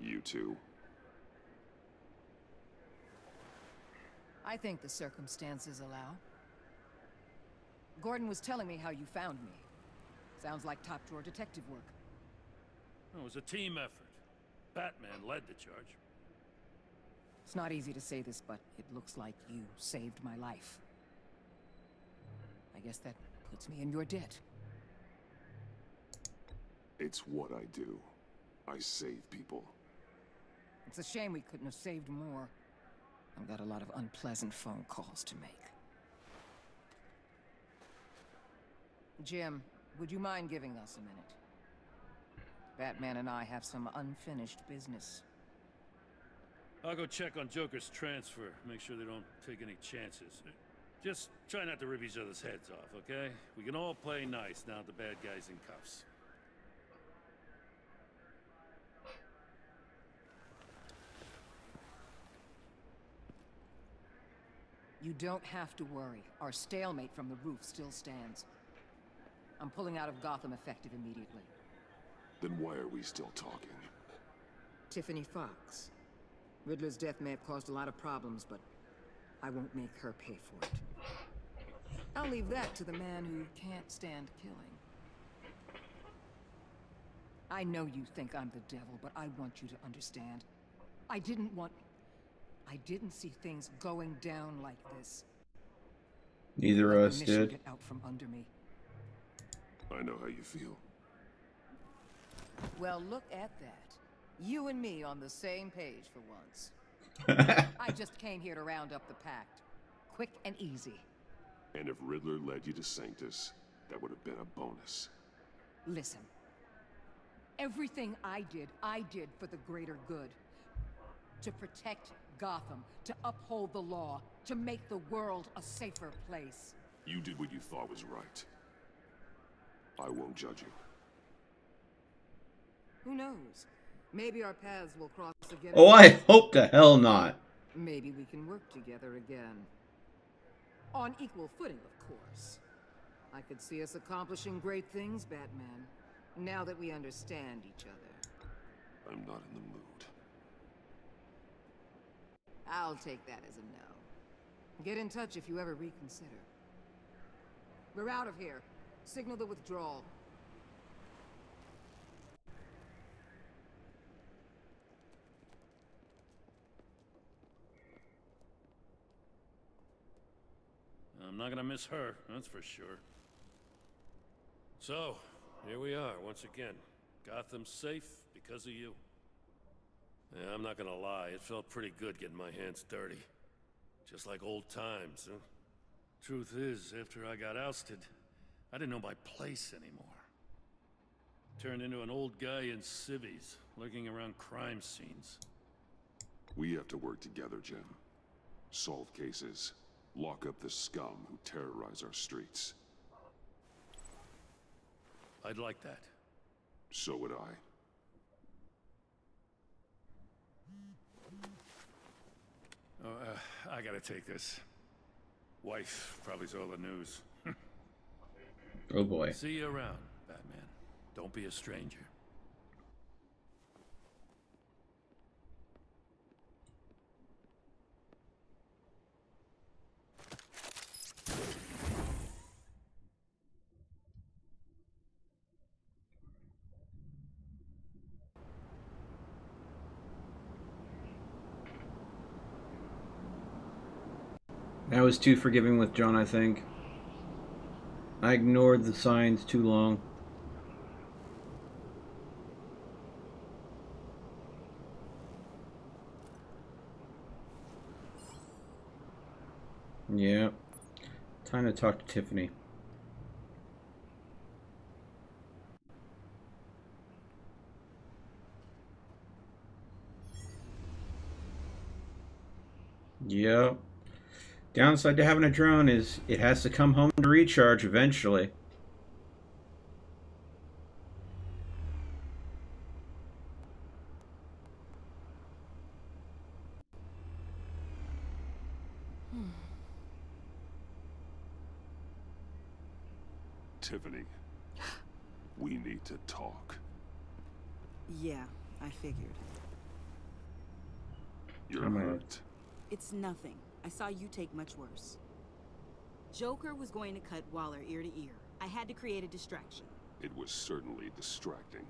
You two. I think the circumstances allow. Gordon was telling me how you found me. Sounds like top-drawer detective work. It was a team effort. Batman led the charge. It's not easy to say this, but it looks like you saved my life. I guess that puts me in your debt. It's what I do. I save people. It's a shame we couldn't have saved more. I've got a lot of unpleasant phone calls to make. Jim, would you mind giving us a minute? Batman and I have some unfinished business. I'll go check on Joker's transfer, make sure they don't take any chances. Just try not to rip each other's heads off, okay? We can all play nice now that the bad guy's in cuffs. You don't have to worry. Our stalemate from the roof still stands. I'm pulling out of Gotham effective immediately. Then why are we still talking? Tiffany Fox. Riddler's death may have caused a lot of problems, but I won't make her pay for it. I'll leave that to the man who can't stand killing. I know you think I'm the devil, but I want you to understand. I didn't see things going down like this. Neither of us did. Get out from under me. I know how you feel. Well, look at that. You and me on the same page for once. I just came here to round up the pact. Quick and easy. And if Riddler led you to Sanctus, that would have been a bonus. Listen. Everything I did for the greater good. To protect Gotham, to uphold the law, to make the world a safer place. You did what you thought was right. I won't judge you. Who knows? Maybe our paths will cross again. Oh, I hope to hell not. Maybe we can work together again. On equal footing, of course. I could see us accomplishing great things, Batman. Now that we understand each other. I'm not in the mood. I'll take that as a no. Get in touch if you ever reconsider. We're out of here. Signal the withdrawal. I'm not gonna miss her, that's for sure. So, here we are once again. Gotham's safe because of you. Yeah, I'm not gonna lie, it felt pretty good getting my hands dirty. Just like old times, huh? Truth is, after I got ousted, I didn't know my place anymore. Turned into an old guy in civvies, lurking around crime scenes. We have to work together, Jim. Solve cases. Lock up the scum who terrorize our streets. I'd like that. So would I. Oh, I gotta take this. Wife probably saw the news. Oh boy. See you around, Batman. Don't be a stranger. I was too forgiving with John, I think. I ignored the signs too long. Yeah. Time to talk to Tiffany. Yep. Downside to having a drone is it has to come home to recharge eventually. Tiffany, we need to talk. Yeah, I figured. You're hurt. It's nothing. I saw you take much worse. Joker was going to cut Waller ear to ear. I had to create a distraction. It was certainly distracting.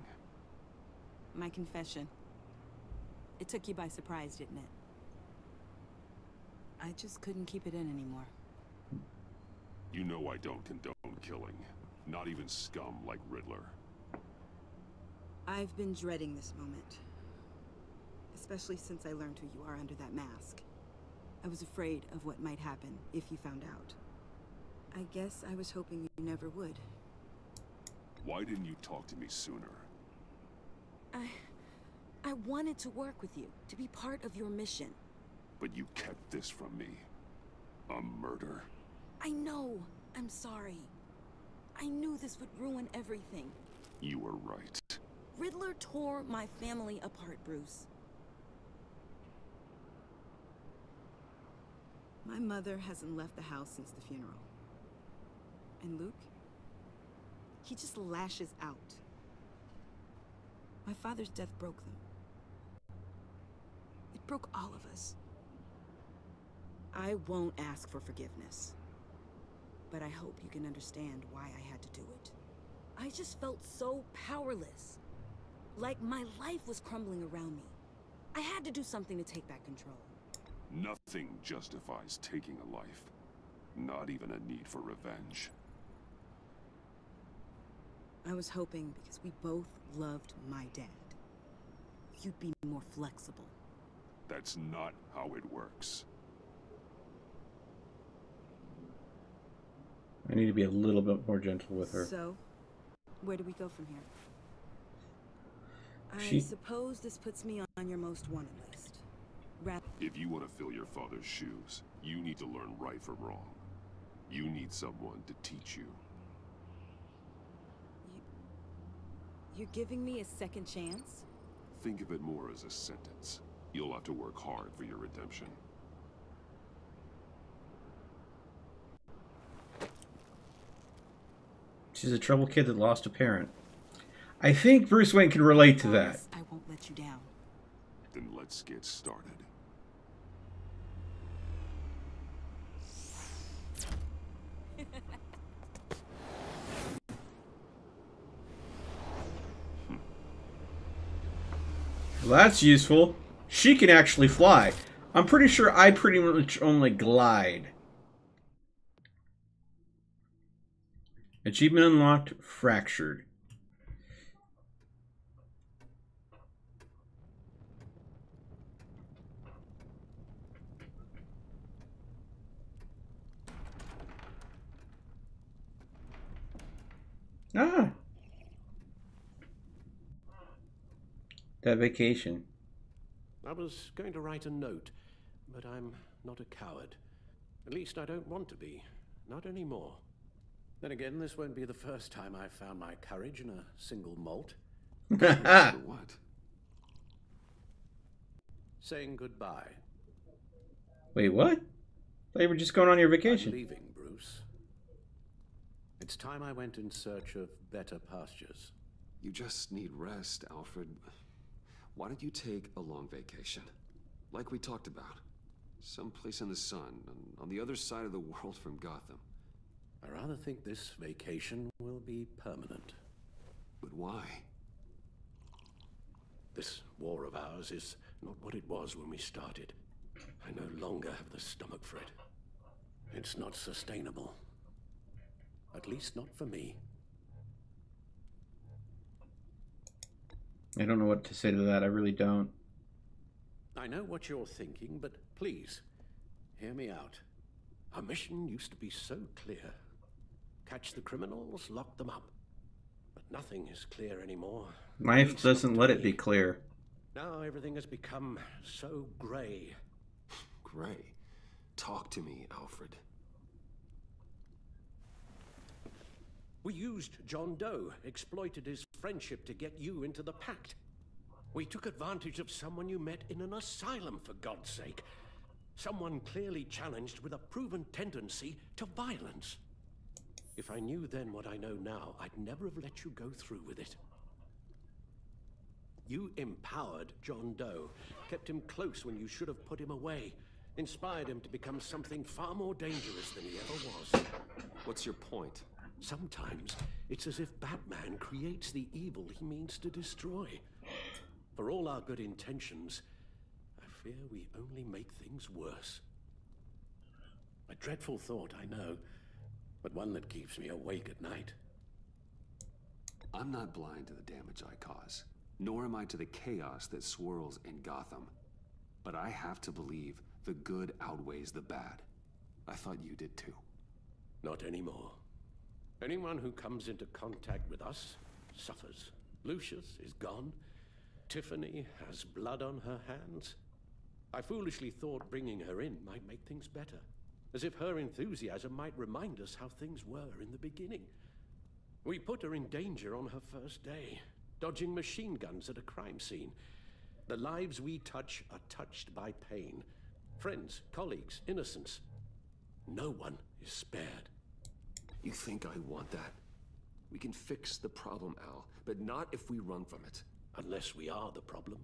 My confession. It took you by surprise, didn't it? I just couldn't keep it in anymore. You know I don't condone killing. Not even scum like Riddler. I've been dreading this moment. Especially since I learned who you are under that mask. I was afraid of what might happen if you found out. I guess I was hoping you never would. Why didn't you talk to me sooner? I wanted to work with you, to be part of your mission. But you kept this from me. A murder? I know. I'm sorry. I knew this would ruin everything. You were right. Riddler tore my family apart, Bruce. My mother hasn't left the house since the funeral. And Luke? He just lashes out. My father's death broke them. It broke all of us. I won't ask for forgiveness. But I hope you can understand why I had to do it. I just felt so powerless. Like my life was crumbling around me. I had to do something to take back control. Nothing justifies taking a life. Not even a need for revenge. I was hoping because we both loved my dad, you'd be more flexible. That's not how it works. I need to be a little bit more gentle with her. So, where do we go from here? I She... suppose this puts me on your most wanted list. If you want to fill your father's shoes, you need to learn right from wrong. You need someone to teach you. You're giving me a second chance? Think of it more as a sentence. You'll have to work hard for your redemption. She's a troubled kid that lost a parent. I think Bruce Wayne can relate to that. I won't let you down. Then let's get started. Well, that's useful. She can actually fly. I'm pretty sure I pretty much only glide. Achievement unlocked, fractured. Ah. That vacation. I was going to write a note, but I'm not a coward. At least I don't want to be. Not anymore. Then again, this won't be the first time I've found my courage in a single malt. What? Saying goodbye. Wait, what? Thought you were just going on your vacation. I'm leaving, Bruce. It's time I went in search of better pastures. You just need rest, Alfred. Why don't you take a long vacation? Like we talked about. Someplace in the sun, on the other side of the world from Gotham. I rather think this vacation will be permanent. But why? This war of ours is not what it was when we started. I no longer have the stomach for it. It's not sustainable. At least not for me. I don't know what to say to that. I really don't. I know what you're thinking, but please, hear me out. Our mission used to be so clear. Catch the criminals, lock them up. But nothing is clear anymore. Life doesn't let it be clear. Now everything has become so gray. Gray? Talk to me, Alfred. We used John Doe, exploited his friendship to get you into the pact. We took advantage of someone you met in an asylum, for God's sake. Someone clearly challenged with a proven tendency to violence. If I knew then what I know now, I'd never have let you go through with it. You empowered John Doe, kept him close when you should have put him away, inspired him to become something far more dangerous than he ever was. What's your point? Sometimes it's as if Batman creates the evil he means to destroy. For all our good intentions, I fear we only make things worse. A dreadful thought, I know, but one that keeps me awake at night. I'm not blind to the damage I cause, nor am I to the chaos that swirls in Gotham. But I have to believe the good outweighs the bad. I thought you did too. Not anymore. Anyone who comes into contact with us suffers. Lucius is gone. Tiffany has blood on her hands. I foolishly thought bringing her in might make things better, as if her enthusiasm might remind us how things were in the beginning. We put her in danger on her first day, dodging machine guns at a crime scene. The lives we touch are touched by pain. Friends, colleagues, innocents. No one is spared. You think I want that? We can fix the problem, Al, but not if we run from it. Unless we are the problem.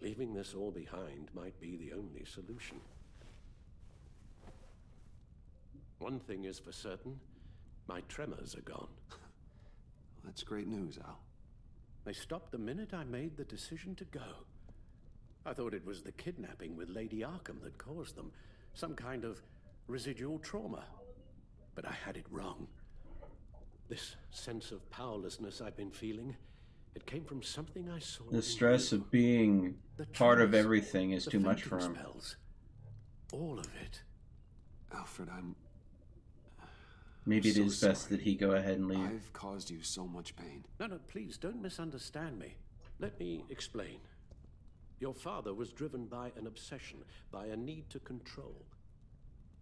Leaving this all behind might be the only solution. One thing is for certain, my tremors are gone. That's great news, Al. They stopped the minute I made the decision to go. I thought it was the kidnapping with Lady Arkham that caused them, some kind of residual trauma. But I had it wrong. This sense of powerlessness I've been feeling, it came from something I saw. The stress of being part of everything is too much for him. All of it. Alfred, Maybe it So is best sorry. that he go ahead and leave. I've caused you so much pain. No, please, don't misunderstand me. Let me explain. Your father was driven by an obsession, by a need to control.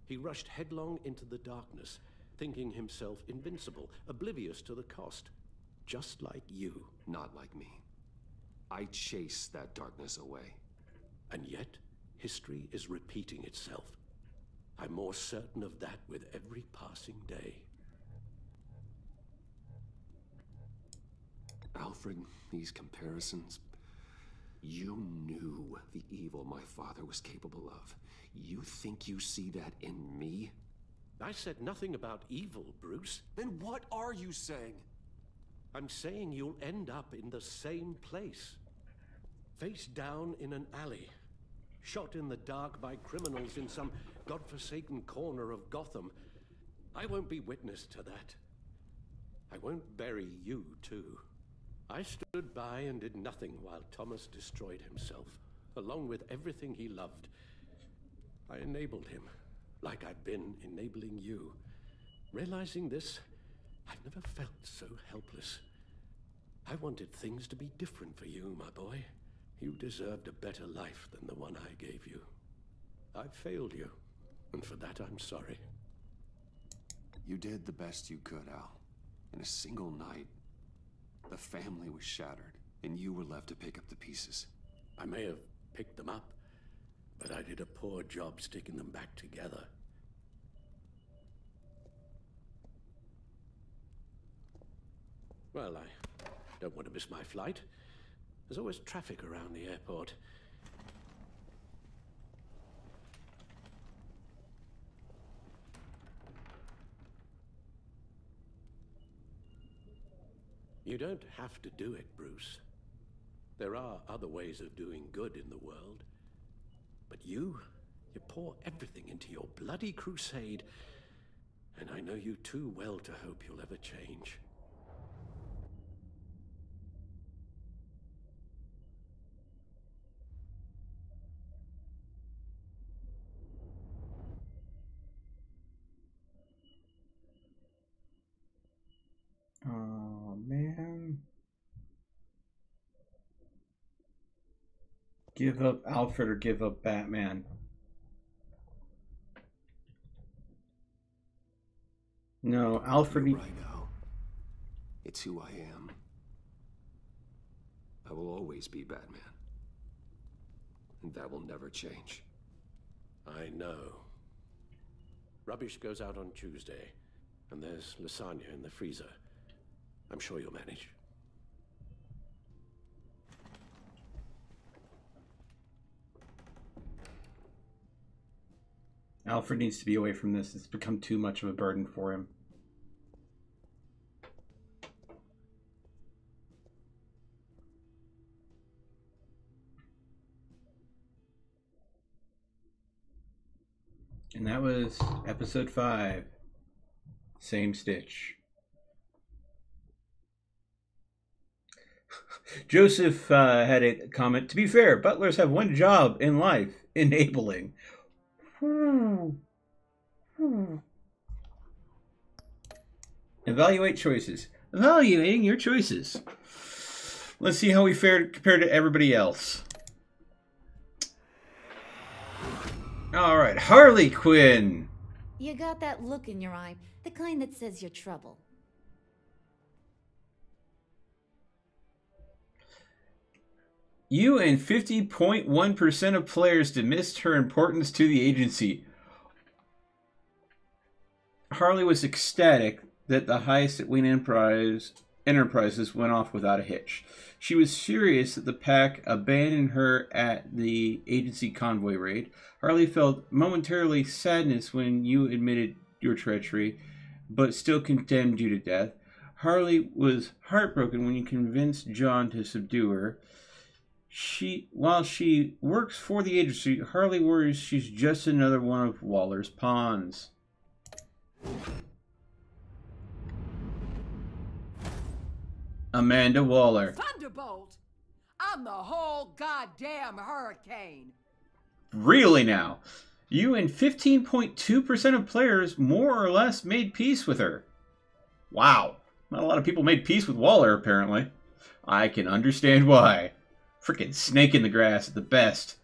He rushed headlong into the darkness, thinking himself invincible, oblivious to the cost. Just like you. Not like me. I chased that darkness away. And yet, history is repeating itself. I'm more certain of that with every passing day. Alfred, these comparisons... You knew the evil my father was capable of. You think you see that in me? I said nothing about evil, Bruce. Then what are you saying? I'm saying you'll end up in the same place. Face down in an alley. Shot in the dark by criminals in some godforsaken corner of Gotham. I won't be witness to that. I won't bury you, too. I stood by and did nothing while Thomas destroyed himself, along with everything he loved. I enabled him, like I've been enabling you. Realizing this, I've never felt so helpless. I wanted things to be different for you, my boy. You deserved a better life than the one I gave you. I failed you, and for that I'm sorry. You did the best you could, Al. In a single night, the family was shattered, and you were left to pick up the pieces. I may have picked them up, but I did a poor job sticking them back together. Well, I don't want to miss my flight. There's always traffic around the airport. You don't have to do it, Bruce. There are other ways of doing good in the world. But you pour everything into your bloody crusade, and I know you too well to hope you'll ever change. Oh, man. Give up Alfred or give up Batman? No, Alfred... You're right, Al. It's who I am. I will always be Batman. And that will never change. I know. Rubbish goes out on Tuesday, and there's lasagna in the freezer. I'm sure you'll manage. Alfred needs to be away from this. It's become too much of a burden for him. And that was episode 5. Same Stitch. Joseph had a comment. To be fair, butlers have one job in life: enabling. Evaluate choices. Evaluating your choices. Let's see how we fared compared to everybody else. All right, Harley Quinn. You got that look in your eye, the kind that says you're trouble. You and 50.1% of players dismissed her importance to the agency. Harley was ecstatic that the heist at Wayne Enterprises went off without a hitch. She was furious that the pack abandoned her at the agency convoy raid. Harley felt momentarily sadness when you admitted your treachery, but still condemned you to death. Harley was heartbroken when you convinced John to subdue her. While she works for the agency, Harley worries she's just another one of Waller's pawns. Amanda Waller. Thunderbolt! I'm the whole goddamn hurricane! Really now? You and 15.2% of players more or less made peace with her. Wow. Not a lot of people made peace with Waller, apparently. I can understand why. Frickin' snake in the grass at the best.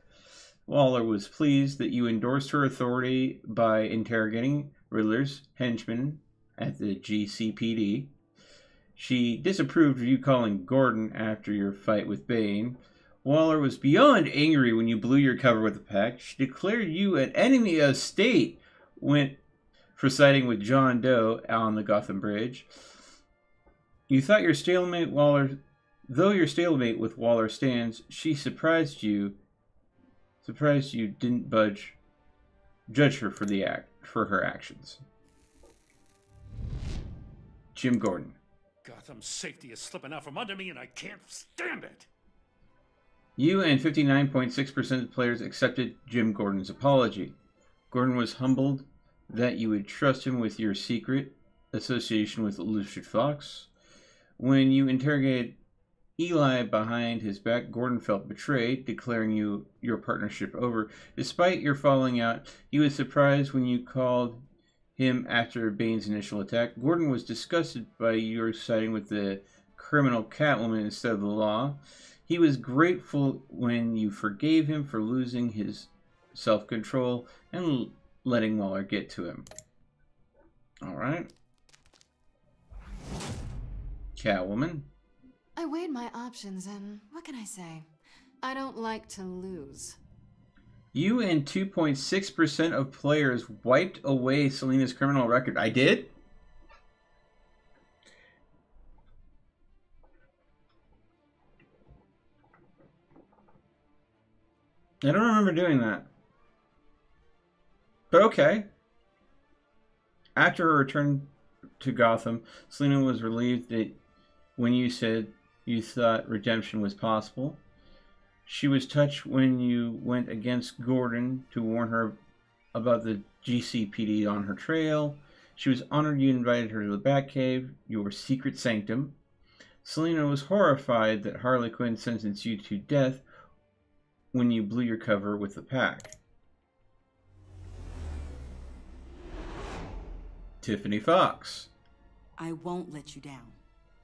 Waller was pleased that you endorsed her authority by interrogating Riddler's henchmen at the GCPD. She disapproved of you calling Gordon after your fight with Bane. Waller was beyond angry when you blew your cover with the pack. She declared you an enemy of state for siding with John Doe on the Gotham Bridge. You thought your stalemate with Waller stands, she surprised you didn't judge her for her actions. Jim Gordon. Gotham's safety is slipping out from under me and I can't stand it. You and 59.6% of players accepted Jim Gordon's apology. Gordon was humbled that you would trust him with your secret association with Lucius Fox. When you interrogated Eli behind his back, Gordon felt betrayed, declaring your partnership over. Despite your falling out, he was surprised when you called him after Bane's initial attack. Gordon was disgusted by your siding with the criminal Catwoman instead of the law. He was grateful when you forgave him for losing his self-control and letting Waller get to him. All right. Catwoman. I weighed my options, and what can I say? I don't like to lose. You and 2.6% of players wiped away Selina's criminal record. I did? I don't remember doing that. But okay. After her return to Gotham, Selina was relieved that when you said you thought redemption was possible. She was touched when you went against Gordon to warn her about the GCPD on her trail. She was honored you invited her to the Batcave, your secret sanctum. Selina was horrified that Harley Quinn sentenced you to death when you blew your cover with the pack. Tiffany Fox. I won't let you down.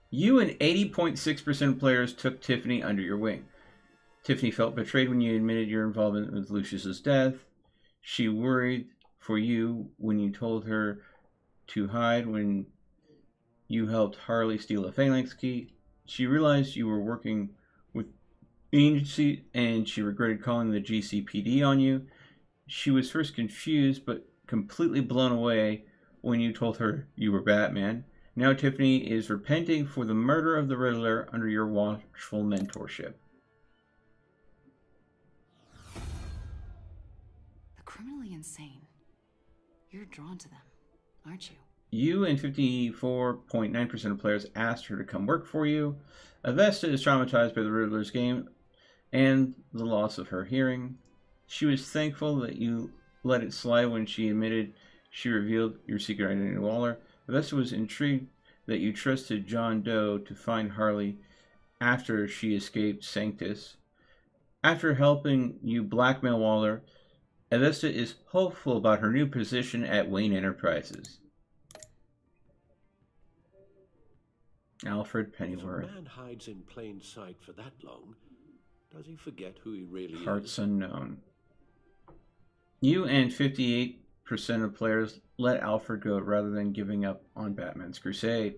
You and 80.6% of players took Tiffany under your wing. Tiffany felt betrayed when you admitted your involvement with Lucius's death. She worried for you when you told her to hide when you helped Harley steal a phalanx key. She realized you were working with the agency and she regretted calling the GCPD on you. She was first confused but completely blown away when you told her you were Batman. Now Tiffany is repenting for the murder of the Riddler under your watchful mentorship. The criminally insane. You're drawn to them, aren't you? You and 54.9% of players asked her to come work for you. Avesta is traumatized by the Riddler's game and the loss of her hearing. She was thankful that you let it slide when she admitted she revealed your secret identity to Waller. Avesta was intrigued that you trusted John Doe to find Harley after she escaped Sanctus. After helping you blackmail Waller, Avesta is hopeful about her new position at Wayne Enterprises. Alfred Pennyworth. If a man hides in plain sight for that long, does he forget who he really is? Hearts Unknown. You and 58% of players let Alfred go rather than giving up on Batman's crusade.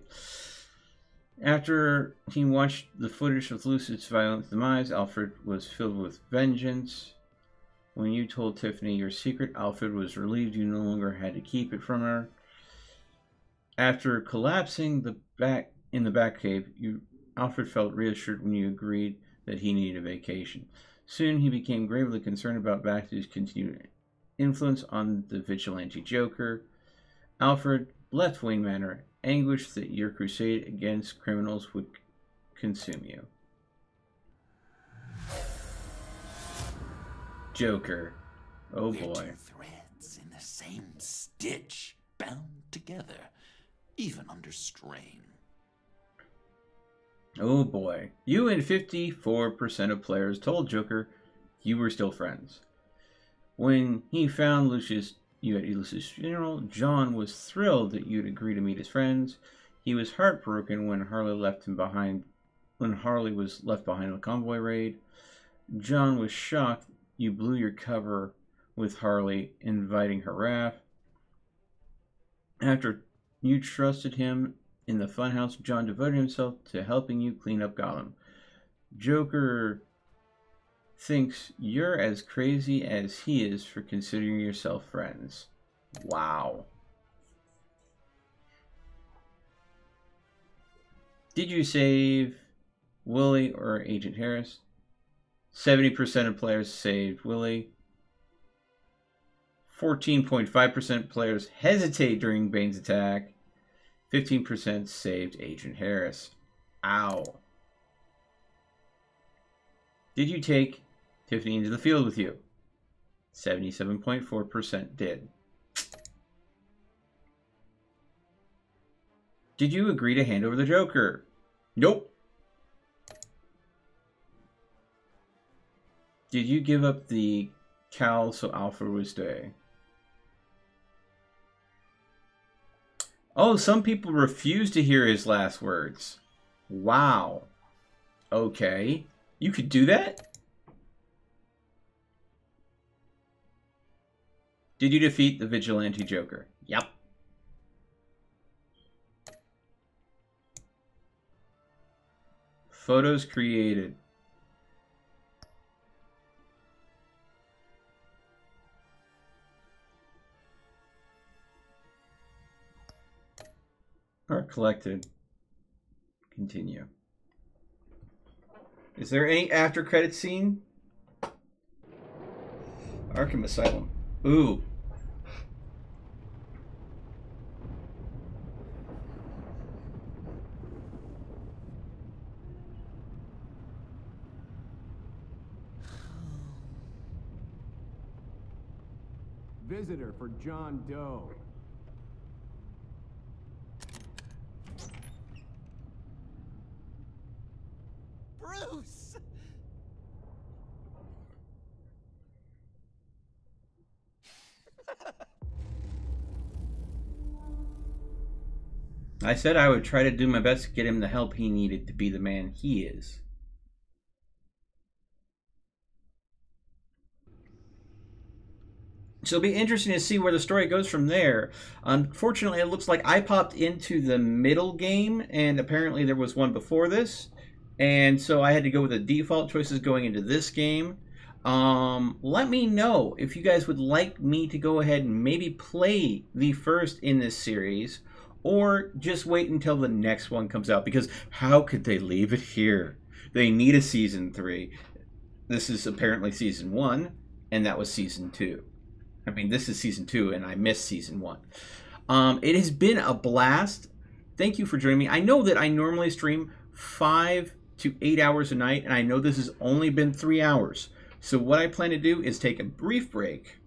After he watched the footage of Lucid's violent demise, Alfred was filled with vengeance. When you told Tiffany your secret, Alfred was relieved you no longer had to keep it from her. After collapsing in the Batcave, Alfred felt reassured when you agreed that he needed a vacation. Soon he became gravely concerned about Batman's continued influence on the vigilante Joker. Alfred left Wayne Manor, anguished that your crusade against criminals would consume you. Joker. Oh boy. They're two threads in the same stitch, bound together, even under strain. Oh boy. You and 54% of players told Joker you were still friends. When he found you at Lucius' funeral, John was thrilled that you'd agree to meet his friends. He was heartbroken when Harley was left behind in the convoy raid. John was shocked you blew your cover with Harley, inviting her wrath. After you trusted him in the funhouse, John devoted himself to helping you clean up Gotham. Joker thinks you're as crazy as he is for considering yourself friends. Wow. Did you save Willie or Agent Harris? 70% of players saved Willie. 14.5% players hesitate during Bane's attack. 15% saved Agent Harris. Ow. Did you take Tiffany into the field with you? 77.4% did. Did you agree to hand over the Joker? Nope. Did you give up the cowl so Alfred would stay? Oh, some people refuse to hear his last words. Wow. Okay. You could do that? Did you defeat the Vigilante Joker? Yep. Photos created. Or collected. Continue. Is there any after credit scene? Arkham Asylum. Ooh. Visitor for John Doe. Bruce! I said I would try to do my best to get him the help he needed to be the man he is. So it'll be interesting to see where the story goes from there. Unfortunately, it looks like I popped into the middle game, and apparently there was one before this. And so I had to go with the default choices going into this game. Let me know if you guys would like me to go ahead and maybe play the first in this series, or just wait until the next one comes out, because how could they leave it here? They need a Season 3. This is apparently Season 1, and that was Season 2. I mean, this is Season 2, and I missed Season 1. It has been a blast. Thank you for joining me. I know that I normally stream 5 to 8 hours a night, and I know this has only been 3 hours. So what I plan to do is take a brief break,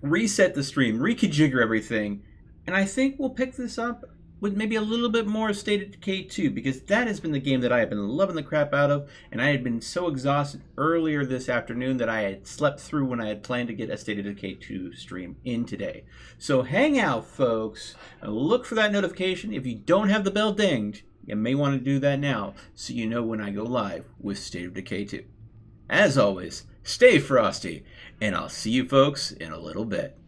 reset the stream, reconfigure everything, and I think we'll pick this up with maybe a little bit more State of Decay 2, because that has been the game that I have been loving the crap out of, and I had been so exhausted earlier this afternoon that I had slept through when I had planned to get a State of Decay 2 stream in today. So hang out, folks, and look for that notification. If you don't have the bell dinged, you may want to do that now, so you know when I go live with State of Decay 2. As always, stay frosty, and I'll see you folks in a little bit.